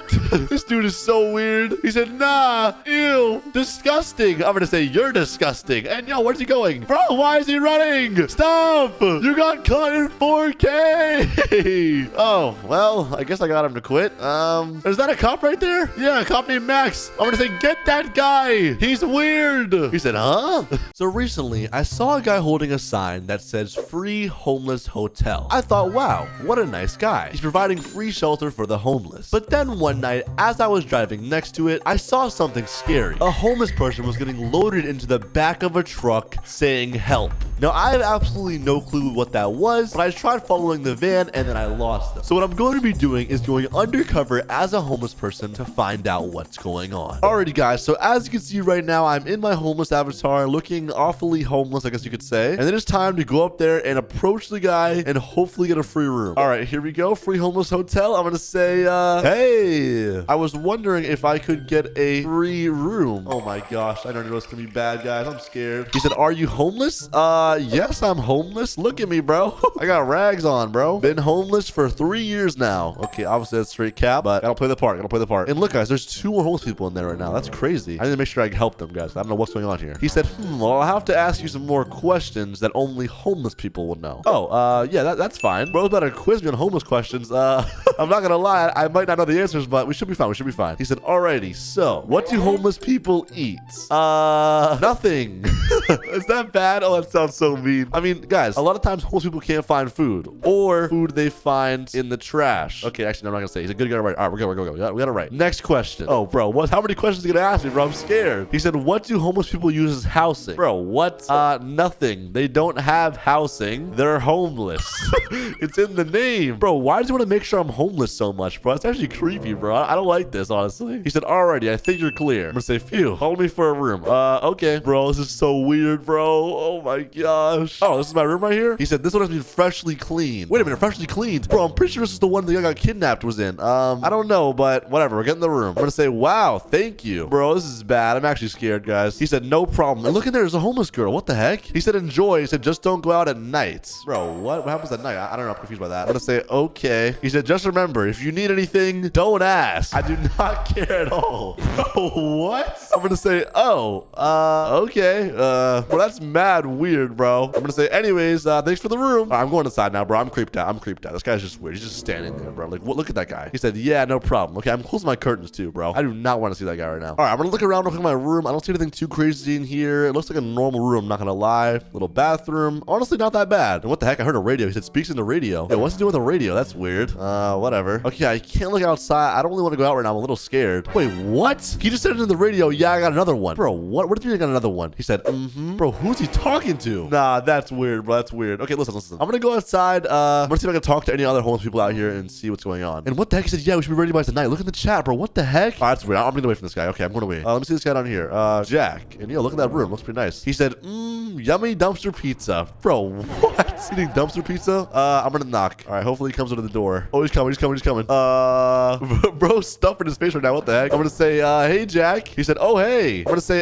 This dude is so weird. He said, nah, ew, disgusting. I'm gonna say, you're disgusting. And yo, where's he going? Bro, why is he running? Stop. You got caught in 4K. Oh, well, I guess I got him to quit. Is that a cop right there? Yeah, a cop named Max. I'm gonna say, get that guy. He's weird. He said, huh? So recently, I saw a guy holding a sign that says free homeless hotel. I thought, wow, what a nice guy. He's providing free shelter for the homeless. But then one night, as I was driving next to it, I saw something scary. A homeless person was getting loaded into the back of a truck saying help. Now, I have absolutely no clue what that was, but I tried following the van and then I lost them. So what I'm going to be doing is going undercover as a homeless person to find out what's going on. Alrighty, guys, so as you can see right now, I'm in my homeless avatar, looking awfully homeless, I guess you could say. And it is time to go up there and approach the guy and hopefully get a free room. All right, here we go. Free homeless hotel. I'm gonna say, hey, I was wondering if I could get a free room. Oh my gosh, I don't know it's gonna be bad, guys. I'm scared. He said, are you homeless? Yes, I'm homeless. Look at me, bro. I got rags on, bro. Been homeless for 3 years now. Okay, obviously that's straight cap, but I gotta play the part. And look, guys, there's 2 more homeless people in there right now. That's crazy. I need to make sure I can help them, guys. I don't know what's going on here. He said, well, I'll have to ask you some more questions that only homeless people will know. Oh, yeah, that's fine. Bro's about to quiz me on homeless questions. I'm not gonna lie, I might not know the answers, but we should be fine. He said, alrighty, so what do homeless people eat? Nothing. Is that bad? Oh, that sounds so mean. I mean, guys, a lot of times homeless people can't find food or food they find in the trash. Okay, actually, no, I'm not gonna say. He's a good guy, right? All right, we're good. We got it right. Next question. Oh, bro, how many questions are you gonna ask me, bro? I'm scared. He said, what do homeless people use as housing? Bro, what? Nothing. They don't have housing. They're homeless. It's in the name. Bro, why does he want to make sure I'm homeless so much, bro? It's actually creepy, bro. I don't like this, honestly. He said, alrighty, I think you're clear. I'm gonna say, phew, hold me for a room. Okay. Bro, this is so weird, bro. Oh my gosh. Oh, this is my room right here? He said, this one has been freshly cleaned. Wait a minute, freshly cleaned? Bro, I'm pretty sure this is the one the guy got kidnapped was in. I don't know, but whatever. We're getting the room. I'm gonna say, wow, thank you. Bro, this is bad. I'm actually scared, guys. He said, no problem. And look in there, there's a homeless girl. What the heck? He said, enjoy. He said, just don't go out at night. Bro, what happens at night? I don't know. I'm confused by that. I'm gonna say, okay. He said, just remember, if you need anything, don't ask. I do not care at all. Bro, what? I'm gonna say, oh, okay. Well, that's mad weird, bro. I'm gonna say, anyways, thanks for the room. I'm going inside now, bro. I'm creeped out. This guy's just weird. He's just standing there, bro. Like, look at that guy. He said, yeah, no problem. Okay, I'm closing my curtains too, bro. I do not want to see that guy right now. All right, I'm gonna look around, look at my room. I don't see anything too crazy in here. It looks like a normal room, not gonna lie. Little bathroom. Honestly, not that bad. And what the heck? I heard a radio. He said, speaks in the radio. Yeah, what's he doing with a radio? That's weird. Whatever. Okay, I can't look outside. I don't really want to go out right now. I'm a little scared. Wait, what? He just said into the radio, yeah, I got another one. Bro, what? What do you mean I got another one? He said, Bro, who's he talking to? Nah, that's weird, bro. That's weird. Okay, listen. I'm gonna go outside. I'm gonna see if I can talk to any other homeless people out here and see what's going on. And what the heck? He said, yeah, we should be ready by tonight. Look at the chat, bro. What the heck? Oh, that's weird. I'm getting away from this guy. Okay, I'm going away. Let me see this guy down here. Jack. And yo, look at that room. Looks pretty nice. He said, yummy dumpster pizza. Bro, what? Eating dumpster pizza? I'm gonna knock. All right, hopefully he comes into the door. Oh, he's coming. Bro, stuff in his face right now. What the heck? I'm gonna say, hey, Jack. He said, oh, hey. I'm gonna say,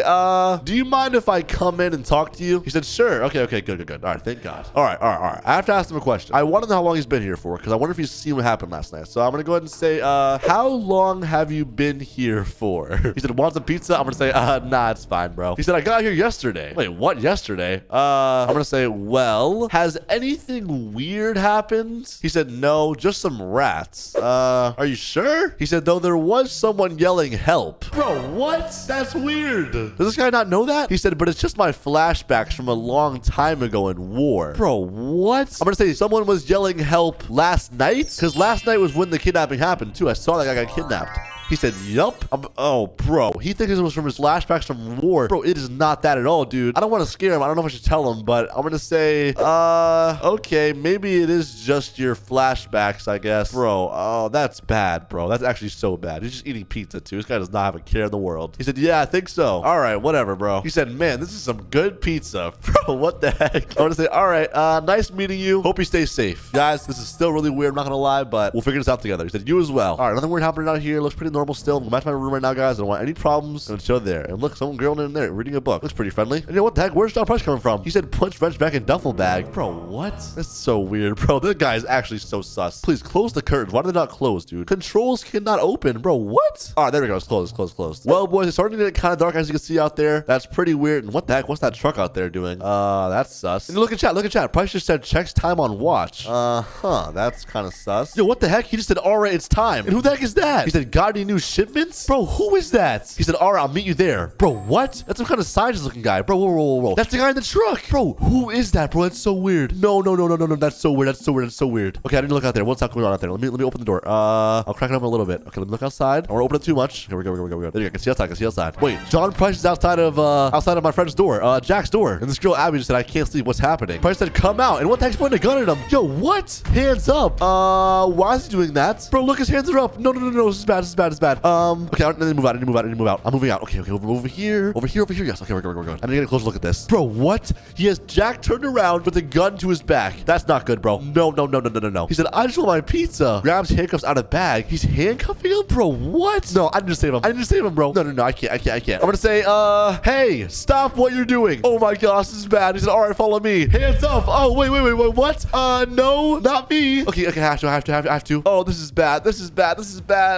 do you mind if I come in and talk to you? He said, sure. Okay, good. All right, thank God. All right. I have to ask him a question. I want to know how long he's been here for, because I wonder if he's seen what happened last night. So I'm gonna go ahead and say, how long have you been here for? He said, want some pizza? I'm gonna say, nah, it's fine, bro. He said, I got here yesterday. Wait, what? Yesterday? I'm gonna say, well, has anything weird happened? He said, no, just some rats. Are you sure? He said, though there was someone yelling help. Bro, what? That's weird. Does this guy not know that? He said, but it's just my flashbacks from a long time ago in war. Bro, what? I'm gonna say someone was yelling help last night? Because last night was when the kidnapping happened too. I saw that guy got kidnapped. He said, yup. Oh, bro. He thinks it was from his flashbacks from war. Bro, it is not that at all, dude. I don't want to scare him. I don't know if I should tell him, but I'm going to say, okay, maybe it is just your flashbacks, I guess. Bro, oh, that's bad, bro. That's actually so bad. He's just eating pizza, too. This guy does not have a care in the world. He said, yeah, I think so. All right, whatever, bro. He said, man, this is some good pizza. Bro, what the heck? I'm going to say, all right, nice meeting you. Hope you stay safe. Guys, this is still really weird. I'm not going to lie, but we'll figure this out together. He said, you as well. All right, nothing weird happening out here. Looks pretty normal still. I'm back to my room right now, guys. I don't want any problems. I'm chill there. And look, some girl in there reading a book. Looks pretty friendly. And you know what the heck? Where's John Price coming from? He said, punch wrench back in duffel bag. Bro, what? That's so weird, bro. This guy is actually so sus. Please close the curtains. Why did they not close, dude? Controls cannot open, bro. What? All right, there we go. It's closed. It's closed. Closed. Well, boys, it's starting to get kind of dark as you can see out there. That's pretty weird. And what the heck? What's that truck out there doing? That's sus. And look at chat. Look at chat. Price just said checks time on watch. That's kind of sus. Yo, what the heck? He just said, all right, it's time. And who the heck is that? He said, got any new shipments? Bro, who is that? He said, all right, I'll meet you there. Bro, what? That's some kind of scientist looking guy. Bro, whoa. That's the guy in the truck. Bro, who is that, bro? That's so weird. No. That's so weird. That's so weird. Okay, I need to look out there. What's going on out there? Let me open the door. I'll crack it open a little bit. Okay, let me look outside. I don't want to open it too much. Here we go. There you go. I can see outside. Wait, John Price is outside of my friend's door. Jack's door. And this girl Abby just said, I can't sleep. What's happening? Price said, come out. And what the heck's pointing a gun at him? Yo, what? Hands up. Why is he doing that? Bro, look, his hands are up. No. This is bad. Okay, I need to move out. I'm moving out. Okay, over here. Yes. Okay, we're good. I need to get a closer look at this. Bro, what? He has Jack turned around with a gun to his back. That's not good, bro. No. He said, I just want my pizza. Grabs handcuffs out of bag. He's handcuffing him? Bro, what? No, I need to save him. Bro. No, I can't. I'm gonna say, hey, stop what you're doing. Oh my gosh, this is bad. He said, all right, follow me. Hands up. Oh, wait, what? No, not me. Okay, I have to. Oh, this is bad.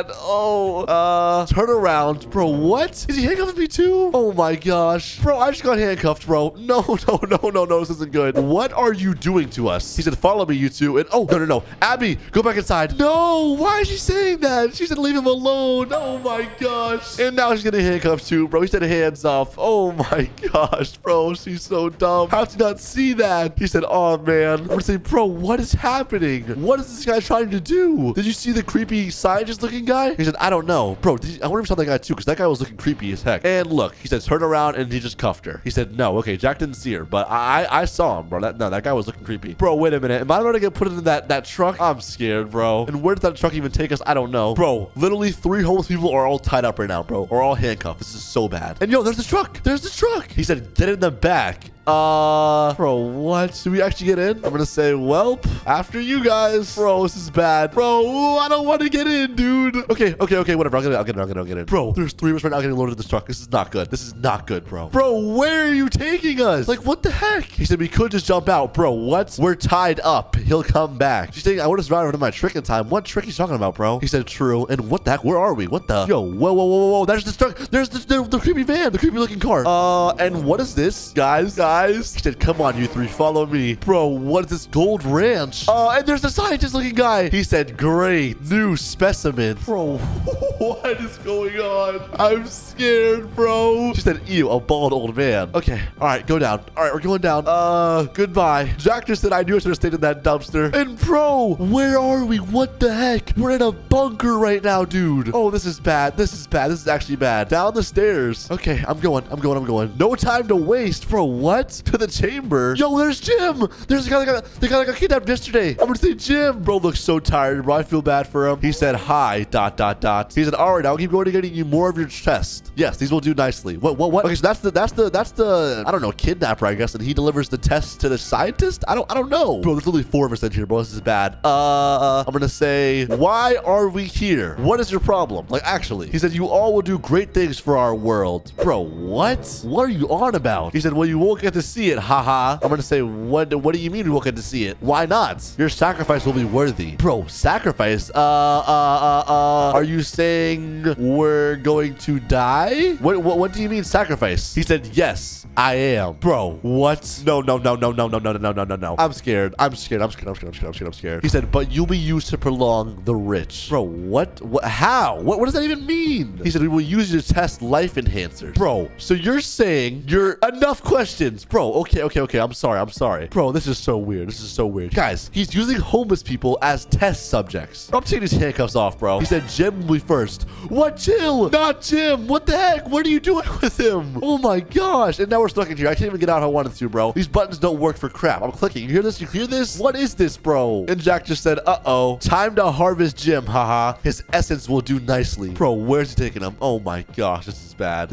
Oh, turn around. Bro, what? Is he handcuffing me too? Oh my gosh. Bro, I just got handcuffed, bro. No, this isn't good. What are you doing to us? He said, follow me, you two. And oh, no. Abby, go back inside. No, why is she saying that? She said, leave him alone. Oh my gosh. And now she's getting handcuffed too, bro. He said, hands off. Oh my gosh, bro. She's so dumb. How did not see that? He said, oh man. I'm gonna say, bro, what is happening? What is this guy trying to do? Did you see the creepy scientist looking guy? He said, I don't know. Bro, I wonder if you saw that guy too, because that guy was looking creepy as heck. And look, he said, turn around, and he just cuffed her. He said, no. Okay, Jack didn't see her, but I saw him, bro. That guy was looking creepy. Bro, wait a minute. Am I about to get put into that truck? I'm scared, bro. And where did that truck even take us? I don't know. Bro, literally 3 homeless people are all tied up right now, bro. Or all handcuffed. This is so bad. And yo, there's the truck. He said, get in the back. Bro, what? Did we actually get in? I'm gonna say, welp, after you guys. Bro, this is bad. Bro, I don't want to get in, dude. Okay, whatever. I'll get in. Bro, there's 3 of us right now getting loaded in this truck. This is not good. Bro. Bro, where are you taking us? Like, what the heck? He said, we could just jump out. Bro, what? We're tied up. He'll come back. She's saying, I would have survived into my trick in time. What trick he's talking about, bro? He said, true. And what the heck? Where are we? What the? Yo, whoa. There's this truck. There's the creepy van. The creepy looking car. And what is this? Guys. He said, come on, you 3, follow me. Bro, what is this gold ranch? And there's the scientist looking guy. He said, great, new specimen. Bro, what is going on? I'm scared, bro. She said, ew, a bald old man. Okay, all right, go down. All right, we're going down. Goodbye. Jack just said I knew I should have stayed in that dumpster. And bro, where are we? What the heck? We're in a bunker right now, dude. Oh, this is bad. This is actually bad. Down the stairs. Okay, I'm going. No time to waste. Bro, what? To the chamber. Yo, there's Jim. There's the guy that got kidnapped yesterday. I'm gonna say Jim. Bro looks so tired, bro. I feel bad for him. He said, hi, ... He said, all right, I'll keep going to getting you more of your test. Yes, these will do nicely. What? Okay, so that's the, I don't know, kidnapper, I guess, and he delivers the test to the scientist? I don't know. Bro, there's literally 4 of us in here, bro. This is bad. I'm gonna say, why are we here? What is your problem? Like, actually. He said, you all will do great things for our world. Bro, what? What are you on about? He said, well, you won't get to see it, haha. I'm gonna say, what do you mean we won't get to see it? Why not? Your sacrifice will be worthy. Bro, sacrifice? Are you saying we're going to die? What do you mean sacrifice? He said, yes, I am. Bro, what? No. I'm scared. He said, but you'll be used to prolong the rich. Bro, what? How? What does that even mean? He said, we will use you to test life enhancers. Bro, so you're saying enough questions. Bro, okay. I'm sorry. Bro, this is so weird. Guys, he's using homeless people as test subjects. I'm taking his handcuffs off, bro. He said Jim will be first. What, Jill? Not Jim. What the heck? What are you doing with him? Oh my gosh. And now we're stuck in here. I can't even get out how I wanted to, bro. These buttons don't work for crap. I'm clicking. You hear this? You hear this? What is this, bro? And Jack just said, uh-oh. Time to harvest Jim, haha. His essence will do nicely. Bro, where's he taking him? Oh my gosh, this is bad.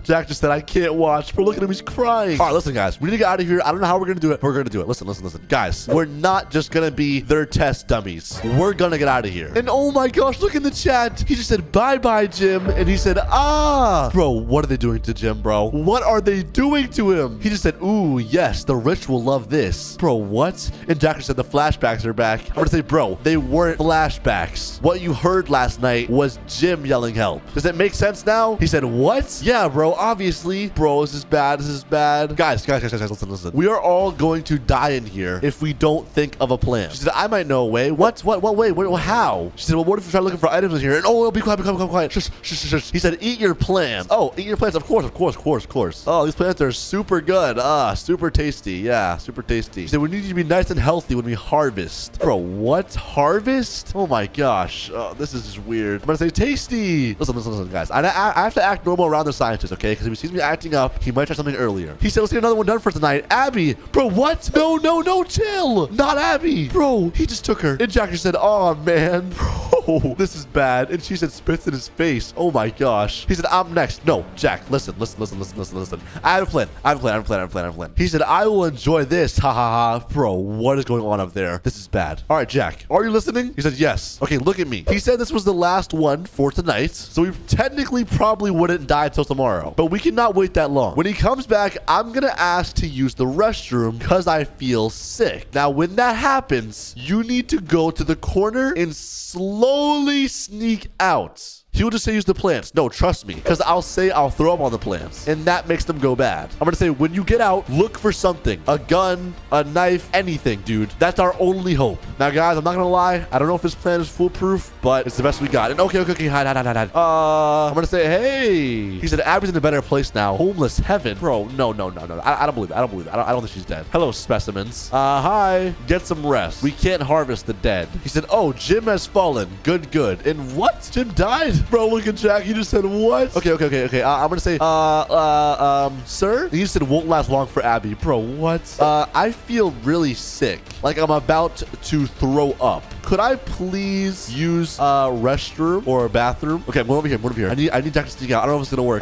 Jack just said, I can't watch. Bro, look at him. He's crying. All right, listen, guys. We need to get out of here. I don't know how we're going to do it. We're going to do it. Listen. Guys, we're not just going to be their test dummies. We're going to get out of here. And oh my gosh, look in the chat. He just said, bye-bye, Jim. And he said, ah. Bro, what are they doing to Jim, bro? What are they doing to him? He just said, ooh, yes, the rich will love this. Bro, what? And Jack just said, the flashbacks are back. I'm going to say, bro, they weren't flashbacks. What you heard last night was Jim yelling help. Does it make sense now? He said, what? Yeah, bro, obviously. Bro, this is bad. Guys, listen. We are all going to die in here if we don't think of a plan. She said, I might know a way. What way? How? She said, well, what if we try looking for items in here? And oh, be quiet. Shush. He said, eat your plants. Oh, eat your plants. Of course. Oh, these plants are super good. Super tasty. Yeah, super tasty. She said, we need to be nice and healthy when we harvest. Bro, what? Harvest? Oh my gosh. This is just weird. I'm gonna say tasty. Listen, guys. I have to act normal around the scientist, okay? Because if he sees me acting up, he might try something earlier. He said, let's get another one done for tonight. Abby. Bro, what? No, chill. Not Abby. Bro, he just took her. And Jack just said, oh, man. Bro, this is bad. And she said, spits in his face. Oh my gosh. He said, I'm next. No, Jack, listen. I have a plan. He said, I will enjoy this. Ha ha ha. Bro, what is going on up there? This is bad. All right, Jack, are you listening? He said, yes. Okay, look at me. He said this was the last one for tonight. So we technically probably wouldn't die till tomorrow. But we cannot wait that long. When he comes back, I'm going to ask to use the restroom because I feel sick. Now, when that happens, you need to go to the corner and slowly sneak out. He will just say use the plants. No, trust me. Because I'll say I'll throw up on the plants. And that makes them go bad. I'm going to say when you get out, look for something. A gun, a knife, anything, dude. That's our only hope. Now, guys, I'm not going to lie. I don't know if this plan is foolproof, but it's the best we got. And okay. Hide. I'm going to say, hey. He said Abby's in a better place now. Homeless heaven. Bro, no. I don't believe it. I don't think she's dead. Hello, specimens. Hi. Get some rest. We can't harvest the dead. He said, oh, Jim has fallen. Good. And what? Jim died? Bro, look at Jack. He just said, what? Okay. I'm going to say, sir? He just said, won't last long for Abby. Bro, what? I feel really sick. Like I'm about to throw up. Could I please use a restroom or a bathroom? Okay, I'm going over here. I need Jack to sneak out. I don't know if it's going to work.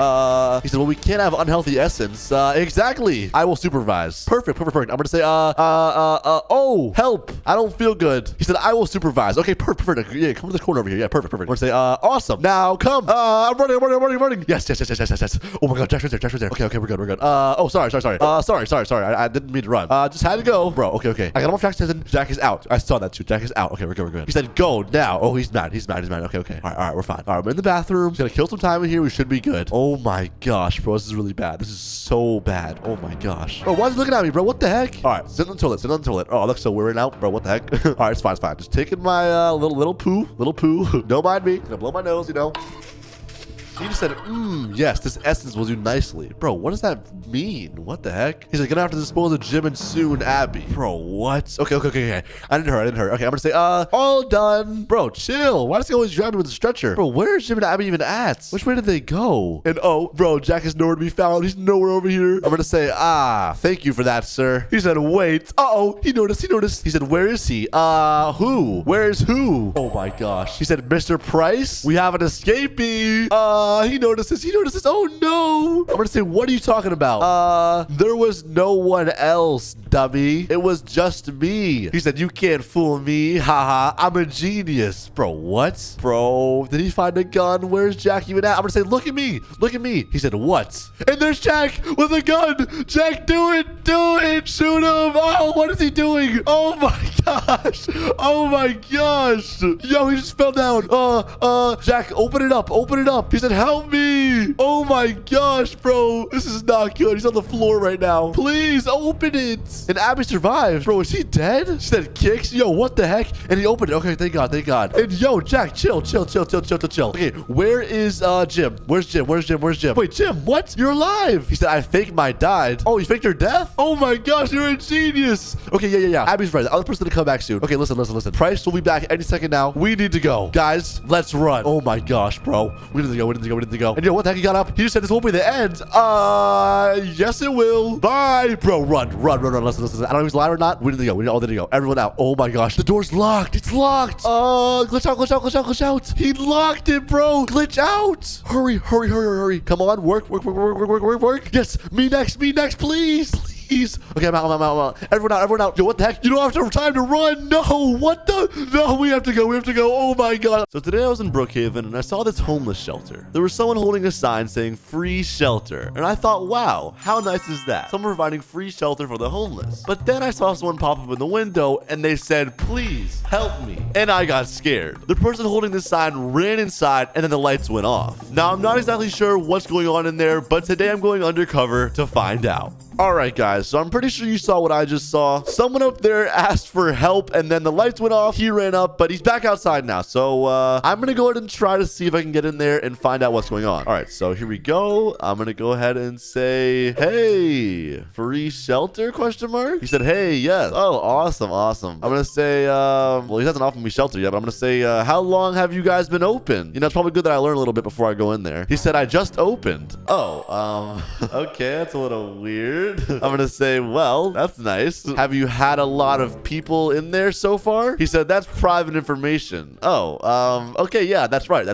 He said, well, we can't have unhealthy essence. Exactly. I will supervise. Perfect. I'm going to say, oh, help. I don't feel good. He said, I will supervise. Okay, perfect. Yeah, come to this corner over here. Yeah, perfect. I'm going to say, awesome. Now, come. I'm running. Yes. Oh my God, Jack's right there. Okay, we're good. Oh, sorry. Sorry. I didn't mean to run. Just had to go. Bro, okay. I got him off Jack's head. Jack is out. I saw that too. Jack is out. Okay, we're good. He said, go now. Oh, he's mad. Okay. All right, we're fine. All right, we're in the bathroom. Just gonna kill some time in here. We should be good. Oh my gosh, bro. This is really bad. This is so bad. Oh my gosh. Bro, why is he looking at me, bro? What the heck? All right, sit on the toilet. Oh, I look so weird now, bro. What the heck? All right, it's fine. Just taking my little poo. Don't mind me. Gonna blow my nose, you know. He just said, yes, this essence will do nicely. Bro, what does that mean? What the heck? He's like, gonna have to dispose of Jim and soon Abby. Bro, what? Okay. I didn't hurt. Okay, I'm gonna say, all done. Bro, chill. Why does he always drive me with a stretcher? Bro, where is Jim and Abby even at? Which way did they go? And oh, bro, Jack is nowhere to be found. He's nowhere over here. I'm gonna say, thank you for that, sir. He said, wait. Uh-oh, he noticed. He said, where is he? Who? Where's who? Oh my gosh. He said, Mr. Price, we have an escapee. He notices. Oh no. I'm gonna say, what are you talking about? There was no one else, dummy. It was just me. He said, you can't fool me. Haha, I'm a genius. Bro, what? Bro, did he find a gun? Where's Jack even at? I'm gonna say, look at me. He said, what? And there's Jack with a gun. Jack, do it. Shoot him. Oh, what is he doing? Oh my gosh. Yo, he just fell down. Jack, open it up. He said, help me. Oh my gosh, bro. This is not good. He's on the floor right now. Please open it. And Abby survived. Bro, is he dead? She said kicks. Yo, what the heck? And he opened it. Okay, thank God, thank God. And yo, Jack, chill. Okay, where is Jim? Where's Jim? Wait, Jim, what? You're alive. He said, I faked my died. Oh, you faked your death? Oh my gosh, you're a genius. Okay, yeah. Abby's right. The other person to come back soon. Okay, listen. Price will be back any second now. We need to go. Guys, let's run. Oh my gosh, bro. We need to go. And yo, what the heck? He got up. He just said this won't be the end. Yes, it will. Bye. Bro, run. Listen. I don't know if he's lying or not. We need to go. We all need to go. Everyone out. Oh my gosh. The door's locked. It's locked. Glitch out. He locked it, bro. Glitch out. Hurry. Come on. Work. Yes. Me next, please. Okay, I'm out. Everyone out. Yo, what the heck? You don't have time to run. No, what the? No, we have to go. Oh my God. So today I was in Brookhaven and I saw this homeless shelter. There was someone holding a sign saying free shelter. And I thought, wow, how nice is that? Someone providing free shelter for the homeless. But then I saw someone pop up in the window and they said, please help me. And I got scared. The person holding this sign ran inside and then the lights went off. Now, I'm not exactly sure what's going on in there, but today I'm going undercover to find out. All right, guys, so I'm pretty sure you saw what I just saw. Someone up there asked for help, and then the lights went off. He ran up, but he's back outside now. So I'm going to go ahead and try to see if I can get in there and find out what's going on. All right, so here we go. I'm going to go ahead and say, hey, free shelter, question mark? He said, hey, yes. Oh, awesome. I'm going to say, well, he hasn't offered me shelter yet, but I'm going to say, how long have you guys been open? You know, it's probably good that I learn a little bit before I go in there. He said, I just opened. Oh, okay, that's a little weird. I'm gonna say, well, that's nice. Have you had a lot of people in there so far? He said, that's private information. Oh, okay, yeah, that's right.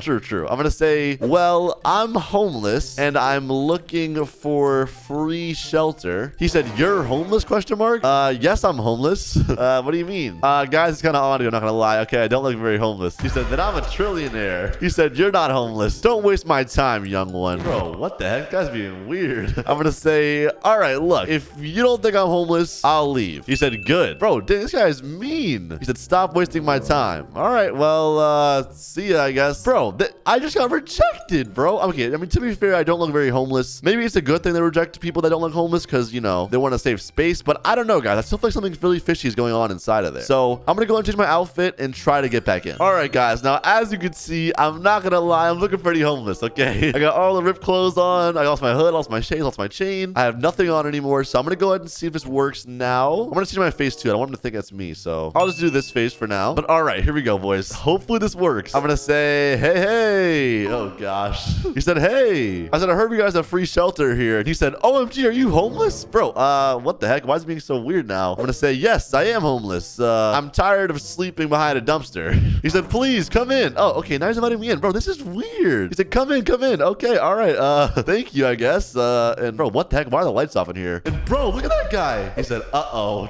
True. I'm gonna say, well, I'm homeless and I'm looking for free shelter. He said, you're homeless, question mark? Yes, I'm homeless. What do you mean? Guys, it's kind of audio, not gonna lie. Okay, I don't look very homeless. He said, then I'm a trillionaire. He said, you're not homeless. Don't waste my time, young one. Bro, what the heck? This guy's being weird. I'm gonna say, all right, look, if you don't think I'm homeless, I'll leave. He said, good. Bro, dang, this guy's mean. He said, stop wasting my time. All right, well, see ya, I guess. Bro, I just got rejected, bro. Okay, I mean, to be fair, I don't look very homeless. Maybe it's a good thing they reject people that don't look homeless because, you know, they want to save space. But I don't know, guys. I still feel like something really fishy is going on inside of there. So I'm going to go and change my outfit and try to get back in. All right, guys. Now, as you can see, I'm not going to lie. I'm looking pretty homeless, okay? I got all the ripped clothes on. I lost my hood, lost my shades, lost my chain. I have nothing on anymore, so I'm gonna go ahead and see if this works now. I'm gonna change my face too. I don't want him to think that's me, so I'll just do this face for now. But all right, here we go, boys. Hopefully this works. I'm gonna say, hey. Oh gosh. He said, hey. I said, I heard you guys have free shelter here. And he said, OMG, are you homeless? Bro, what the heck? Why is it being so weird now? I'm gonna say, yes, I am homeless. I'm tired of sleeping behind a dumpster. He said, please come in. Oh, okay, now he's inviting me in. Bro, this is weird. He said, come in. Okay, all right. Thank you, I guess. And bro, what the heck? Why are the lights off in here? And bro, look at that guy. He said, I'm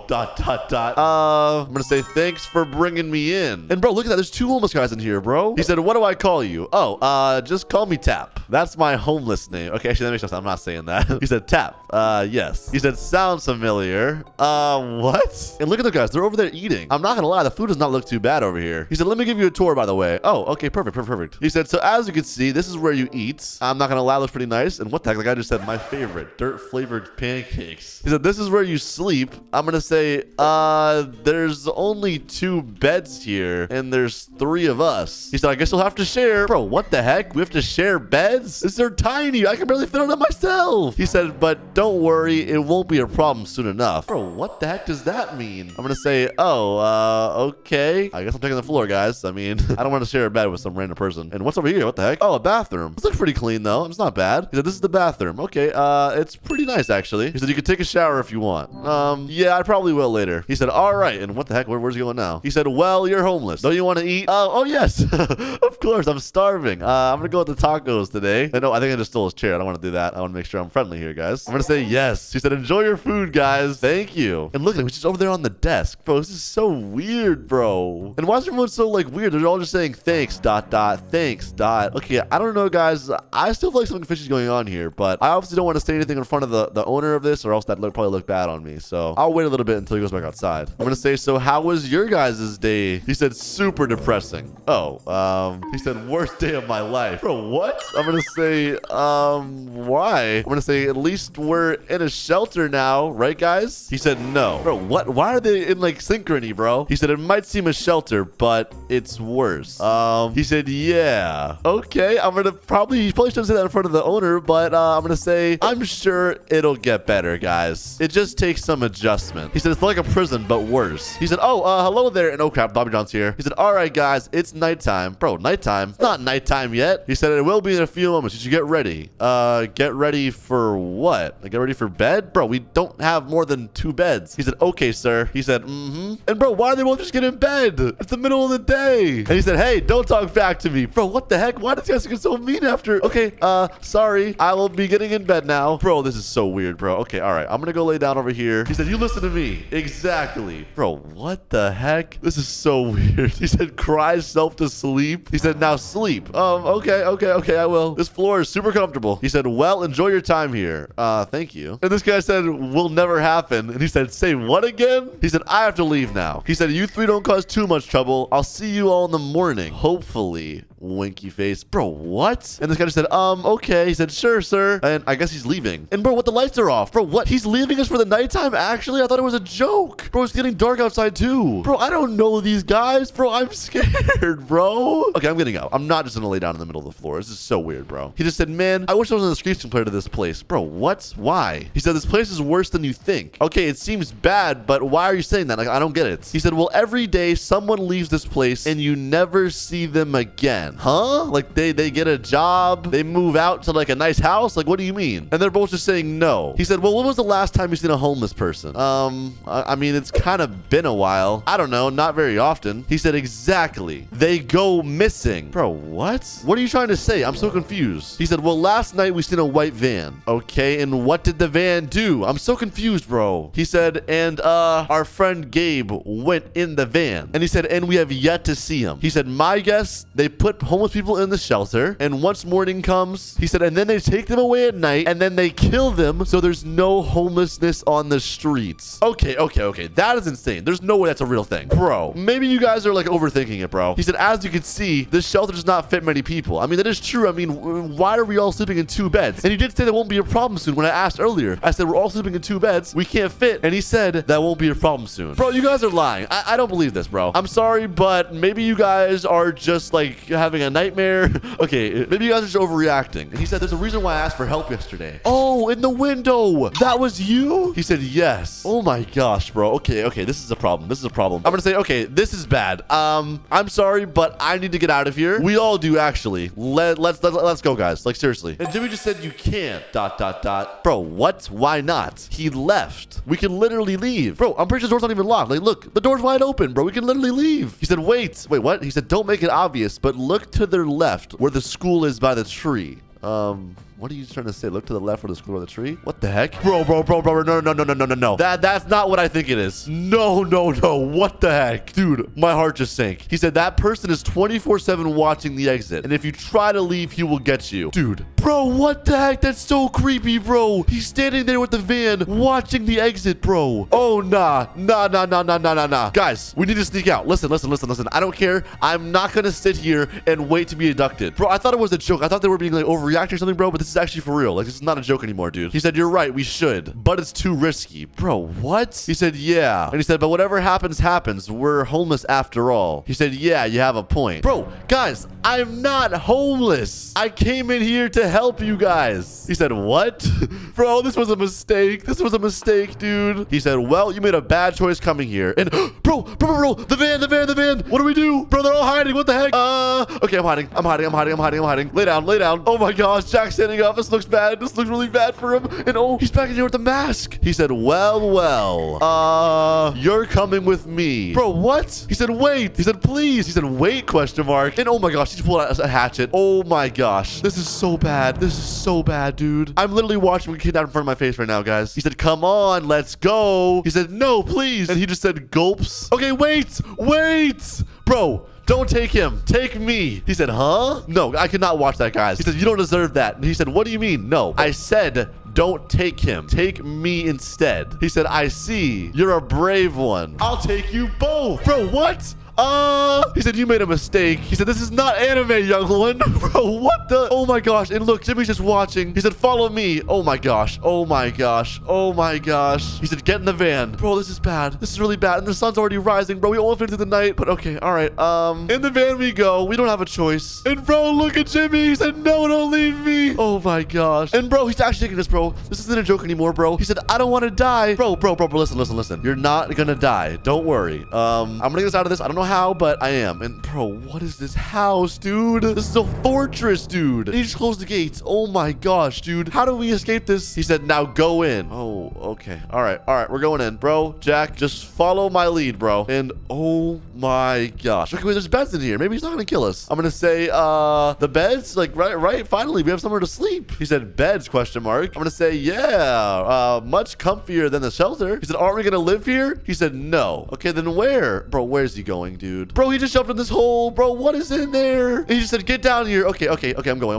gonna say, thanks for bringing me in. And bro, look at that. There's two homeless guys in here, bro. He said, what do I call you? Oh, just call me Tap. That's my homeless name. Okay, actually, that makes no sense. I'm not saying that. He said, Tap. Yes. He said, sounds familiar. What? And look at the guys. They're over there eating. I'm not gonna lie. The food does not look too bad over here. He said, let me give you a tour, by the way. Oh, okay, perfect. He said, so as you can see, this is where you eat. I'm not gonna lie, it looks pretty nice. And what the heck? The guy just said, my favorite, dirt flavored pancakes. He said, this is where you sleep. I'm gonna say, there's only 2 beds here, and there's 3 of us. He said, I guess you'll have to share. Bro, what the heck? We have to share beds? They're tiny. I can barely fit on them myself. He said, but don't worry, it won't be a problem soon enough. Bro, what the heck does that mean? I'm gonna say, okay. I guess I'm taking the floor, guys. I mean, I don't want to share a bed with some random person. And what's over here? What the heck? Oh, a bathroom. This looks pretty clean, though. It's not bad. He said, this is the bathroom. Okay, it's pretty nice, actually. He said, you can take a shower if you want. Yeah, I probably will later. He said, all right. And what the heck? Where's he going now? He said, well, you're homeless. Don't you want to eat? Oh, yes. Of course. I'm starving. I'm going to go with the tacos today. No, I think I just stole his chair. I don't want to do that. I want to make sure I'm friendly here, guys. I'm going to say yes. He said, enjoy your food, guys. Thank you. And look at him. He's just over there on the desk. Bro, this is so weird, bro. And why is everyone so, like, weird? They're all just saying thanks, ... thanks, ... Okay, I don't know, guys. I still feel like something fishy is going on here, but I obviously don't want to say anything in front front of the owner of this, or else that'd probably look bad on me. So I'll wait a little bit until he goes back outside. I'm gonna say, so how was your guys' day? He said super depressing. Oh, he said worst day of my life. Bro, what? I'm gonna say, why? I'm gonna say at least we're in a shelter now, right guys? He said no. Bro, what? Why are they in like synchrony, bro? He said it might seem a shelter, but it's worse. He said yeah. Okay, I'm gonna he probably shouldn't say that in front of the owner, but I'm gonna say I'm sure it'll get better, guys. It just takes some adjustment. He said it's like a prison, but worse. He said, oh, hello there. And oh crap, Bobby John's here. He said, all right, guys, it's nighttime. Bro, nighttime? It's not nighttime yet. He said it will be in a few moments. You should get ready. Get ready for what? Get ready for bed? Bro, we don't have more than 2 beds. He said, okay, sir. He said, mm-hmm. And bro, why do they both just get in bed? It's the middle of the day. And he said, hey, don't talk back to me. Bro, what the heck? Why does he have to get so mean after? Okay, sorry. I will be getting in bed now. Bro, this is so weird, bro. Okay, all right. I'm gonna go lay down over here. He said, you listen to me. Exactly. Bro, what the heck? This is so weird. He said, cry yourself to sleep. He said, now sleep. Okay, I will. This floor is super comfortable. He said, well, enjoy your time here. Thank you. And this guy said, will never happen. And he said, say what again? He said, I have to leave now. He said, you 3 don't cause too much trouble. I'll see you all in the morning. Hopefully. Winky face. Bro, what? And this guy just said, okay. He said, sure, sir. And I guess he's leaving. And bro, what? The lights are off. Bro, what? He's leaving us for the nighttime? Actually, I thought it was a joke. Bro, it's getting dark outside too. Bro, I don't know these guys. Bro, I'm scared, bro. Okay, I'm getting out. I'm not just gonna lay down in the middle of the floor. This is so weird, bro. He just said, man, I wish I was in the screen player to this place. Bro, what? Why? He said, this place is worse than you think. Okay, it seems bad, but why are you saying that? Like, I don't get it. He said, well, every day someone leaves this place and you never see them again. Huh? Like they get a job, they move out to like a nice house. Like, what do you mean? And they're both just saying no. He said, well, when was the last time you seen a homeless person? I mean, it's kind of been a while. I don't know, not very often. He said, exactly. They go missing. Bro, what? What are you trying to say? I'm so confused. He said, well, last night we seen a white van. Okay, and what did the van do? I'm so confused, bro. He said, and our friend Gabe went in the van. And he said, and we have yet to see him. He said, my guess, they put homeless people in the shelter, and once morning comes, he said, and then they take them away at night, and then they kill them, so there's no homelessness on the streets. Okay. That is insane. There's no way that's a real thing. Bro, maybe you guys are like overthinking it, bro. He said, as you can see, this shelter does not fit many people. I mean, that is true. I mean, why are we all sleeping in 2 beds? And he did say that won't be a problem soon. When I asked earlier, I said, we're all sleeping in 2 beds. We can't fit. And he said, that won't be a problem soon. Bro, you guys are lying. I don't believe this, bro. I'm sorry, but maybe you guys are just like having a nightmare. Okay, maybe you guys are just overreacting. And he said, there's a reason why I asked for help yesterday. Oh, in the window. That was you? He said, yes. Oh my gosh, bro. Okay. This is a problem. I'm gonna say, okay, this is bad. I'm sorry, but I need to get out of here. We all do, actually. Let's go, guys. Like, seriously. And Jimmy just said you can't, ... Bro, what? Why not? He left. We can literally leave. Bro, I'm pretty sure the door's not even locked. Like, look, the door's wide open, bro. We can literally leave. He said, wait, what? He said, don't make it obvious, but look to their left where the school is by the tree. What are you trying to say? Look to the left where the school or the tree? What the heck? Bro. No. That's not what I think it is. No. What the heck? Dude, my heart just sank. He said that person is 24/7 watching the exit. And if you try to leave, he will get you. Dude. Bro, what the heck? That's so creepy, bro. He's standing there with the van watching the exit, bro. Oh, nah. Guys, we need to sneak out. Listen. I don't care. I'm not going to sit here and wait to be abducted. Bro, I thought it was a joke. I thought they were being like overreacting or something, bro, but this is actually for real. Like, this is not a joke anymore, dude. He said, you're right, we should, but it's too risky. Bro, what? He said, yeah. And he said, but whatever happens, We're homeless after all. He said, yeah, you have a point. Bro, guys, I'm not homeless. I came in here to help you guys. He said, what? Bro, this was a mistake. Dude. He said, well, you made a bad choice coming here. And bro, the van. What do we do? Bro, they're all hiding. What the heck? Okay, I'm hiding. Lay down. Oh my gosh, Jack's standing up. This looks bad. This looks really bad for him. And oh, he's back in here with the mask. He said, well, you're coming with me. Bro, what? He said, wait. He said, please. He said, wait, question mark. And oh my gosh, he just pulled out a hatchet. Oh my gosh. This is so bad, dude. I'm literally watching him get kidnapped in front of my face right now, guys. He said, come on, let's go. He said, no, please. And he just said, gulps. Okay, wait. Bro, don't take him. Take me. He said, huh? No, I cannot watch that, guys. He said, you don't deserve that. And he said, what do you mean? No. I said, don't take him. Take me instead. He said, I see. You're a brave one. I'll take you both. Bro, what? He said, you made a mistake. He said, this is not anime, young one. Bro, what the? Oh my gosh. And look, Jimmy's just watching. He said, follow me. Oh my gosh. Oh my gosh. Oh my gosh. He said, get in the van. Bro, this is bad. This is really bad. And the sun's already rising, bro. We almost made it through the night. But okay, all right. In the van we go. We don't have a choice. And bro, look at Jimmy. He said, no, don't leave me. Oh my gosh. And bro, he's actually taking this, bro. This isn't a joke anymore, bro. He said, I don't want to die. Bro, listen. You're not gonna die. Don't worry. I'm gonna get us out of this. I don't know how, but I am. And bro, what is this house, dude? This is a fortress, dude. He just closed the gates. Oh my gosh, dude. How do we escape this? He said, now go in. Oh, okay. All right. We're going in. Bro, Jack, just follow my lead, bro. And oh my gosh. Okay, wait, there's beds in here. Maybe he's not gonna kill us. I'm gonna say, the beds? Like, right. Finally, we have somewhere to sleep. He said, beds, question mark. I'm gonna say, yeah, much comfier than the shelter. He said, aren't we gonna live here? He said, no. Okay, then where? Bro, where's he going, dude? Bro, he just jumped in this hole. Bro, what is in there? And he just said, get down here. Okay, I'm going.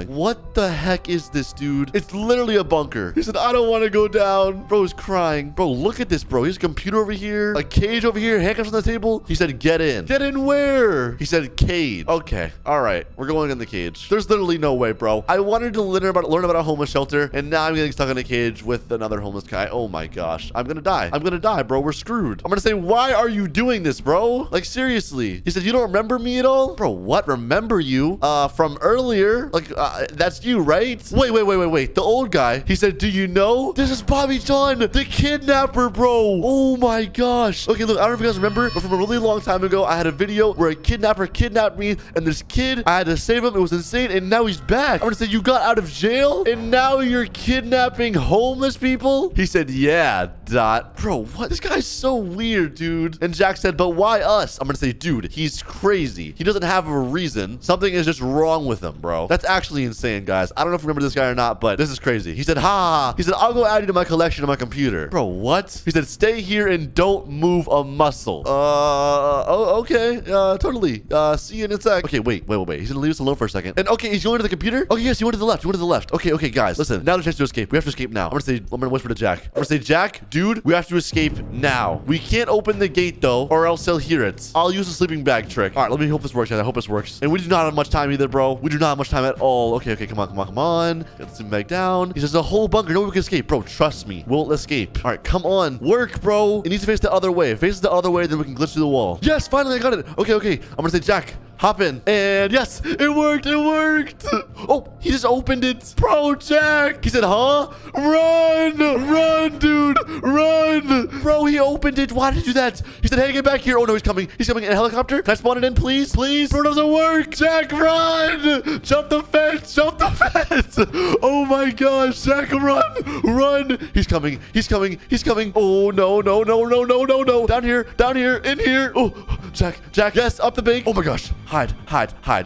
What the heck is this, dude? It's literally a bunker. He said, I don't want to go down. Bro, he's crying. Bro, look at this, bro. He has a computer over here, a cage over here, handcuffs on the table. He said, get in. Get in where? He said, cage. Okay, all right. We're going in the cage. There's literally no way, bro. I wanted to learn about a homeless shelter, and now I'm getting stuck in a cage with another homeless guy. Oh my gosh. I'm gonna die, bro. We're screwed. I'm gonna say, why are you doing this, bro? Like, seriously. He said, you don't remember me at all? Bro, what? Remember you? From earlier? Like, that's you, right? Wait. The old guy. He said, do you know? This is Bobby John, the kidnapper, bro. Oh my gosh. Okay, look, I don't know if you guys remember, but from a really long time ago, I had a video where a kidnapper kidnapped me, and this kid, I had to save him. It was insane, and now he's back. I'm gonna say, you got out of jail, and now you're kidnapping homeless people? He said, yeah, Dot. Bro, what? This guy's so weird, dude. And Jack said, but why us? I'm gonna say, dude, he's crazy. He doesn't have a reason. Something is just wrong with him, bro. That's actually insane, guys. I don't know if you remember this guy or not, but this is crazy. He said, ha. He said, I'll go add you to my collection on my computer. Bro, what? He said, stay here and don't move a muscle. Okay. Totally. See you in a sec. Okay, wait. He's gonna leave us alone for a second. And okay, he's going to the computer? Okay, yes, he went to the left. Okay, guys, listen. Now's the chance to escape. We have to escape now. I'm gonna whisper to Jack. I'm gonna say, Jack, dude, we have to escape now. We can't open the gate though, or else he'll hear it. I'll use the sleeping bag trick. All right, let me hope this works, guys. I hope this works. And we do not have much time either, bro. We do not have much time at all. Okay, come on. Get the sleeping bag down. He says, there's a whole bunker. Nobody can escape. Bro, trust me. We'll escape. All right, come on. Work, bro. It needs to face the other way. If it faces the other way, then we can glitch through the wall. Yes, finally, I got it. Okay. I'm gonna say, Jack, hop in. And yes, it worked. Oh, he just opened it. Bro, Jack. He said, huh? Run, dude. Run. Bro, he opened it. Why did he do that? He said, hey, get back here. Oh, no, he's coming. He's coming in a helicopter. Can I spawn it in, please? Bro, it doesn't work. Jack, run. Jump the fence. Oh, my gosh. Jack, run. He's coming. Oh, no. Down here, in here. Oh, Jack, yes, up the bank. Oh, my gosh. Hide.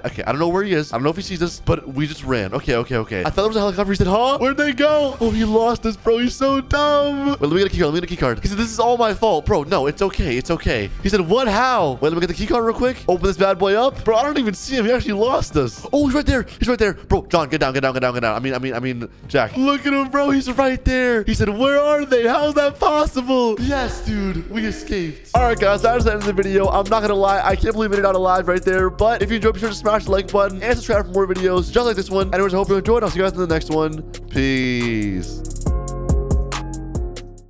Okay, I don't know where he is. I don't know if he sees us, but we just ran. Okay. I thought there was a helicopter. He said, huh? Where'd they go? Oh, he lost us, bro. He's so dumb. Wait, let me get a key card. He said, this is all my fault. Bro, no, it's okay. He said, what? How? Wait, let me get the key card real quick. Open this bad boy up. Bro, I don't even see him. He actually lost us. Oh, he's right there. Bro, John, get down. I mean, Jack. Look at him, bro. He's right there. He said, where are they? How is that possible? Yes, dude. We escaped. All right, guys, that is the end of the video. I'm not gonna lie. I can't believe I made it out alive right there. But if you enjoyed, be sure to smash the like button and subscribe for more videos just like this one. Anyways, I hope you enjoyed. I'll see you guys in the next one. Peace.